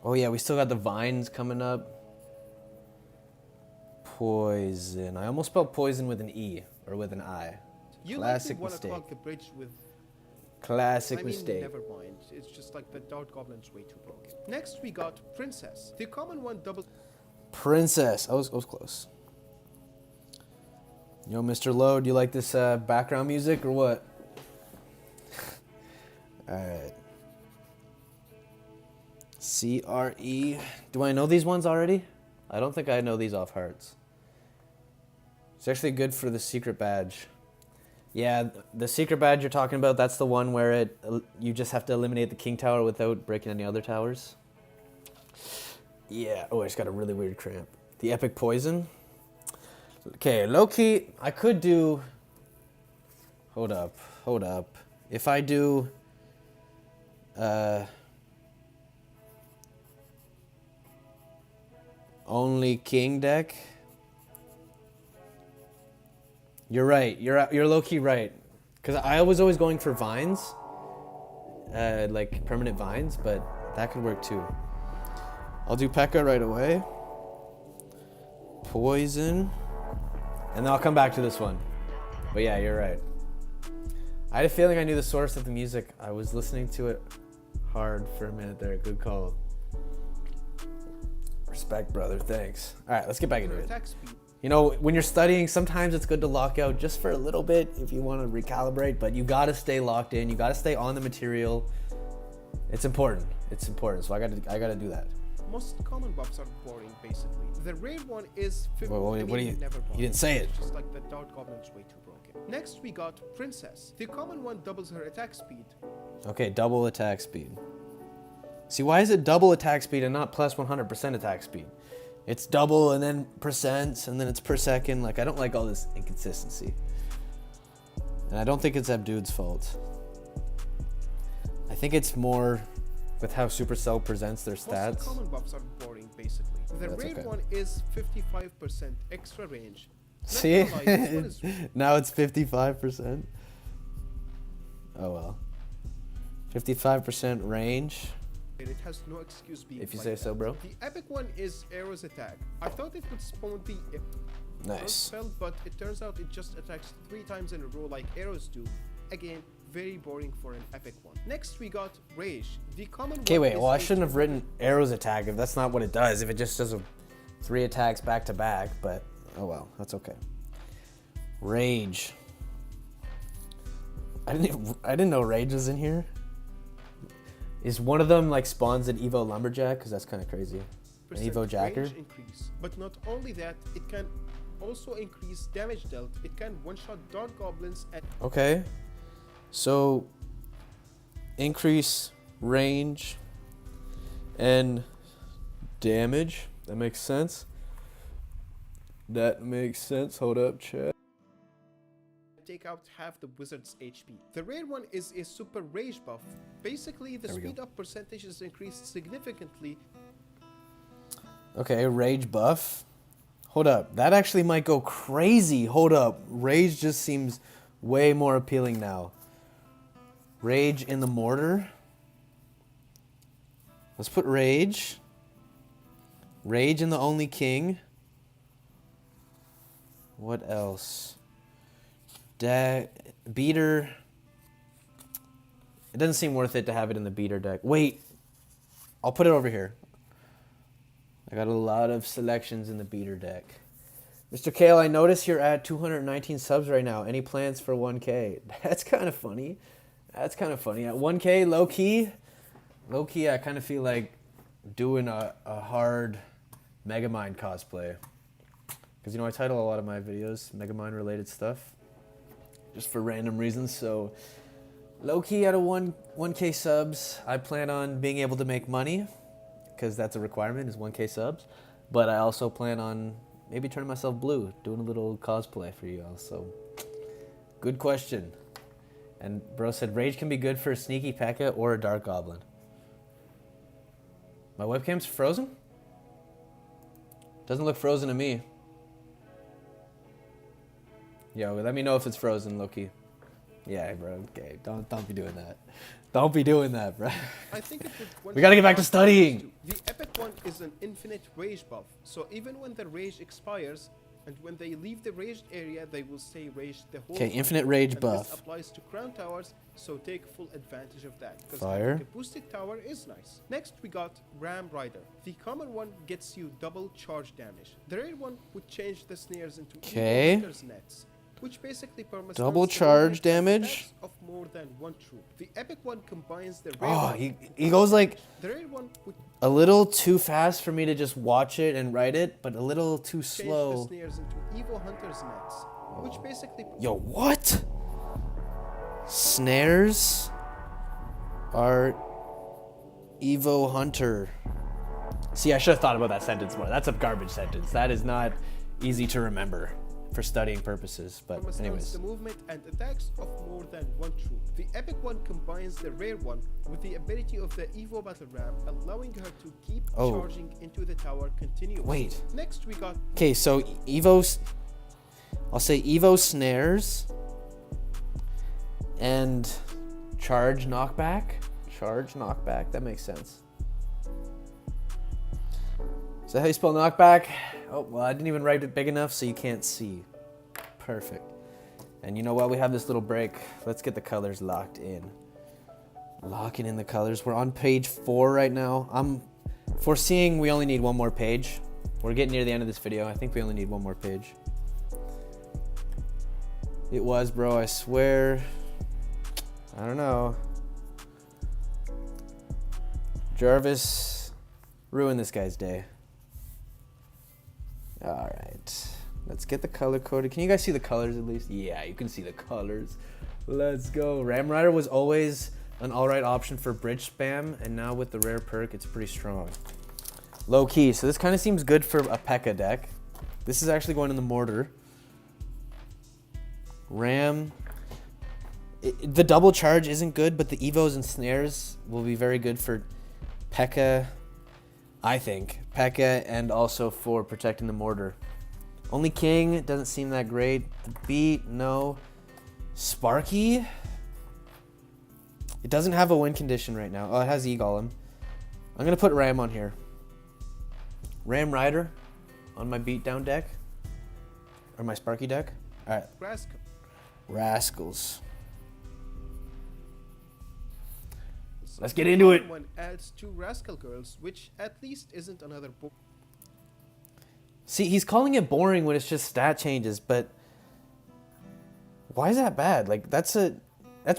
Oh yeah, we still got the vines coming up. Poison. I almost spelled poison with an E or with an I. You Classic likely want to mistake. clog the bridge with... Classic I mean, mistake. never mind. It's just like the Dart Goblin's way too broken. Next, we got Princess. The common one double... Princess. I was close. Yo, Mr. Lowe, do you like this background music or what? Alright. C.R.E. Do I know these ones already? I don't think I know these off hearts. It's actually good for the secret badge. Yeah, the secret badge you're talking about, that's the one where you just have to eliminate the king tower without breaking any other towers. Yeah. Oh, I just got a really weird cramp. The epic poison. Okay, low-key, I could do... Hold up. If I do... only king deck... You're right. You're low-key right. Because I was always going for vines. Like permanent vines, but that could work too. I'll do P.E.K.K.A. right away. Poison. And then I'll come back to this one. But yeah, you're right. I had a feeling I knew the source of the music. I was listening to it hard for a minute there. Good call. Respect, brother. Thanks. All right, let's get back into it. Attack speed. You know, when you're studying, sometimes it's good to lock out just for a little bit if you want to recalibrate, but you got to stay locked in. You got to stay on the material. It's important. It's important. So I got to do that. Most common buffs are boring, basically. The rare one is... What do you... never You didn't say it. It's just like the Dart Goblin's way too broken. Next, we got Princess. The common one doubles her attack speed. Okay, double attack speed. See, why is it double attack speed and not plus 100% attack speed? It's double and then percents and then it's per second. Like, I don't like all this inconsistency. And I don't think it's Abdod's fault. I think it's more with how Supercell presents their Most of stats. the common buffs are boring, basically. The That's rare okay. one is 55% extra range. Not See? gonna lie, this one is Now it's 55%. Oh well. 55% range. it has no excuse being If you like say that. so, bro. The epic one is Arrow's attack. I thought it would spawn the Nice. spell, but it turns out it just attacks 3 times in a row like arrows do. Again, very boring for an epic one. Next we got Rage. The common Okay, one wait. is Well, I a shouldn't have written Arrow's attack if that's not what it does. If it just does 3 attacks back to back, but oh well, that's okay. Rage. I didn't know Rage was in here. Is one of them like spawns an Evo Lumberjack? Because that's kind of crazy. An Evo Jacker? range increase. But not only that, it can also increase damage dealt. It can one-shot Dark Goblins and Okay. So, increase range and damage. That makes sense. That makes sense. Hold up, chat. take out half the wizard's HP. The rare one is a super rage buff. Basically, the There we go. speed up percentage is increased significantly. Okay, rage buff. Hold up. That actually might go crazy. Hold up. Rage just seems way more appealing now. Rage in the mortar. Let's put rage. Rage in the only king. What else? Beater. It doesn't seem worth it to have it in the beater deck. Wait. I'll put it over here. I got a lot of selections in the beater deck. Mr. Kale, I notice you're at 219 subs right now. Any plans for 1K? That's kind of funny. That's kind of funny. At 1K, low key, I kind of feel like doing a hard Megamind cosplay. Because, you know, I title a lot of my videos Megamind related stuff. Just for random reasons. So, low key at a 1K subs, I plan on being able to make money. Because that's a requirement, is 1K subs. But I also plan on maybe turning myself blue, doing a little cosplay for you all. So, good question. And bro said, Rage can be good for a sneaky P.E.K.K.A. or a Dark Goblin. My webcam's frozen? Doesn't look frozen to me. Yo, let me know if it's frozen, Loki. Yeah, bro, okay. Don't be doing that. Don't be doing that, bro. I think it would We gotta get back to studying. The epic one is an infinite rage buff. So even when the rage expires, and when they leave the raged area, they will stay raged the whole Okay, time. infinite rage And buff. This applies to crown towers, so take full advantage of that. Because Fire. having a boosted tower is nice. Next we got Ram Rider. The common one gets you double charge damage. The rare one would change the snares into Okay. evil hunter's nets, which basically permits Double charge damage. of more than one troop. The epic one combines the rare Oh, one he goes like the rare one would a little too fast for me to just watch it and write it, but a little too change the slow. snares into evil hunter's nets, which basically Yo, what? Snares are Evo Hunter. See, I should have thought about that sentence more. That's a garbage sentence. That is not easy to remember for studying purposes. But permits anyways, the movement and attacks of more than one troop. The epic one combines the rare one with the ability of the Evo Battle Ram, allowing her to keep Oh. charging into the tower continuously. Wait. Next we got okay, so Evo's, I'll say Evo Snares and Charge Knockback. Charge Knockback, that makes sense. Is that how you spell knockback? Oh, well, I didn't even write it big enough so you can't see. Perfect. And you know what? We have this little break. Let's get the colors locked in. Locking in the colors. We're on page 4 right now. I'm foreseeing we only need one more page. We're getting near the end of this video. I think we only need one more page. It was, bro, I swear. I don't know. Jarvis ruined this guy's day. All right, let's get the color coded. Can you guys see the colors at least? Yeah, you can see the colors. Let's go. Ram Rider was always an all right option for bridge spam, and now with the rare perk, it's pretty strong. Low key, so this kind of seems good for a P.E.K.K.A. deck. This is actually going in the mortar. Ram. The double charge isn't good, but the Evos and snares will be very good for P.E.K.K.A. I think. P.E.K.K.A. and also for protecting the mortar. Only king doesn't seem that great. The beat, no. Sparky? It doesn't have a win condition right now. Oh, it has E-Golem. I'm going to put Ram on here. Ram Rider on my beatdown deck. Or my Sparky deck. Alright. Rascals. Let's get into it. One adds 2 Rascal Girls, which at least isn't another book. See, he's calling it boring when it's just stat changes, but why is that bad? Like, that's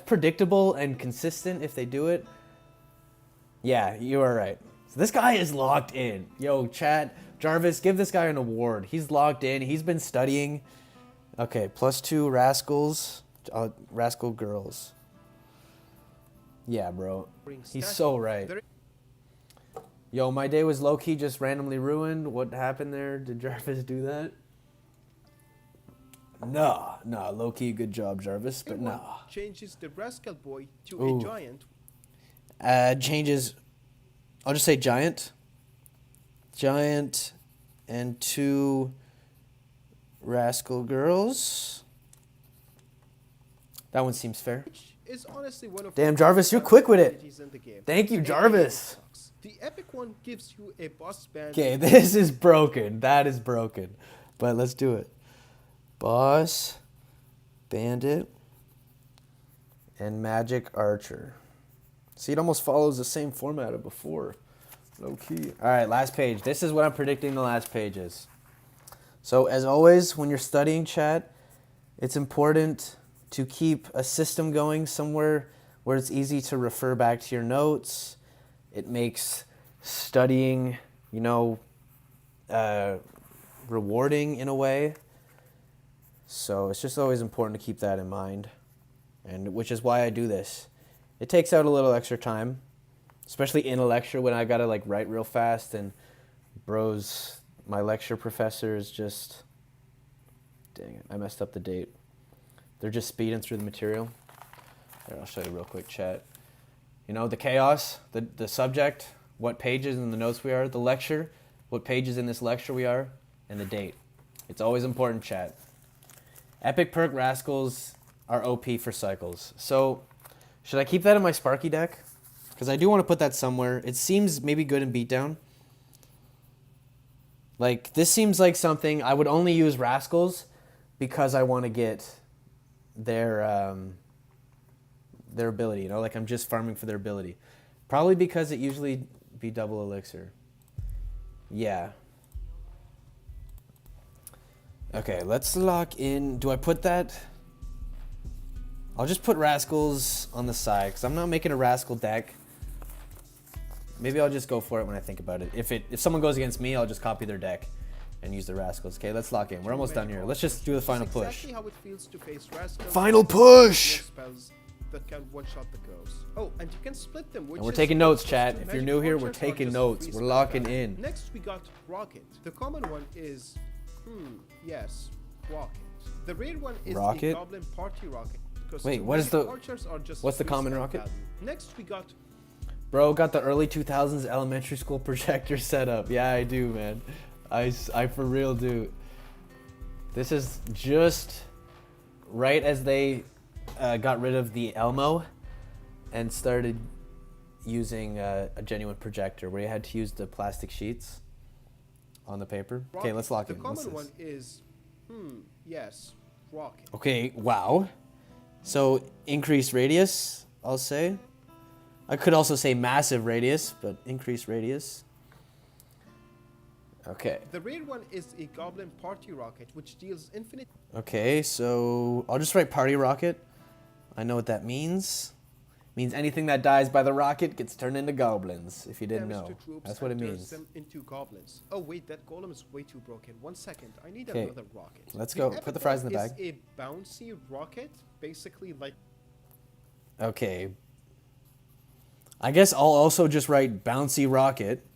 predictable and consistent if they do it. Yeah, you are right. So this guy is locked in. Yo, chat, Jarvis, give this guy an award. He's locked in. He's been studying. Okay, +2 Rascals. Rascal Girls. Yeah, bro. He's so right. Yo, my day was low-key just randomly ruined. What happened there? Did Jarvis do that? Nah, low-key good job, Jarvis, but nah. Changes the Rascal Boy to a giant. Changes, I'll just say giant. Giant and 2 Rascal Girls. That one seems fair. Is honestly one of damn, Jarvis, you're quick with it. Thank you, Jarvis. The epic one gives you a boss bandit. Okay, this is broken. That is broken. But let's do it. Boss, bandit, and magic archer. See, it almost follows the same format of before. Low key. All right, last page. This is what I'm predicting the last page is. So as always, when you're studying, chat, it's important to keep a system going somewhere where it's easy to refer back to your notes. It makes studying, you know, rewarding in a way. So it's just always important to keep that in mind, and which is why I do this. It takes out a little extra time, especially in a lecture when I gotta like write real fast, and bros, my lecture professor is just, dang it, I messed up the date. They're just speeding through the material. Here, I'll show you real quick, chat. You know, the chaos, the subject, what pages in the notes we are, the lecture, what pages in this lecture we are, and the date. It's always important, chat. Epic Perk Rascals are OP for cycles. So, should I keep that in my Sparky deck? Because I do want to put that somewhere. It seems maybe good in beatdown. Like, this seems like something I would only use Rascals because I want to get their ability, you know, like I'm just farming for their ability. Probably because it usually be double elixir. Yeah. Okay, let's lock in. Do I put that? I'll just put Rascals on the side because I'm not making a Rascal deck. Maybe I'll just go for it when I think about it. If someone goes against me, I'll just copy their deck and use the Rascals. Okay, let's lock in. We're almost done here. Let's just do the final push. Exactly how it feels to face Rascals. Final push! That can one-shot the girls. Oh, and you can split them. And we're taking notes, chat. If you're new here, we're taking notes. We're locking in. Next, we got Rocket. The common one is, yes, Rocket. The rare one is Rocket? a Goblin Party Rocket. Wait, what's the common rocket? Value. Next, we got... Bro, got the early 2000s elementary school projector set up. Yeah, I do, man. I for real do. This is just right as they got rid of the Elmo and started using a genuine projector where you had to use the plastic sheets on the paper. Okay, let's lock in. The common one is, yes, Rocket. Okay, wow. So increased radius, I'll say. I could also say massive radius, but increased radius. Okay. The rare one is a Goblin Party Rocket, which deals infinite... Okay, so I'll just write Party Rocket. I know what that means. It means anything that dies by the rocket gets turned into goblins, if you didn't know. That's what it means. Them into goblins. Oh wait, that golem is way too broken. 1 second, I need another rocket. Let's go. Put the fries in the bag. Is a bouncy rocket, basically like... Okay. I guess I'll also just write bouncy rocket.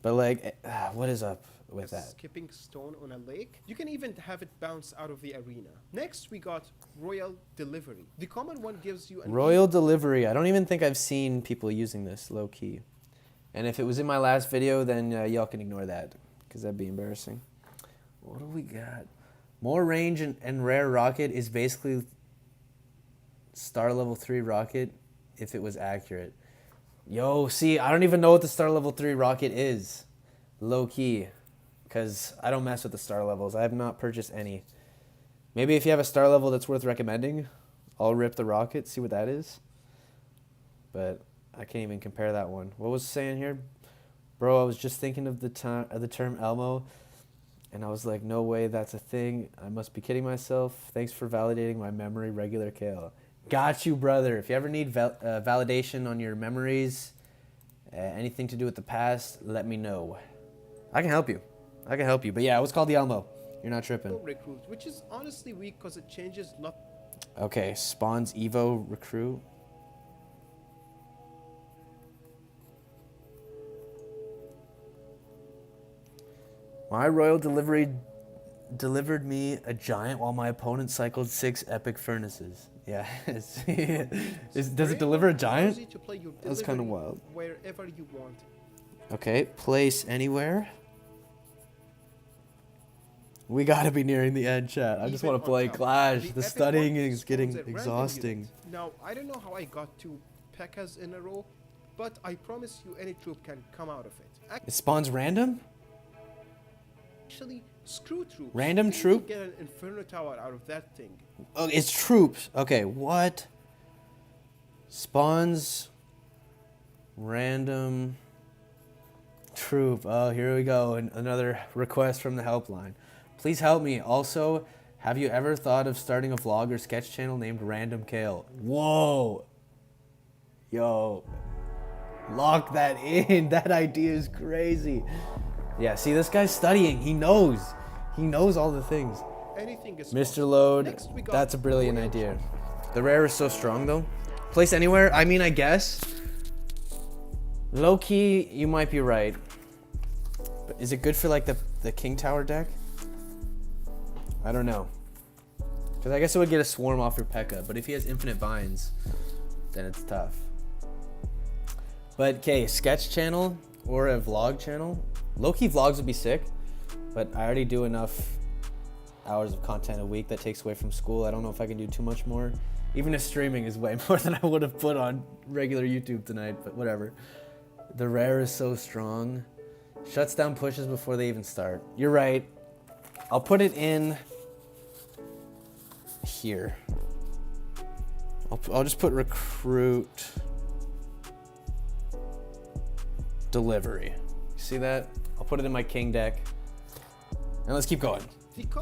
But like, what is up with that? Skipping stone on a lake. You can even have it bounce out of the arena. Next, we got Royal Delivery. The common one gives you... Royal Delivery. I don't even think I've seen people using this, low key. And if it was in my last video, then y'all can ignore that, because that'd be embarrassing. What do we got? More range and rare rocket is basically star level 3 rocket if it was accurate. Yo, see, I don't even know what the star level 3 rocket is. Low key. Because I don't mess with the star levels. I have not purchased any. Maybe if you have a star level that's worth recommending, I'll rip the rocket, see what that is. But I can't even compare that one. What was it saying here? Bro, I was just thinking of the term Elmo, and I was like, no way, that's a thing. I must be kidding myself. Thanks for validating my memory, regular Kale. Got you, brother. If you ever need validation on your memories, anything to do with the past, let me know. I can help you. But yeah, it was called the Elmo. You're not tripping. Recruit, which is honestly weak because it changes lot. Okay, spawns Evo recruit. My royal delivery delivered me a giant while my opponent cycled 6 epic furnaces. Yeah. Does it deliver a giant? That's kind of wild. Wherever you want. Okay, place anywhere. We gotta be nearing the end, chat. I just want to play Clash. The studying is getting exhausting. Now, I don't know how I got 2 P.E.K.K.A.s in a row, but I promise you any troop can come out of it. It spawns random? Actually, screw troops. Random troop? Get an Inferno Tower out of that thing. Oh, it's troops. Okay, what? Spawns random troop. Oh, here we go. Another request from the helpline. Please help me. Also, have you ever thought of starting a vlog or sketch channel named Random Kale? Whoa. Yo. Lock that in. That idea is crazy. Yeah, see, this guy's studying. He knows. He knows all the things. Anything is Mr. Load, that's a brilliant idea. The rare is so strong, though. Place anywhere? I mean, I guess. Low-key, you might be right. But is it good for, like, the King Tower deck? I don't know. Because I guess it would get a swarm off your P.E.K.K.A. But if he has infinite binds, then it's tough. But, okay, sketch channel or a vlog channel. Low-key vlogs would be sick. But I already do enough hours of content a week that takes away from school. I don't know if I can do too much more. Even if streaming is way more than I would have put on regular YouTube tonight, but whatever. The rare is so strong. Shuts down pushes before they even start. You're right. I'll put it in here. I'll just put recruit delivery. See that? I'll put it in my king deck. And let's keep going.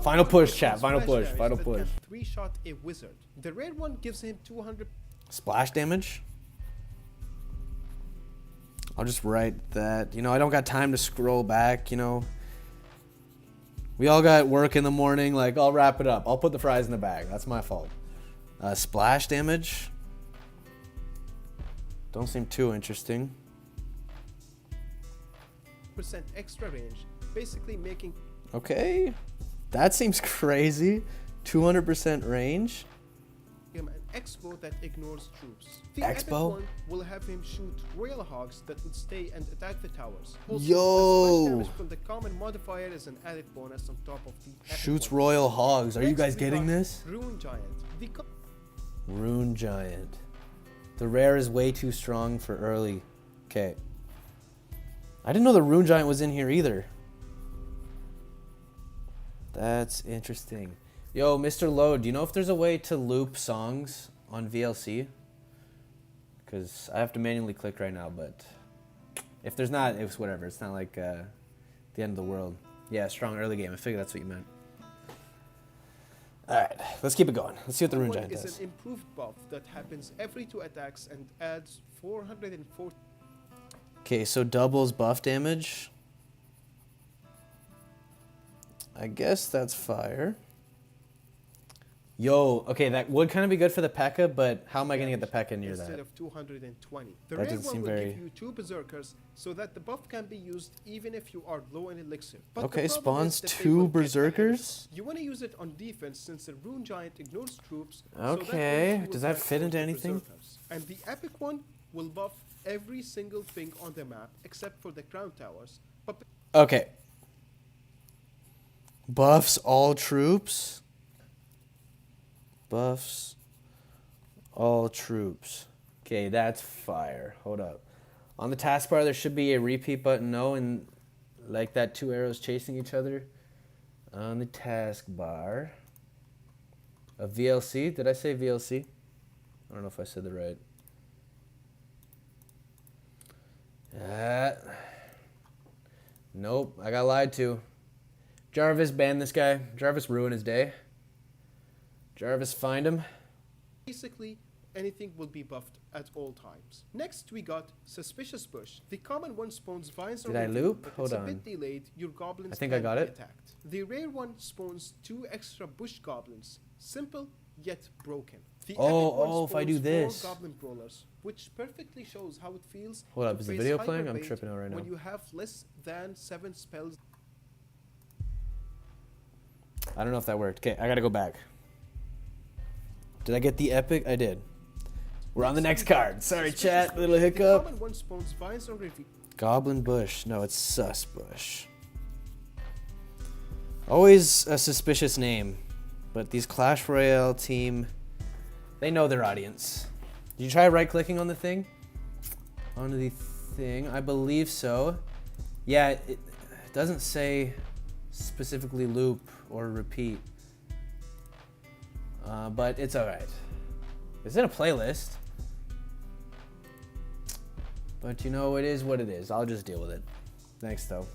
Final push, chat. Final push. 3-shot a wizard. The rare one gives him 200 splash damage. I'll just write that. You know, I don't got time to scroll back, you know. We all got work in the morning. Like, I'll wrap it up. I'll put the fries in the bag. That's my fault. Splash damage. Don't seem too interesting. % extra range, basically making. Okay. That seems crazy. 200% range. Him an expo that ignores troops. The Expo? epic one will have him shoot royal hogs that would stay and attack the towers. Also, Yo! the splash damage from the common modifier is an added bonus on top of the epic Shoots one. royal hogs. Are you Next, guys we getting got this? Rune Giant. Rune Giant. The rare is way too strong for early. Okay. I didn't know the Rune Giant was in here either. That's interesting. Yo, Mr. Load, do you know if there's a way to loop songs on VLC? Because I have to manually click right now, but if there's not, it's whatever. It's not like the end of the world. Yeah, strong early game. I figured that's what you meant. Alright, let's keep it going. Let's see what the Rune Giant does. Is an improved buff that happens every 2 attacks and adds 440. Okay, so doubles buff damage. I guess that's fire. Yo, okay, that would kind of be good for the P.E.K.K.A., but how am I going to get the P.E.K.K.A. near instead that? of 220. The That rare doesn't one seem will very- give you 2 berserkers so that the buff can be used even if you are low in elixir. But Okay, the problem is spawns that they 2 will get ahead of berserkers? you. You want to use it on defense since the Rune Giant ignores troops. Okay, so does that that fit into the anything? berserkers. And the epic one will buff every single thing on the map except for the crown towers. But Okay. Buffs all troops. Buffs all troops. Okay, that's fire. Hold up. On the taskbar, there should be a repeat button, no, and like that 2 arrows chasing each other. On the taskbar. A VLC? Did I say VLC? I don't know if I said the right. Nope, I got lied to. Jarvis, ban this guy. Jarvis ruined his day. Jarvis, find him. basically, anything will be buffed at all times. Next, we got Suspicious Bush. The common one spawns vines or Did I reveal, loop? but Hold it's on. a bit delayed. Your goblins I think I can got be it. attacked. The rare one spawns 2 extra bush goblins. Simple, yet broken. The epic one if I spawns do this. 4 goblin brawlers, which perfectly shows how it feels Hold up, to is the face video playing? I'm hyperbait tripping out right now. when you have less than 7 spells. I don't know if that worked. Okay, I gotta go back. Did I get the epic? I did. We're on the next card. Sorry, chat. Little The hiccup. common one spawns vines or reveal. Goblin Bush. No, it's Sus Bush. Always a suspicious name. But these Clash Royale team, they know their audience. Did you try right-clicking on the thing? On the thing? I believe so. Yeah, it doesn't say specifically loop or repeat. But it's alright. It's in a playlist. But you know, it is what it is. I'll just deal with it. Thanks, though.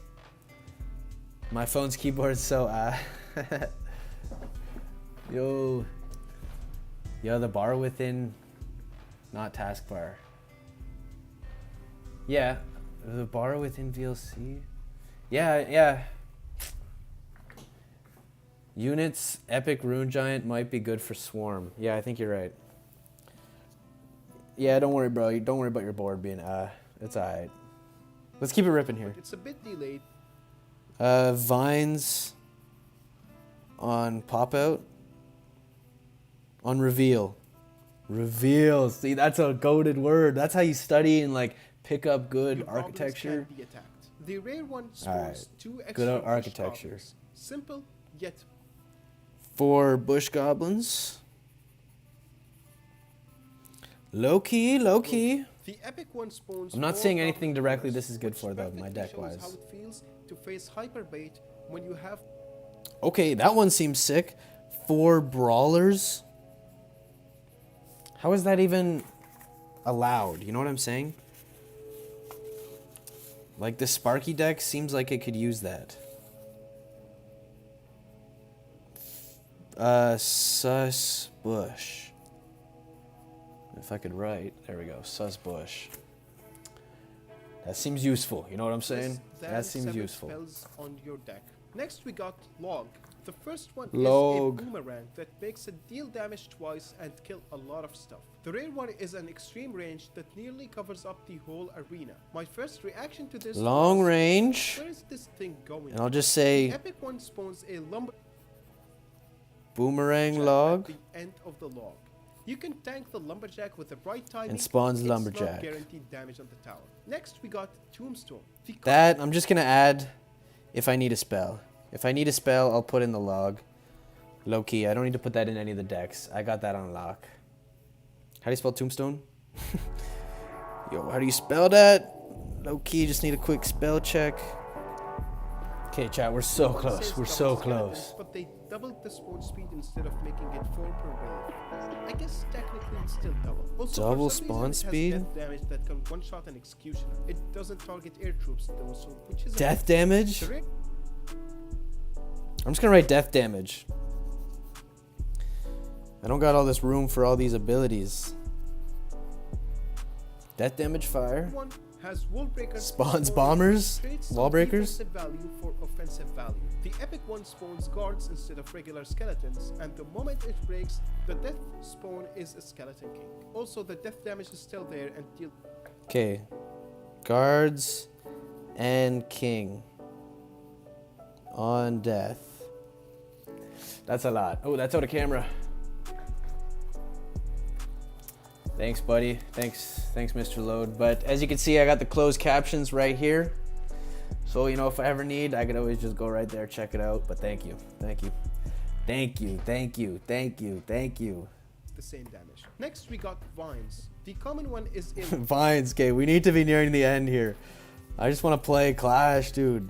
My phone's keyboard's so, Yo, the bar within, not taskbar. Yeah, the bar within VLC. Yeah. Units, Epic Rune Giant might be good for Swarm. Yeah, I think you're right. Yeah, don't worry, bro. Don't worry about your board being, it's alright. Let's keep it ripping here. It's a bit delayed. Vines on pop out. On reveal. Reveal. See, that's a goated word. That's how you study and like pick up good Your goblins architecture. can be attacked. The rare one Alright. spawns 2 extra Good bush architecture. goblins. Simple, yet For bush goblins. Low key. the epic one spawns. I'm not 4 saying anything goblin directly brawlers, this is good which for, though, my perfectly deck shows wise. how it feels to face hyperbait when you have Okay, that one seems sick. 4 brawlers. How is that even allowed? You know what I'm saying? Like the Sparky deck seems like it could use that. Sus Bush. If I could write, there we go. Sus Bush. That seems useful. You know what I'm saying? less than That seems 7 useful. spells on your deck. Next, we got Log. The first one Log. is a boomerang that makes it deal damage twice and kill a lot of stuff. The rare one is an extreme range that nearly covers up the whole arena. My first reaction to this Long was, range. where is this thing going? And I'll just The say epic one spawns a lumberjack boomerang at log. the end of the log. You can tank the lumberjack with the right timing. And spawns it's lumberjack. Not guaranteed damage on the tower. Next, we got Tombstone. The That, I'm just going to add if I need a spell. If I need a spell, I'll put in the log. Low key, I don't need to put that in any of the decks. I got that on lock. How do you spell Tombstone? Yo, how do you spell that? Low key, just need a quick spell check. Okay, chat, we're so It close. says We're double so skeletons, close. But they doubled the spawn speed instead of making it 4 per wave. I guess technically it's still double. Also, for Double some spawn reason, speed? It has death damage that can one-shot an executioner. It doesn't target air troops though, so which is Death damage? The rare I'm just going to write death damage. I don't got all this room for all these abilities. Death damage fire. one has wall breakers. Spawns or bombers? trades some Wall breakers? defensive value for offensive value. The epic one spawns guards instead of regular skeletons, and the moment it breaks, the death spawn is a skeleton king. Also, the death damage is still there and deal. Okay. Guards and king. On death. That's a lot. Oh, that's out of camera. Thanks, buddy. Thanks, Mr. Load. But as you can see, I got the closed captions right here. So, you know, if I ever need, I could always just go right there, check it out. But thank you. The same damage. Next, we got vines. The common one is in Vines, okay, we need to be nearing the end here. I just want to play Clash, dude.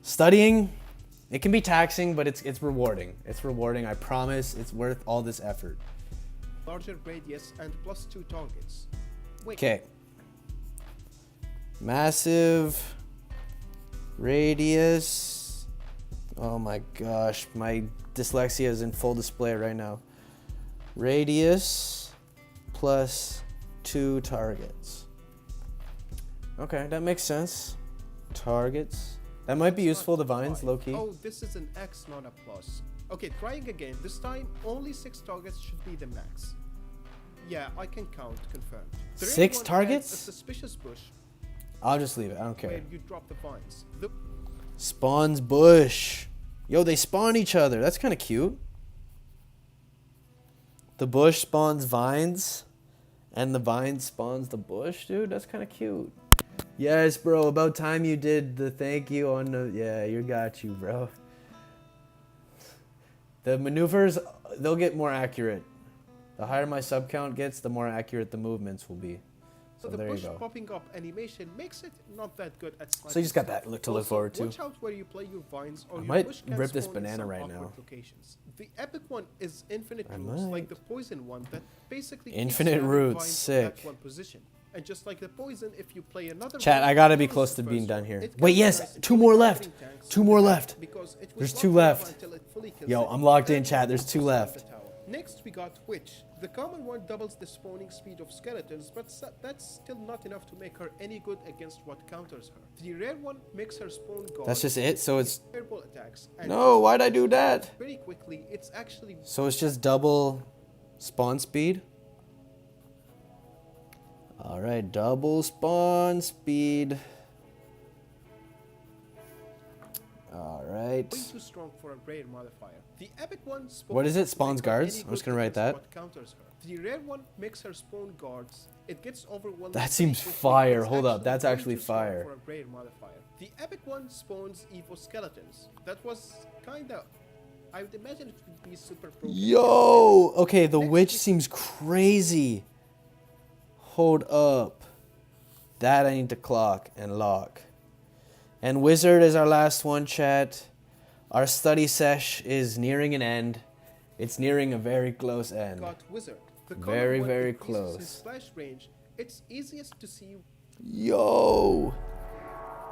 Studying, it can be taxing, but it's rewarding. It's rewarding, I promise. It's worth all this effort. larger radius and +2 targets. Wait. Okay. Massive radius. Oh my gosh, my dyslexia is in full display right now. Radius +2 targets. Okay, that makes sense. Targets. That might be useful to vines, low key. Oh, this is an X, not a plus. Okay, trying again. This time, only 6 targets should be the max. Yeah, I can count, confirmed. The red 6 one targets? adds a suspicious bush I'll just leave it, I don't care. where you drop the vines. The Spawns bush. Yo, they spawn each other. That's kind of cute. The bush spawns vines, and the vine spawns the bush, dude. That's kind of cute. Yes, bro. About time you did the thank you on the... Yeah, you got you, bro. The maneuvers, they'll get more accurate. The higher my sub count gets, the more accurate the movements will be. So the there you bush go. popping up animation makes it not that good at So you just got that to look Also, forward to. Watch out where you play your vines or I your might bush can rip this spawn in banana some right awkward now. Locations. The epic one is infinite I roots, might. like the poison one that basically keeps Infinite spamming roots, vines sick. at one position. And just like the poison, if you play another Chat, vine, I gotta be use close the to being first done one. here. It Wait, can be yes, nice to 2 kill more the left. fighting tanks 2 more with the left. because it will There's block 2 the left. lava until it fully kills Yo, it. I'm locked in, Then chat. There's 2 you left. the tower. Next, we got Witch. The common one doubles the spawning speed of skeletons, but that's still not enough to make her any good against what counters her. The rare one makes her spawn guards. That's just it? So it's... Fireball attacks. And No, why'd I do that? very quickly, it's actually So it's just double spawn speed? Alright, double spawn speed. Alright. way too strong for a rare modifier. The epic one spawns What is it? to Spawns make her guards? any I'm just good gonna write against that. what counters her. The rare one makes her spawn guards. It gets overwhelmed. That very seems quickly. fire. It's Hold up, that's way actually too strong fire. for a rare modifier. The epic one spawns evil skeletons. That was kinda. I would imagine it would be super broken. Yo! Okay, the Next witch we- seems crazy. Hold up. That I need to clock and lock. And wizard is our last one, chat. Our study sesh is nearing an end. It's nearing a very close end. Got wizard. The common Very, one very increases close. his splash range. It's easiest to see Yo!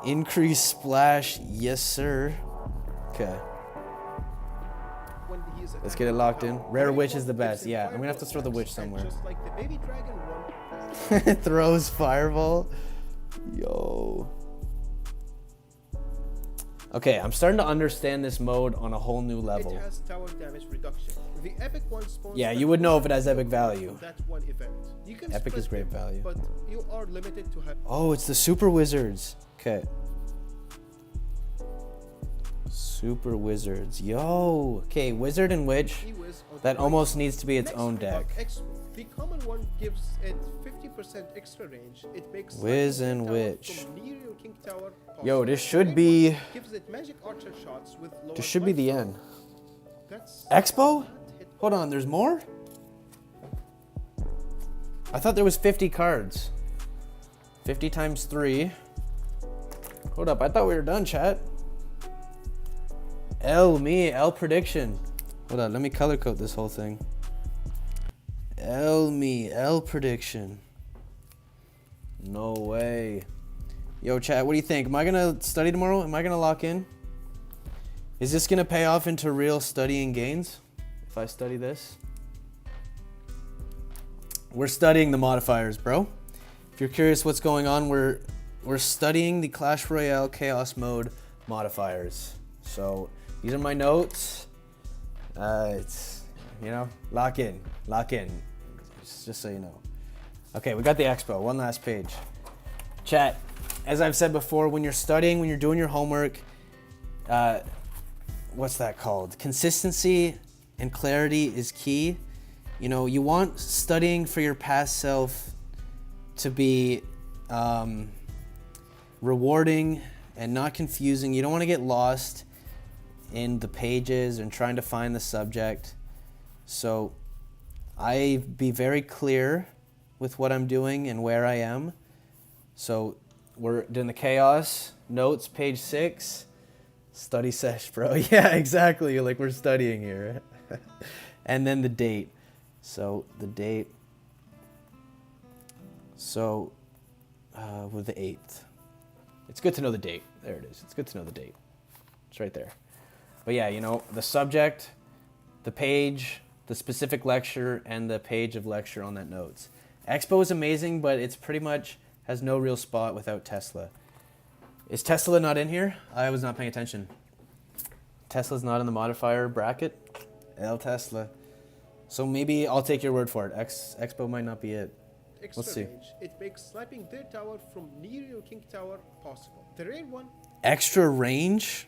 Increase splash, yes sir. Okay, when he is let's attacking get it locked the in. tower. Rare Rare witch one is the gives best. him Yeah, I'm gonna have to fireball throw the witch attacks, and somewhere. Just like the baby dragon one. Throws fireball. Yo. Okay, I'm starting to understand this mode on a whole new level. It has tower damage reduction. The epic one spawns. Yeah, the you would know if it has most epic value. from that one event. You can Epic is split great them, value. but you are limited to have. Oh, it's the super wizards. Okay. Super wizards. Yo. Okay, wizard and witch. E-Wiz on That the almost right. needs to be its Next, own we got deck. X-Wiz. The common one gives it 50% extra range. It makes Wiz King and Tower witch. from near your King Tower Yo, possible. this should Red be... one gives it magic archer shots with lower This should be the lifesteal. end. That's Expo? not hit Hold on, there's more? I thought there was 50 cards. 50 times 3. Hold up, I thought we were done, chat. L prediction. Hold on, let me color code this whole thing. L prediction. No way. Yo, chat, what do you think? Am I gonna study tomorrow? Am I gonna lock in? Is this gonna pay off into real studying gains if I study this? We're studying the modifiers, bro. If you're curious what's going on, we're studying the Clash Royale Chaos mode modifiers. So these are my notes. It's, you know, lock in, just so you know. Okay, we got the expo, one last page. Chat, as I've said before, when you're studying, when you're doing your homework, what's that called? Consistency and clarity is key. you know, you want studying for your past self to be rewarding and not confusing. You don't want to get lost in the pages and trying to find the subject. So I be very clear with what I'm doing and where I am. So we're doing the C.H.A.O.S. notes, page 6. Study sesh, bro. Yeah, exactly. Like we're studying here. And then the date. So the date. So with the 8th. It's good to know the date. There it is. It's good to know the date. It's right there. But yeah, you know, the subject, the page, the specific lecture, and the page of lecture on that notes. Expo is amazing, but it's pretty much has no real spot without Tesla. Is Tesla not in here? I was not paying attention. Tesla's not in the modifier bracket. El Tesla. So maybe I'll take your word for it. Expo might not be it. Extra Let's see. range. It makes sniping their tower from near your king tower possible. The rare one. Extra range?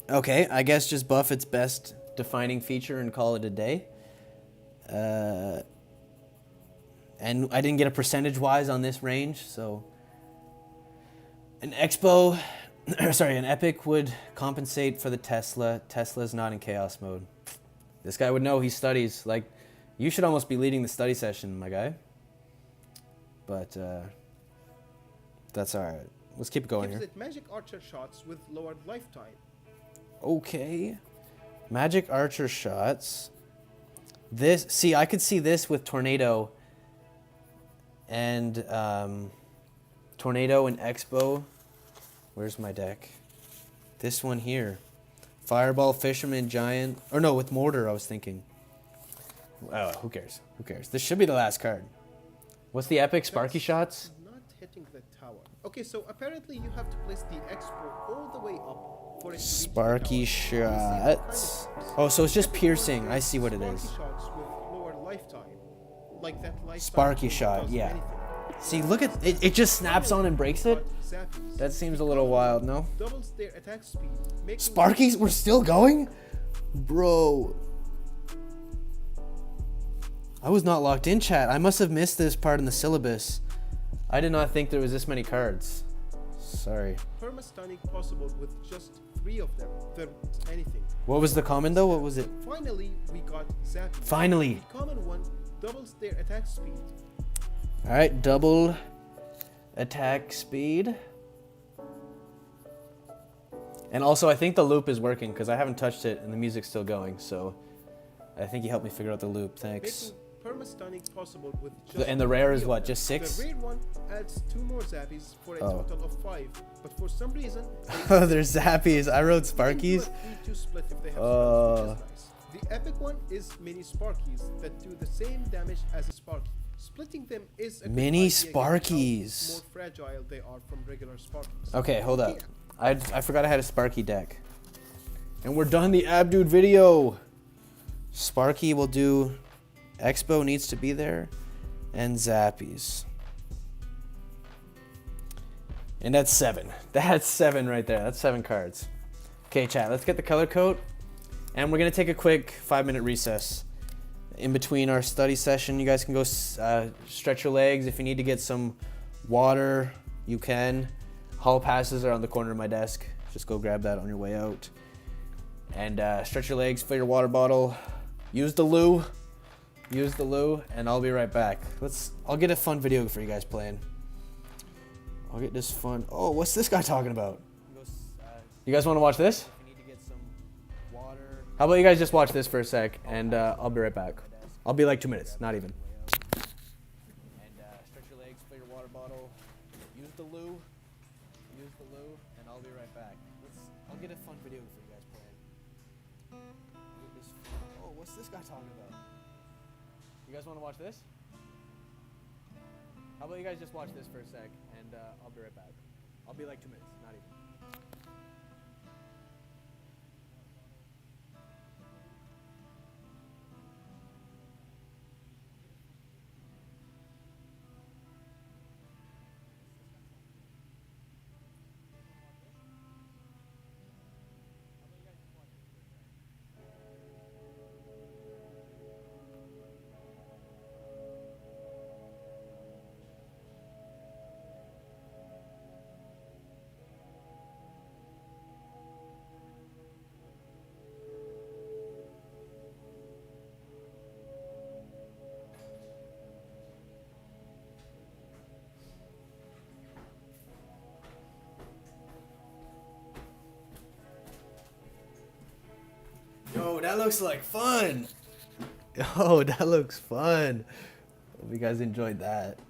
Okay, I guess just buff its best defining feature and call it a day. And I didn't get a percentage-wise on this range, so... An Expo... sorry, an Epic would compensate for the Tesla. Tesla's not in chaos mode. This guy would know, he studies. Like, you should almost be leading the study session, my guy. But, that's alright. Let's keep it going Gives here. it magic archer shots with lowered lifetime. Okay. Magic archer shots. This, see, I could see this with Tornado and Tornado and Expo. Where's my deck? This one here. Fireball, Fisherman, Giant. Or no, with Mortar, I was thinking. Oh, who cares? Who cares? This should be the last card. What's the epic? Sparky That's shots? Not hitting the tower. Okay, so apparently you have to place the Expo all the way up for it to reach the Sparky tower. Let me see what kind of shots. cards. Oh, so it's just Epic piercing. one I see what it Sparky is. shots with lower lifetime. Like that lifetime Sparky shot, does yeah. anything. See, look at it. It just snaps on and breaks it. That seems a little wild, no? Doubles their attack speed. Making Sparkies, we're still going? Bro. I was not locked in, chat. I must have missed this part in the syllabus. I did not think there was this many cards. Sorry. perma-stunning possible with just 3 of them. There wasn't anything. What was the common though? What was it? Finally, we got Zappy. Finally. The common one doubles their attack speed. Alright, double attack speed. And also, I think the loop is working because I haven't touched it and the music's still going. So I think you helped me figure out the loop. Thanks. Making perma-stunning possible with just And the rare is 3 of what? them. Just 6? The rare one adds 2 more Zappies for a Oh. total of 5. But for some reason, Oh, there's Zappies. I wrote they can do a Sparkies. 3-2 split if they have Oh. spells, which is nice. The epic one is mini Sparkies that do the same damage as a Sparky. Splitting them is a good Mini idea given how Sparkies. more fragile they are from regular Sparkies. Okay, hold up. Yeah. I forgot I had a Sparky deck. And we're done the Abdod video. Sparky will do... Expo needs to be there. And Zappies. And that's 7. That's 7 right there. That's 7 cards. Okay, chat. Let's get the color code. And we're going to take a quick 5-minute recess. In between our study session, you guys can go stretch your legs. If you need to get some water, you can. Hall passes are on the corner of my desk. Just go grab that on your way out. And stretch your legs, fill your water bottle. Use the loo. Use the loo, and I'll be right back. I'll get a fun video for you guys playing. I'll get this fun. Oh, what's this guy talking about? You guys want to watch this? How about you guys just watch this for a sec, and I'll be right back. I'll be like 2 minutes, not even. And stretch your legs, fill your water bottle. Use the loo. Use the loo, and I'll be right back. I'll get a fun video for you guys playing. Oh, what's this guy talking about? You guys want to watch this? How about you guys just watch this for a sec, and I'll be right back. I'll be like 2 minutes, not even. Yo, that looks like fun. Yo, that looks fun. Hope you guys enjoyed that.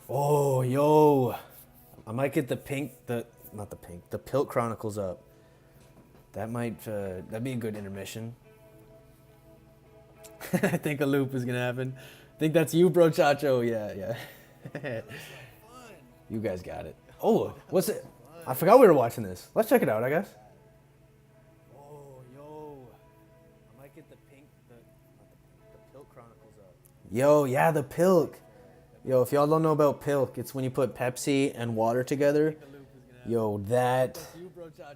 Oh, yo. I might get the Pilt Chronicles up. That might, that'd be a good intermission. I think a loop is gonna happen. I think that's you, bro, Chacho. Yeah. You guys got it. Oh, what's it? I forgot we were watching this. Let's check it out, I guess. Oh, yo. I might get the Pilt Chronicles up. Yo, yeah, the Pilk. Yo, if y'all don't know about Pilk, it's when you put Pepsi and water together. Yo, that...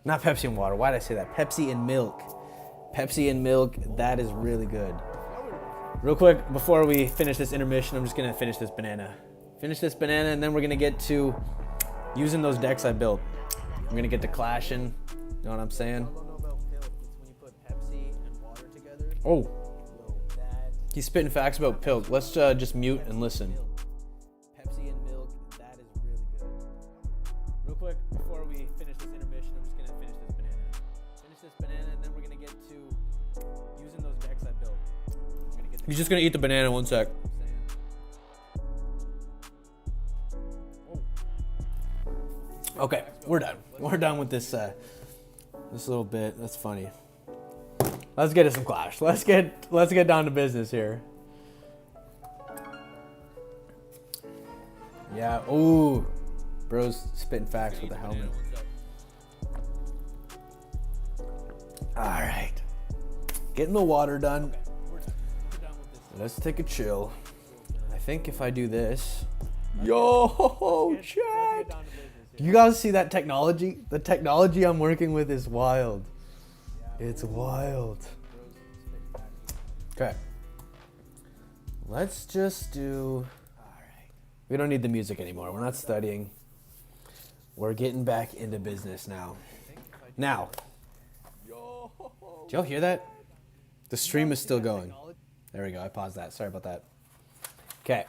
Not Pepsi and water. Why did I say that? Pepsi and milk. Pepsi and milk, that is really good. Real quick, before we finish this intermission, I'm just going to finish this banana. And then we're going to get to using those decks I built. I'm going to get to clashing. You know what I'm saying? Oh. He's spitting facts about Pilk. Let's just mute and listen. Pepsi and milk, that is really good. Real quick, before we finish this intermission, I'm just going to finish this banana. And then we're going to get to using those decks I built. He's just going to eat the banana 1 sec. Okay, we're done. We're done with this this little bit. That's funny. Let's get to some clash. Let's get down to business here. Yeah. Ooh, bro's spitting facts with the helmet. All right, getting the water done. Let's take a chill. I think if I do this, yo, chat. Do you guys see that technology? The technology I'm working with is wild. It's wild. Okay. Let's just do... Alright. We don't need the music anymore. We're not studying. We're getting back into business now. Now. Did y'all hear that? The stream is still going. There we go. I paused that. Sorry about that. Okay.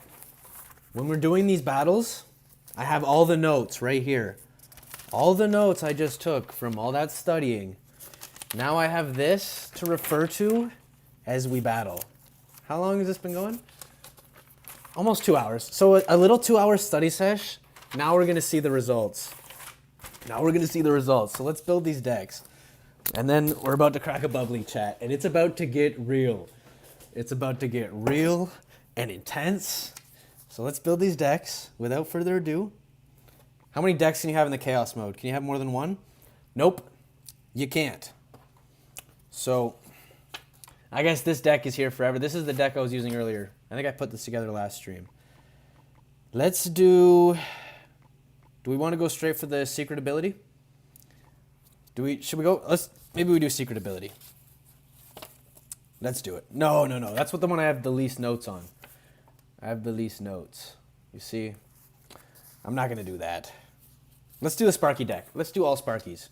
When we're doing these battles, I have all the notes right here. All the notes I just took from all that studying. Now I have this to refer to as we battle. How long has this been going? Almost 2 hours. So a little 2-hour study sesh. Now we're going to see the results. So let's build these decks. And then we're about to crack a bubbly, chat. And it's about to get real. It's about to get real and intense. So let's build these decks without further ado. How many decks can you have in the chaos mode? Can you have more than one? Nope. You can't. So I guess this deck is here forever. This is the deck I was using earlier. I think I put this together last stream. Let's do we want to go straight for the secret ability? Should we go? Maybe we do secret ability. Let's do it. No. That's what the one I have the least notes on. I have the least notes. You see? I'm not going to do that. Let's do the Sparky deck. Let's do all Sparkies.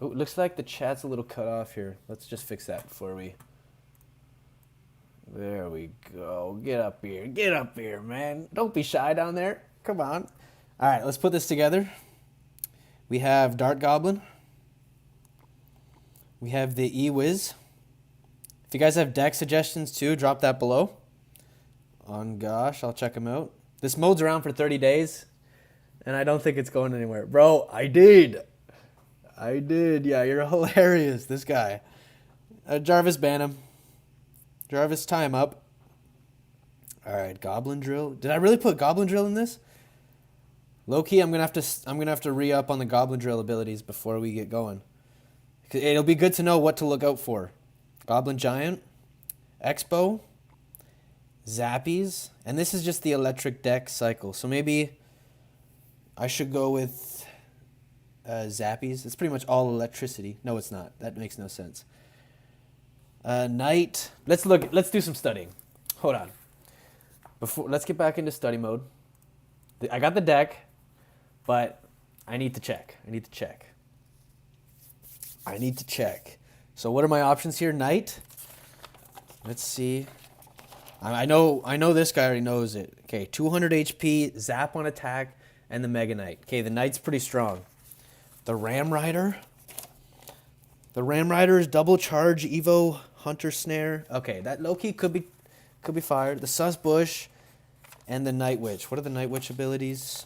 Oh, it looks like the chat's a little cut off here. Let's just fix that before we... There we go. Get up here. Get up here, man. Don't be shy down there. Come on. All right, let's put this together. We have Dart Goblin. We have the E-Wiz. If you guys have deck suggestions too, drop that below. On gosh, I'll check them out. This mode's around for 30 days, and I don't think it's going anywhere. Bro, I did. Yeah, you're hilarious, this guy. Jarvis, ban him. Jarvis, tie him up. All right, Goblin Drill. Did I really put Goblin Drill in this? Low-key, I'm gonna have to re-up on the Goblin Drill abilities before we get going. It'll be good to know what to look out for. Goblin Giant, Expo, Zappies, and this is just the electric deck cycle. So maybe I should go with Zappies. It's pretty much all electricity. No, it's not. That makes no sense. Knight. Let's do some studying. Hold on. Let's get back into study mode. I got the deck, but I need to check. So what are my options here? Knight. Let's see. I know this guy already knows it. Okay, 200 HP, zap on attack, and the Mega Knight. Okay, the Knight's pretty strong. The Ram Rider. The Ram Riders double charge Evo Hunter Snare. Okay, that low-key could be fired. The Sus Bush and the Night Witch. What are the Night Witch abilities?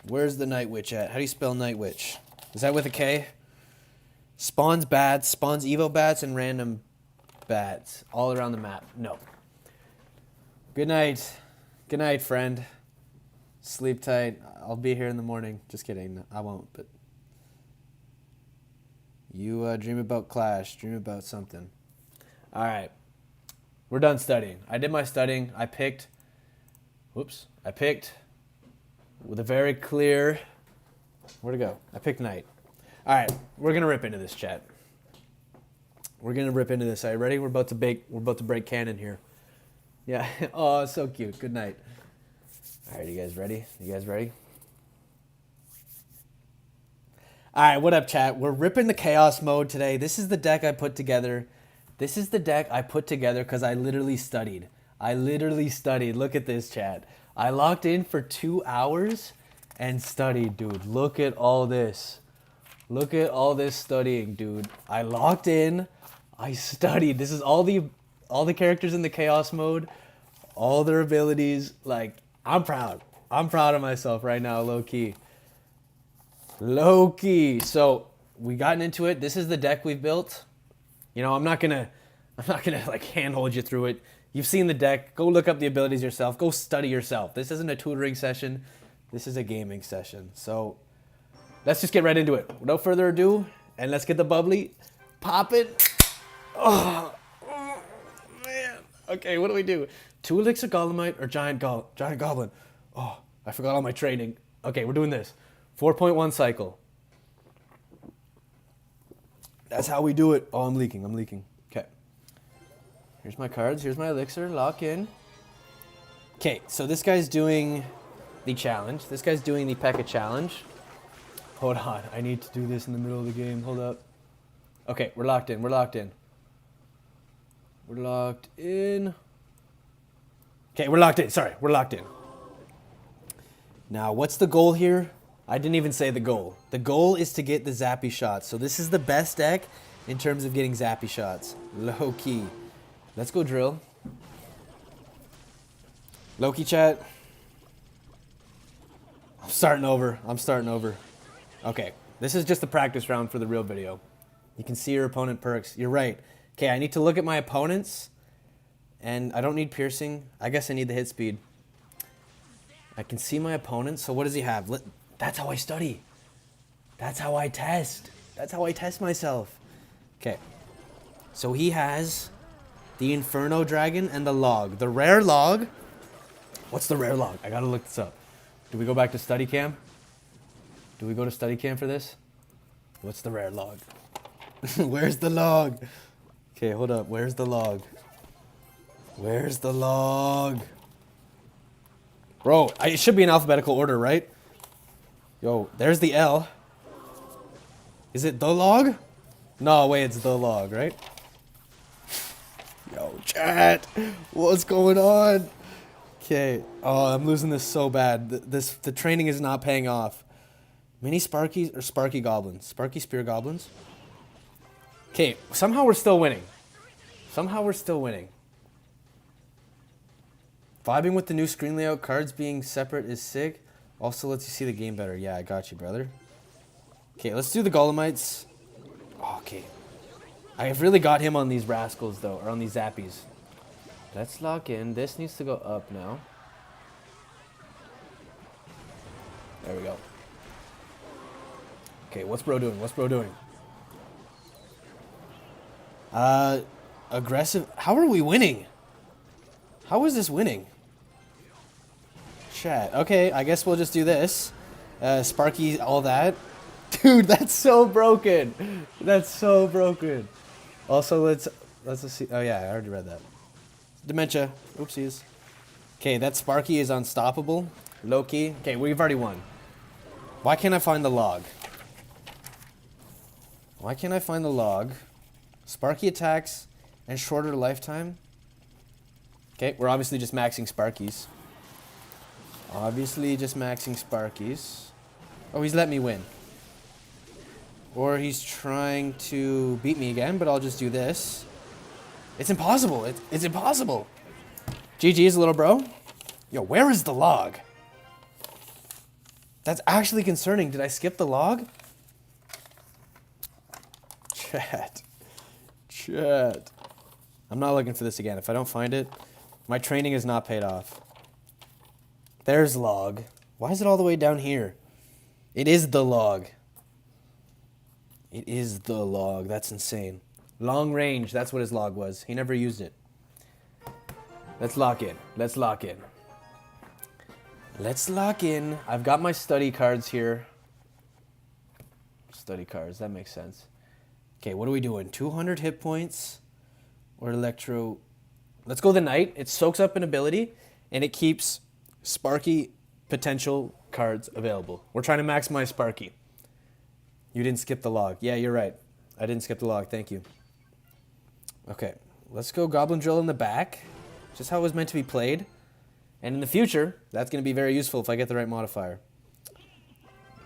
Where's the Night Witch at? How do you spell Night Witch? Is that with a K? Spawns bats, spawns Evo bats, and random bats all around the map. No. Good night. Good night, friend. Sleep tight. I'll be here in the morning. Just kidding. I won't, but... You dream about Clash. Dream about something. All right. We're done studying. I did my studying. I picked with a very clear... Where'd it go? I picked Night. All right. We're going to rip into this, chat. We're going to rip into this. Are you ready? We're about to break canon here. Yeah. Oh, so cute. Good night. All right, you guys ready? You guys ready? All right, what up, chat? We're ripping the chaos mode today. This is the deck I put together. This is the deck I put together because I literally studied. Look at this, chat. I locked in for 2 hours and studied, dude. Look at all this. Look at all this studying, dude. I locked in. I studied. This is all the characters in the chaos mode, all their abilities. Like, I'm proud. I'm proud of myself right now, low key. Low key. So we gotten into it. This is the deck we've built. You know, I'm not gonna like handhold you through it. You've seen the deck. Go look up the abilities yourself. Go study yourself. This isn't a tutoring session. This is a gaming session. So let's just get right into it. Without further ado, and let's get the bubbly popping. Oh man. Okay, what do we do? 2 Elixir Golemite or Giant Goblin? Oh, I forgot all my training. Okay, we're doing this. 4.1 cycle. That's how we do it. Oh, I'm leaking. Okay. Here's my cards. Here's my elixir. Lock in. Okay, so this guy's doing the challenge. This guy's doing the P.E.K.K.A. challenge. Hold on. I need to do this in the middle of the game. Hold up. Okay, we're locked in. We're locked in. Okay, we're locked in. Sorry, we're locked in. Now, what's the goal here? I didn't even say the goal. The goal is to get the zappy shots. So this is the best deck in terms of getting zappy shots. Low key. Let's go drill. Low key, chat. I'm starting over. Okay. This is just a practice round for the real video. You can see your opponent perks. You're right. Okay, I need to look at my opponents. And I don't need piercing. I guess I need the hit speed. I can see my opponent. So what does he have? That's how I study. That's how I test. That's how I test myself. Okay. So he has the Inferno Dragon and the log. The rare log. What's the rare log? I gotta look this up. Do we go back to study cam? Do we go to study cam for this? What's the rare log? Where's the log? Okay, hold up. Where's the log? Where's the log? Bro, it should be in alphabetical order, right? Yo, there's the L. Is it the log? No, wait, it's the log, right? Yo, chat. What's going on? Okay. Oh, I'm losing this so bad. The training is not paying off. Mini Sparkies or Sparky Goblins? Sparky Spear Goblins? Okay, somehow we're still winning. Vibing with the new screen layout, cards being separate is sick. Also lets you see the game better. Yeah, I got you, brother. Okay, let's do the Golemites. Oh, okay. I've really got him on these rascals, though, or on these zappies. Let's lock in. This needs to go up now. There we go. Okay, what's bro doing? Aggressive. How are we winning? How is this winning? Chat. Okay, I guess we'll just do this. Sparky, all that. Dude, that's so broken. Also, let's see. Oh yeah, I already read that. Dementia. Oopsies. Okay, that Sparky is unstoppable. Loki. Okay, we've already won. Why can't I find the log? Sparky attacks and shorter lifetime. Okay, we're obviously just maxing Sparkies. Oh, he's let me win. Or he's trying to beat me again, but I'll just do this. It's impossible. It's impossible. GG's, little bro. Yo, where is the log? That's actually concerning. Did I skip the log? Chat. I'm not looking for this again. If I don't find it, my training is not paid off. There's log. Why is it all the way down here? It is the log. It is the log. That's insane. Long range. That's what his log was. He never used it. Let's lock in. Let's lock in. Let's lock in. I've got my study cards here. Study cards. That makes sense. Okay, what are we doing? 200 hit points or electro? Let's go the knight. It soaks up an ability and it keeps Sparky potential cards available. We're trying to maximize Sparky. You didn't skip the log. Yeah, you're right. I didn't skip the log. Thank you. Okay, let's go Goblin Drill in the back. Just how it was meant to be played. And in the future, that's going to be very useful if I get the right modifier.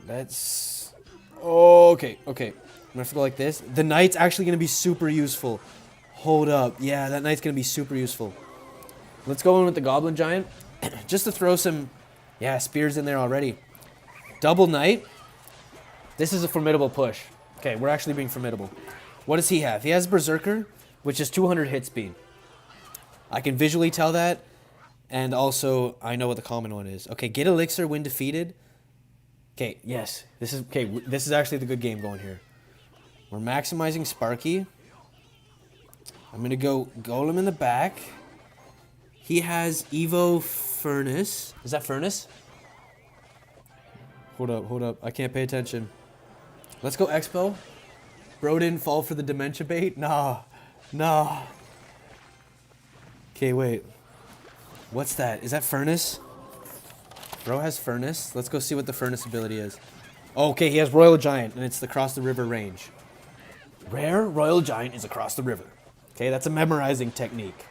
Let's... Okay. I'm going to have to go like this. The knight's actually going to be super useful. Hold up. Yeah, that knight's going to be super useful. Let's go in with the Goblin Giant. Just to throw some... Yeah, spears in there already. Double knight. This is a formidable push. Okay, we're actually being formidable. What does he have? He has Berserker, which is 200 hit speed. I can visually tell that. And also, I know what the common one is. Okay, get Elixir when defeated. Okay, yes. This is actually the good game going here. We're maximizing Sparky. I'm going to go Golem in the back. He has Evo Furnace. Is that Furnace? Hold up. I can't pay attention. Let's go Expo. Bro didn't fall for the Dementia bait? Nah. Okay, wait. What's that? Is that Furnace? Bro has Furnace. Let's go see what the Furnace ability is. Oh, okay, he has Royal Giant, and it's the Across the River range. Rare Royal Giant is across the river. Okay, that's a memorizing technique.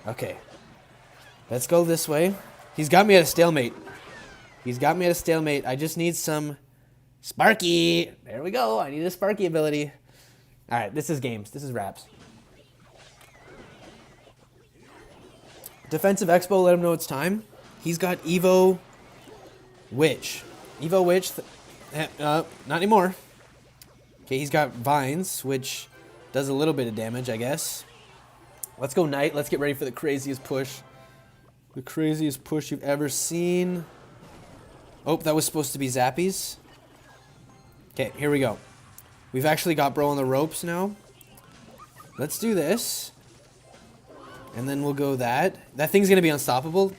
Okay. Let's go this way. He's got me at a stalemate. I just need some Sparky. There we go. I need a Sparky ability. All right, this is games. This is raps. Defensive Expo, let him know it's time. He's got Evo Witch. Not anymore. Okay, he's got Vines, which does a little bit of damage, I guess. Let's go Knight. Let's get ready for the craziest push. The craziest push you've ever seen. Oh, that was supposed to be Zappies. Okay, here we go. We've actually got bro on the ropes now. Let's do this. And then we'll go that. That thing's going to be unstoppable.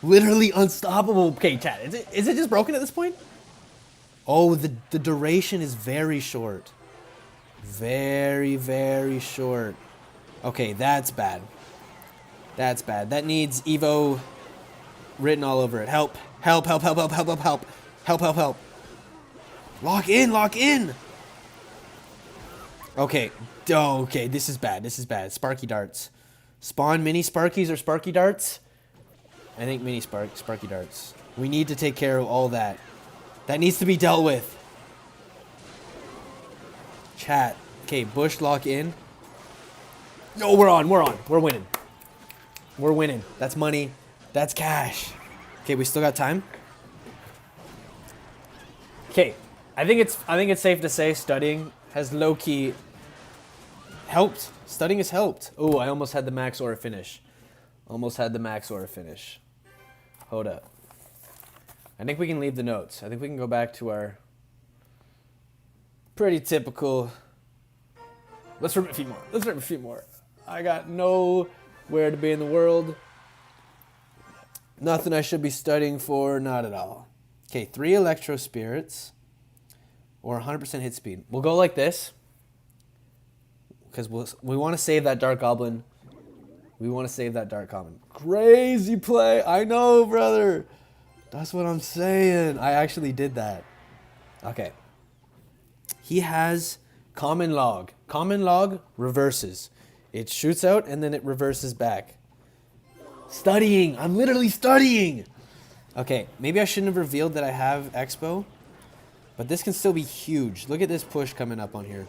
Literally unstoppable. Okay, chat. Is it just broken at this point? Oh, the duration is very short. Very, very short. Okay, that's bad. That needs Evo written all over it. Help. Lock in. Okay. Okay, this is bad. Sparky darts. Spawn mini Sparkies or Sparky darts? I think mini Sparky darts. We need to take care of all that. That needs to be dealt with. Chat. Okay, Bush lock in. No, we're on. We're winning. That's money. That's cash. Okay, we still got time. Okay, I think it's safe to say studying has low-key helped. Studying has helped. Oh, I almost had the max aura finish. Hold up. I think we can leave the notes. I think we can go back to our pretty typical... Let's rip a few more. I got nowhere to be in the world. Nothing I should be studying for. Not at all. Okay, 3 Electro Spirits. Or 100% hit speed. We'll go like this. Because we want to save that Dark Goblin. Crazy play. I know, brother. That's what I'm saying. I actually did that. Okay. He has Common Log. Common Log reverses. It shoots out and then it reverses back. Studying. I'm literally studying. Okay, maybe I shouldn't have revealed that I have Expo. But this can still be huge. Look at this push coming up on here.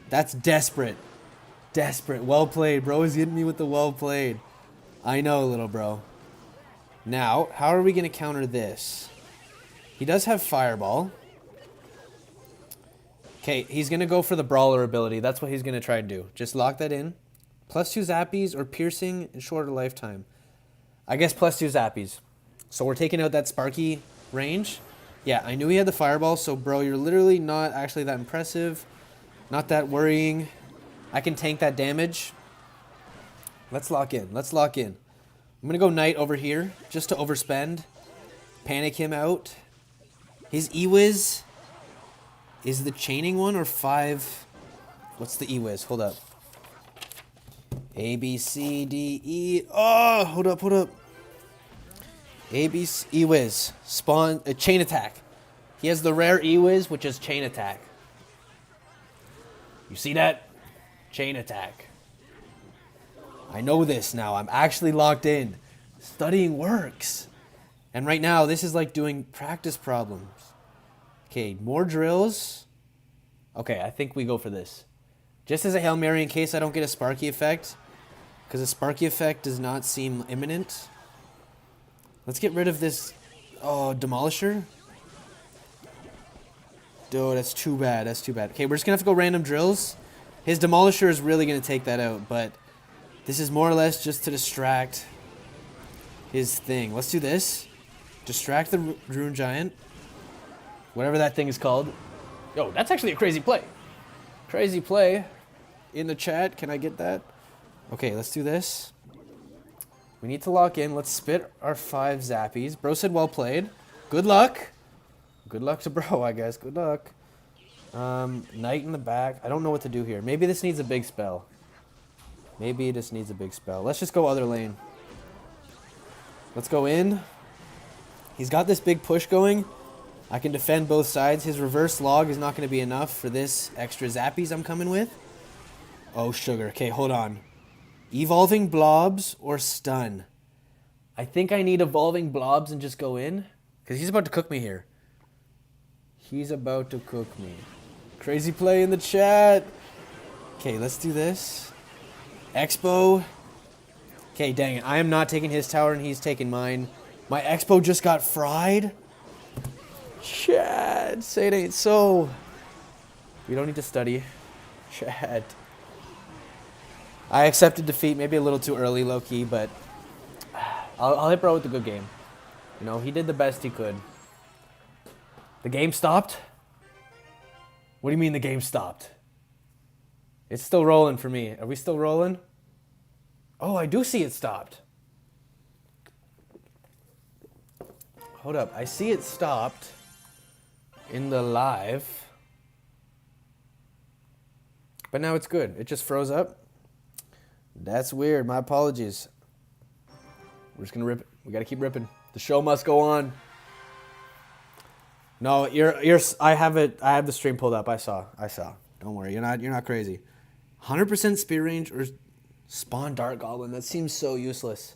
That's desperate. Desperate. Well played, bro. He's hitting me with the well played. I know, little bro. Now, how are we going to counter this? He does have Fireball. Okay, he's going to go for the Brawler ability. That's what he's going to try to do. Just lock that in. +2 zappies or piercing and shorter lifetime. I guess +2 zappies. So we're taking out that Sparky range. Yeah, I knew he had the Fireball, so bro, you're literally not actually that impressive. Not that worrying. I can tank that damage. Let's lock in. Let's lock in. I'm going to go Knight over here just to overspend. Panic him out. His E-Wiz is the chaining one or 5? What's the E-Wiz? Hold up. A, B, C, D, E. Oh, hold up, hold up. A, B, C, E-Wiz. Spawn, chain attack. He has the rare E-Wiz, which is chain attack. You see that? Chain attack. I know this now. I'm actually locked in. Studying works. And right now, this is like doing practice problems. Okay, more drills. Okay, I think we go for this. Just as a Hail Mary in case I don't get a Sparky effect. Because a Sparky effect does not seem imminent. Let's get rid of this. Oh, Demolisher. Dude, that's too bad. That's too bad. Okay, we're just going to have to go random drills. His Demolisher is really going to take that out. But this is more or less just to distract his thing. Let's do this. Distract the Rune Giant. Whatever that thing is called. Yo, that's actually a crazy play. Crazy play. In the chat, can I get that? Okay, let's do this. We need to lock in. Let's spit our 5 zappies. Bro said well played. Good luck. Good luck to bro, I guess. Good luck. Knight in the back. I don't know what to do here. Maybe this needs a big spell. Maybe this needs a big spell. Let's just go other lane. Let's go in. He's got this big push going. I can defend both sides. His reverse log is not going to be enough for this extra zappies I'm coming with. Oh, sugar. Okay, hold on. Evolving blobs or stun? I think I need evolving blobs and just go in. Because he's about to cook me here. He's about to cook me. Crazy play in the chat. Okay, let's do this. Expo. Okay, dang it. I am not taking his tower and he's taking mine. My Expo just got fried. Chat, say it ain't so. We don't need to study. Chat. I accepted defeat, maybe a little too early, low-key, but I'll hit bro with a good game. You know, he did the best he could. The game stopped? What do you mean the game stopped? It's still rolling for me. Are we still rolling? Oh, I do see it stopped. Hold up. I see it stopped in the live. But now it's good. It just froze up. That's weird. My apologies. We're just going to rip it. We got to keep ripping. The show must go on. No, I have the stream pulled up. I saw. Don't worry. You're not crazy. 100% spear range or spawn Dart Goblin. That seems so useless.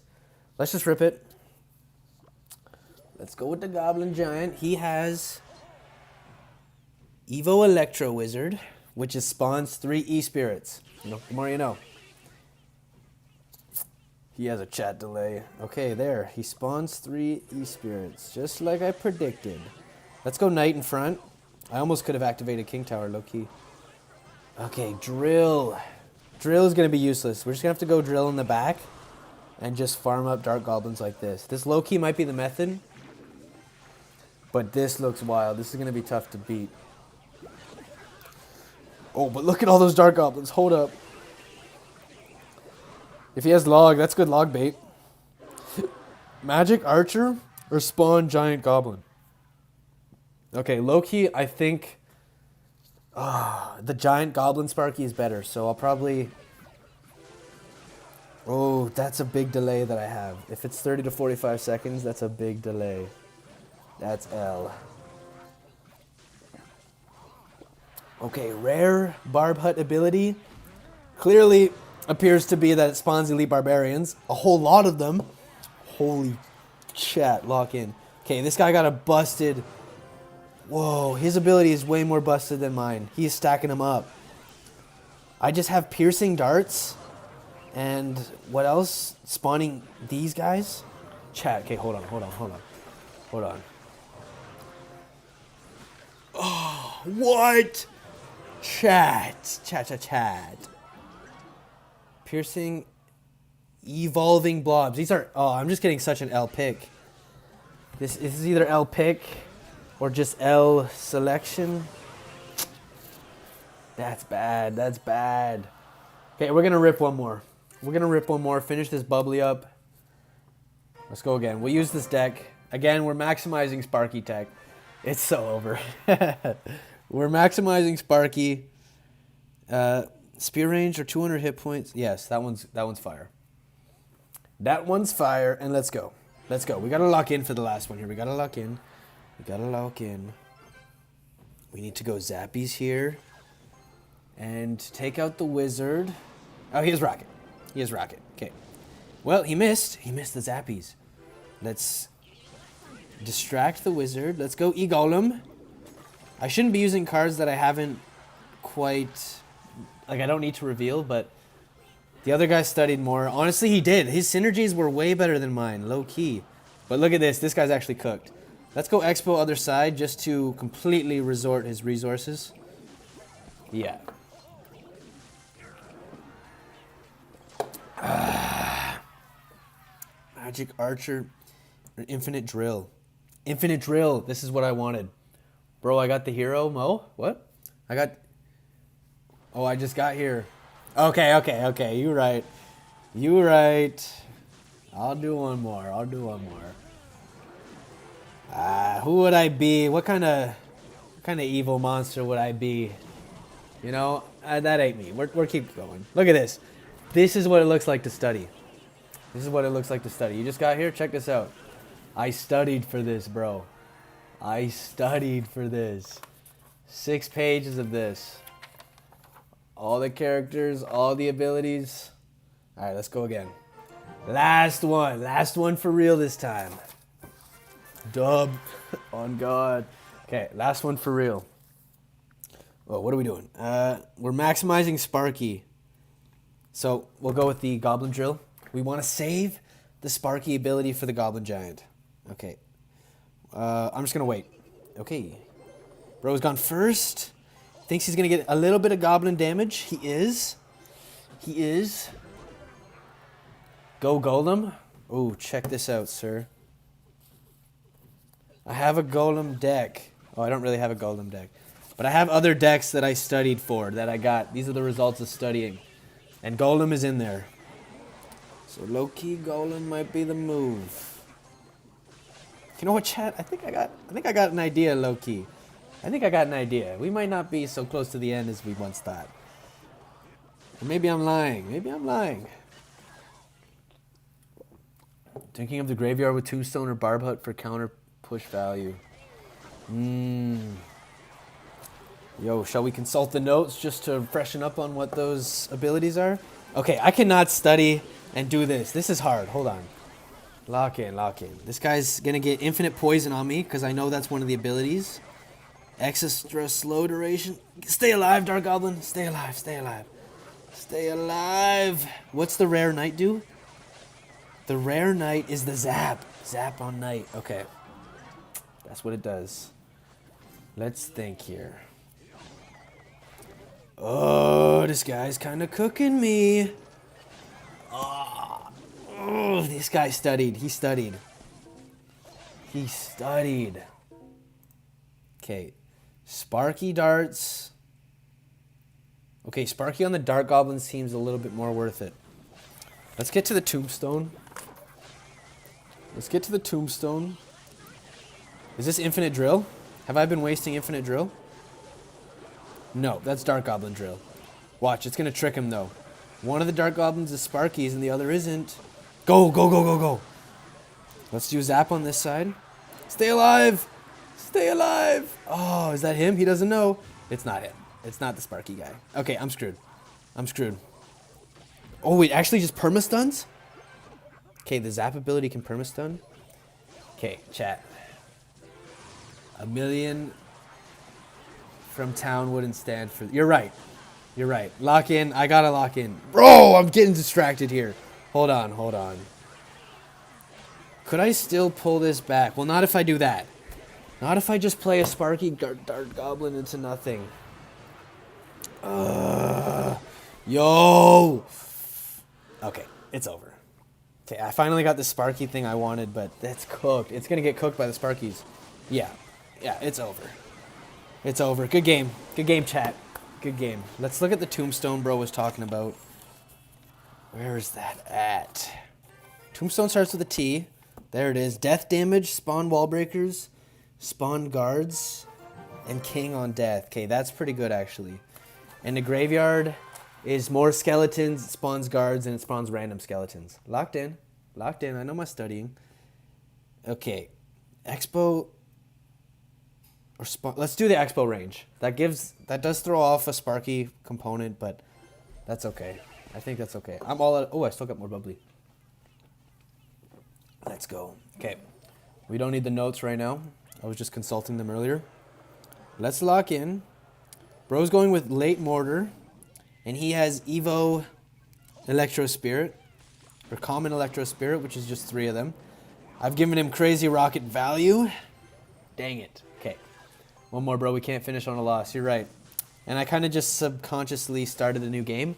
Let's just rip it. Let's go with the Goblin Giant. He has Evo Electro Wizard, which is spawns 3 E-Spirits. You know, the more you know. He has a chat delay. Okay, there. He spawns 3 E-Spirits, just like I predicted. Let's go Knight in front. I almost could have activated King Tower, low-key. Okay, Drill. Drill is going to be useless. We're just going to have to go Drill in the back and just farm up Dark Goblins like this. This low-key might be the method, but this looks wild. This is going to be tough to beat. Oh, but look at all those Dark Goblins. Hold up. If he has log, that's good log bait. Magic Archer or spawn Giant Goblin? Okay, low-key, I think the Giant Goblin Sparky is better, so I'll probably... Oh, that's a big delay that I have. If it's 30 to 45 seconds, that's a big delay. That's L. Okay, rare Barb Hut ability. Clearly appears to be that it spawns elite barbarians. A whole lot of them. Holy chat, lock in. Okay, this guy got a busted Whoa, his ability is way more busted than mine. He's stacking them up. I just have piercing darts. And what else? Spawning these guys? Chat. Okay, hold on. Oh, what? Chat. Piercing, evolving blobs. These are, oh, I'm just getting such an L pick. This is either L pick or just L selection. That's bad. Okay, we're going to rip one more. Finish this bubbly up. Let's go again. We'll use this deck. Again, we're maximizing Sparky tech. It's so over. We're maximizing Sparky. Spear range or 200 hit points. Yes, that one's fire. That one's fire, and let's go. We gotta lock in for the last one here. We gotta lock in. We need to go Zappies here. And take out the wizard. Oh, he has rocket. Okay. Well, he missed the Zappies. Let's distract the wizard. Let's go E-Golem. I shouldn't be using cards that I haven't quite... Like, I don't need to reveal, but... The other guy studied more. Honestly, he did. His synergies were way better than mine, low-key. But look at this. This guy's actually cooked. Let's go Expo other side just to completely resort his resources. Yeah. Magic Archer. Infinite Drill. This is what I wanted. Bro, I got the hero. Mo? What? Oh, I just got here. Okay. You right. I'll do one more. Who would I be? What kind of evil monster would I be? You know, that ain't me. We're keep going. Look at this. This is what it looks like to study. You just got here? Check this out. I studied for this, bro. 6 pages of this. All the characters, all the abilities. All right, let's go again. Last one for real this time. Dub. On God. Okay, last one for real. Oh, what are we doing? We're maximizing Sparky. So we'll go with the Goblin Drill. We want to save the Sparky ability for the Goblin Giant. Okay. I'm just going to wait. Okay. Bro's gone first. Thinks he's going to get a little bit of Goblin damage. He is. Go Golem. Oh, check this out, sir. I have a Golem deck. Oh, I don't really have a Golem deck. But I have other decks that I studied for, that I got. These are the results of studying. And Golem is in there. So low-key Golem might be the move. You know what, chat? I think I got an idea, low-key. We might not be so close to the end as we once thought. Or maybe I'm lying. Thinking of the graveyard with Tombstone or Barb Hut for counter push value. Yo, shall we consult the notes just to freshen up on what those abilities are? Okay, I cannot study and do this. This is hard. Hold on. Lock in. This guy's going to get infinite poison on me because I know that's one of the abilities. Extra slow duration. Stay alive, Dark Goblin. Stay alive. What's the rare knight do? The rare knight is the zap. Zap on knight. Okay. That's what it does. Let's think here. Oh, this guy's kind of cooking me. Oh, this guy studied. He studied. Okay. Sparky darts. Okay, Sparky on the Dark Goblin seems a little bit more worth it. Let's get to the Tombstone. Is this Infinite Drill? Have I been wasting Infinite Drill? No, that's Dark Goblin Drill. Watch, it's going to trick him, though. One of the Dark Goblins is Sparky's and the other isn't. Go. Let's do Zap on this side. Stay alive. Oh, is that him? He doesn't know. It's not him. It's not the Sparky guy. Okay, I'm screwed. Oh, wait, actually just permastuns? Okay, the Zap ability can permastun. Okay, chat. A million from town wouldn't stand for... You're right. You're right. Lock in. I gotta lock in. Bro, I'm getting distracted here. Hold on, hold on. Could I still pull this back? Well, not if I do that. Not if I just play a Sparky Dart Goblin into nothing. Yo! Okay, it's over. Okay, I finally got the Sparky thing I wanted, but that's cooked. It's gonna get cooked by the Sparkies. Yeah, it's over. It's over. Good game. Good game, chat. Good game. Let's look at the tombstone bro was talking about. Where is that at? Tombstone starts with a T. There it is. Death damage, spawn wall breakers, spawn guards, and king on death. Okay, that's pretty good actually. And the graveyard is more skeletons, it spawns guards, and it spawns random skeletons. Locked in. Locked in. I know my studying. Okay. Expo... Let's do the Expo range. That does throw off a Sparky component, but that's okay. I think that's okay. I'm all out. Oh, I still got more bubbly. Let's go. Okay. We don't need the notes right now. I was just consulting them earlier. Let's lock in. Bro's going with late mortar, and he has Evo Electro Spirit, or common Electro Spirit, which is just 3 of them. I've given him crazy rocket value. Dang it. Okay. One more, bro. We can't finish on a loss. You're right. And I kind of just subconsciously started a new game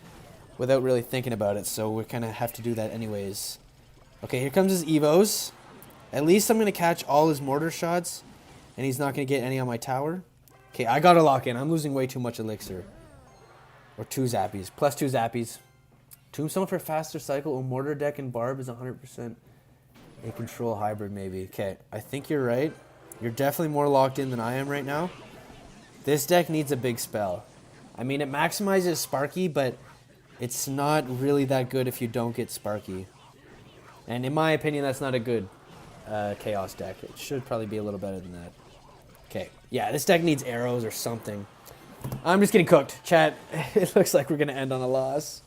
without really thinking about it, so we kind of have to do that anyways. Okay, here comes his Evos. At least I'm going to catch all his mortar shots, and he's not going to get any on my tower. Okay, I got to lock in. I'm losing way too much elixir. Or 2 zappies. Plus 2 zappies. Tombstone for faster cycle. Or mortar deck and barb is 100% a control hybrid maybe. Okay, I think you're right. You're definitely more locked in than I am right now. This deck needs a big spell. I mean, it maximizes Sparky, but it's not really that good if you don't get Sparky. And in my opinion, that's not a good Chaos deck. It should probably be a little better than that. Okay, yeah, this deck needs arrows or something. I'm just getting cooked. Chat, it looks like we're going to end on a loss.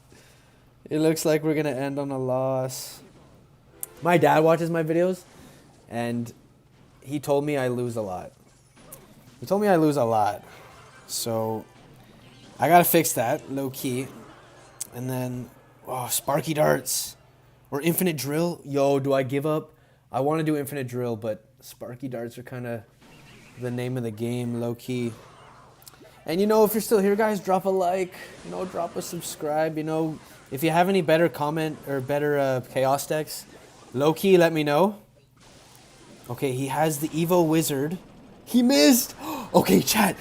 It looks like we're going to end on a loss. My dad watches my videos, and he told me I lose a lot. He told me I lose a lot. So I got to fix that, low key. And then, oh, Sparky Darts. Or Infinite Drill. Yo, do I give up? I want to do Infinite Drill, but Sparky Darts are kind of the name of the game, low key. And you know, if you're still here, guys, drop a like. You know, drop a subscribe. You know, if you have any better comment or better Chaos decks, low key, let me know. Okay, he has the Evo Wizard. He missed. Okay, chat.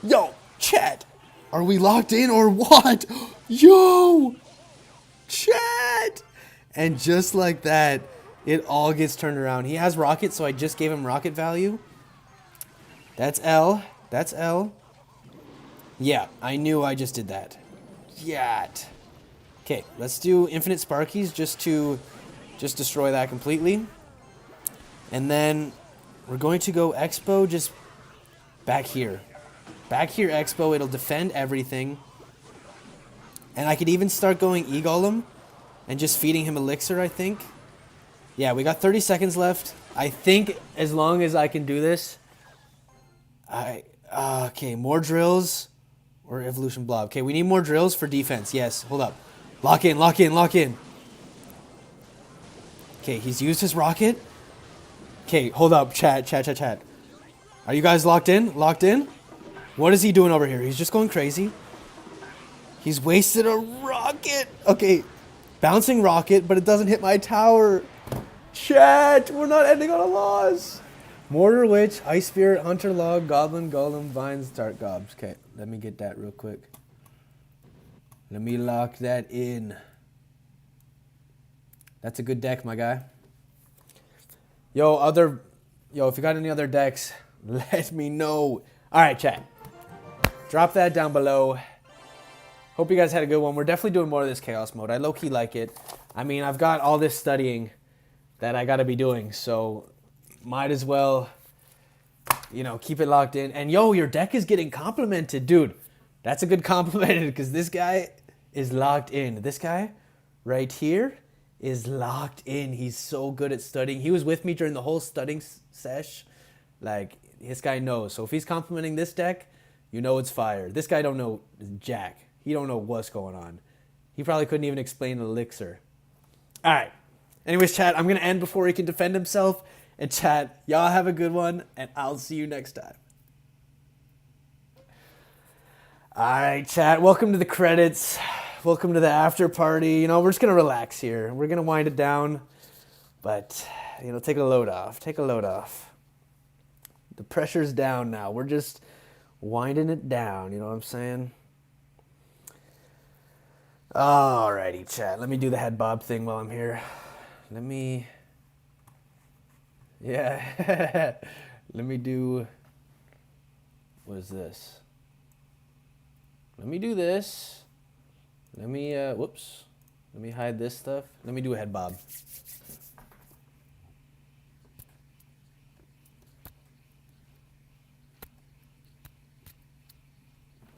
Yo, chat. Are we locked in or what? Yo, chat. And just like that, it all gets turned around. He has rocket, so I just gave him rocket value. That's L. That's L. Yeah, I knew I just did that. Yat. Okay, let's do Infinite Sparkies just to destroy that completely. And then we're going to go Expo just back here. Back here, Expo. It'll defend everything. And I could even start going E-Golem and just feeding him Elixir, I think. Yeah, we got 30 seconds left. I think as long as I can do this, okay, more drills or Evolution Blob. Okay, we need more drills for defense. Yes, hold up. Lock in, lock in, lock in. Okay, he's used his rocket. Okay, hold up, chat. Are you guys locked in? Locked in? What is he doing over here? He's just going crazy. He's wasted a rocket. Okay, bouncing rocket, but it doesn't hit my tower. Chat, we're not ending on a loss. Mortar Witch, Ice Spirit, Hunter Log, Goblin, Golem, Vines, Dart Gobs. Okay, let me get that real quick. Let me lock that in. That's a good deck, my guy. Yo, if you got any other decks, let me know. All right, chat. Drop that down below. Hope you guys had a good one. We're definitely doing more of this Chaos mode. I low-key like it. I mean, I've got all this studying that I got to be doing, so might as well, you know, keep it locked in. And yo, your deck is getting complimented, dude. That's a good compliment because this guy is locked in. This guy right here is locked in. He's so good at studying. He was with me during the whole studying sesh. Like, this guy knows. So if he's complimenting this deck, you know it's fire. This guy don't know jack. He don't know what's going on. He probably couldn't even explain elixir. All right. Anyways, chat, I'm going to end before he can defend himself. And chat, y'all have a good one, and I'll see you next time. All right, chat, welcome to the credits. Welcome to the after party. You know, we're just going to relax here. We're going to wind it down. But, you know, take a load off. Take a load off. The pressure's down now. We're just winding it down. You know what I'm saying? Alrighty, chat. Let me do the head bob thing while I'm here. Yeah. Let me do, what is this? Let me do this. Let me, whoops. Let me hide this stuff. Let me do a head bob.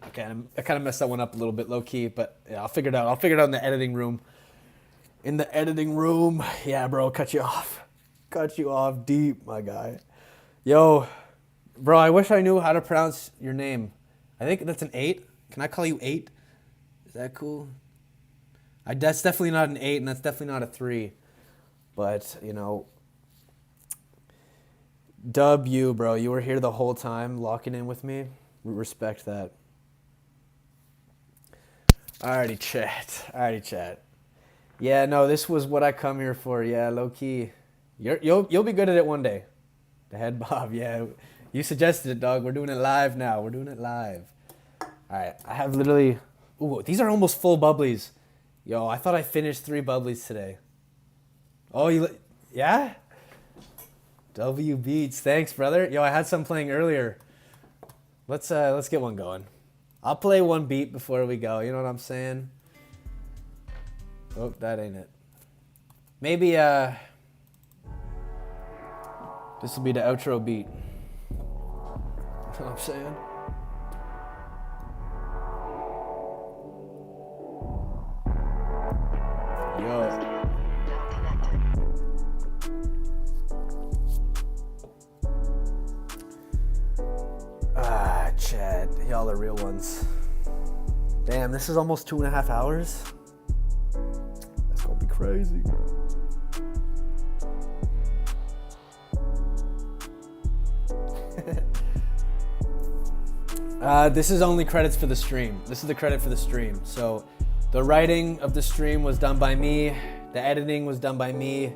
Okay, I kind of messed that one up a little bit low key, but yeah, I'll figure it out. I'll figure it out in the editing room. In the editing room. Yeah, bro, cut you off. Cut you off deep, my guy. Yo, bro, I wish I knew how to pronounce your name. I think that's an 8. Can I call you 8? Is that cool? That's definitely not an 8, and that's definitely not a 3. But, you know, dub you, bro. You were here the whole time, locking in with me. We respect that. Alrighty, chat. Yeah, no, this was what I come here for. Yeah, low key. You'll be good at it one day. The head bob, yeah. You suggested it, dog. We're doing it live now. We're doing it live. Alright, I have literally... Ooh, these are almost full bubblies. Yo, I thought I finished 3 bubblies today. Oh, yeah? W Beats. Thanks, brother. Yo, I had some playing earlier. Let's get one going. I'll play one beat before we go. You know what I'm saying? Oh, that ain't it. Maybe this will be the outro beat. You know what I'm saying? Yo. Chad, y'all are real ones. Damn, this is almost 2.5 hours. That's gonna be crazy. This is only credits for the stream. This is the credit for the stream. So the writing of the stream was done by me. The editing was done by me.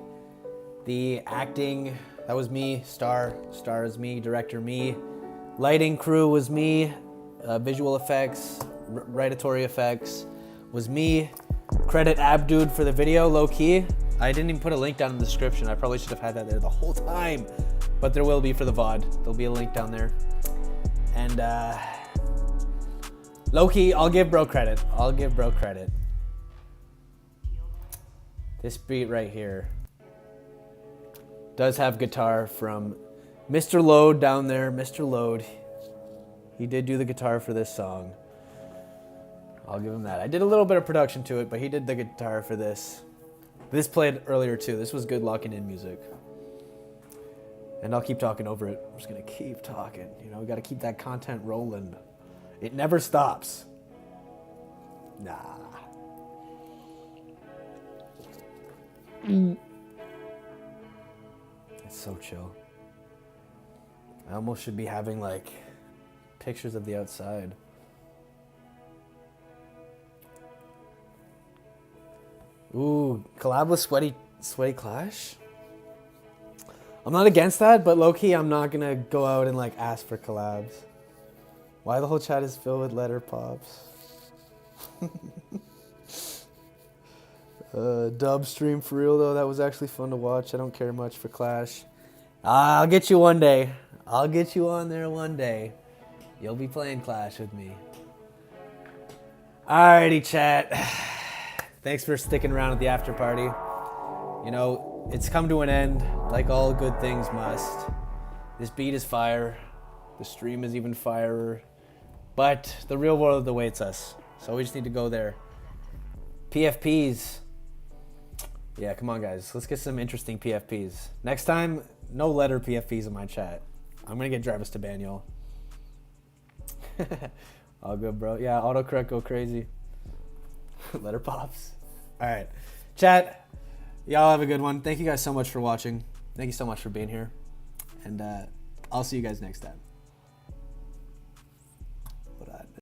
The acting, that was me. Star is me. Director, me. Lighting crew was me. Visual effects, writatory effects was me. Credit Abdod for the video, low key. I didn't even put a link down in the description. I probably should have had that there the whole time. But there will be for the VOD. There'll be a link down there. And low key, I'll give bro credit. This beat right here does have guitar from Mr. Load down there. Mr. Load. He did do the guitar for this song. I'll give him that. I did a little bit of production to it, but he did the guitar for this. This played earlier too. This was good locking in music. And I'll keep talking over it. I'm just going to keep talking. You know, we got to keep that content rolling. It never stops. Nah. It's so chill. I almost should be having like pictures of the outside. Ooh, collab with Sweaty Clash? I'm not against that, but low-key I'm not gonna go out and like ask for collabs. Why the whole chat is filled with letter pops? Dub stream for real though, that was actually fun to watch. I don't care much for Clash. I'll get you one day. I'll get you on there one day. You'll be playing Clash with me. Alrighty, chat. Thanks for sticking around at the after party. You know, it's come to an end, like all good things must. This beat is fire. The stream is even firer. But the real world awaits us. So we just need to go there. PFPs. Yeah, come on, guys. Let's get some interesting PFPs. Next time, no letter PFPs in my chat. I'm gonna get Jarvis to ban y'all. All good, bro. Yeah, autocorrect go crazy. Letter pops. All right, chat. Y'all have a good one. Thank you guys so much for watching. Thank you so much for being here, and I'll see you guys next time.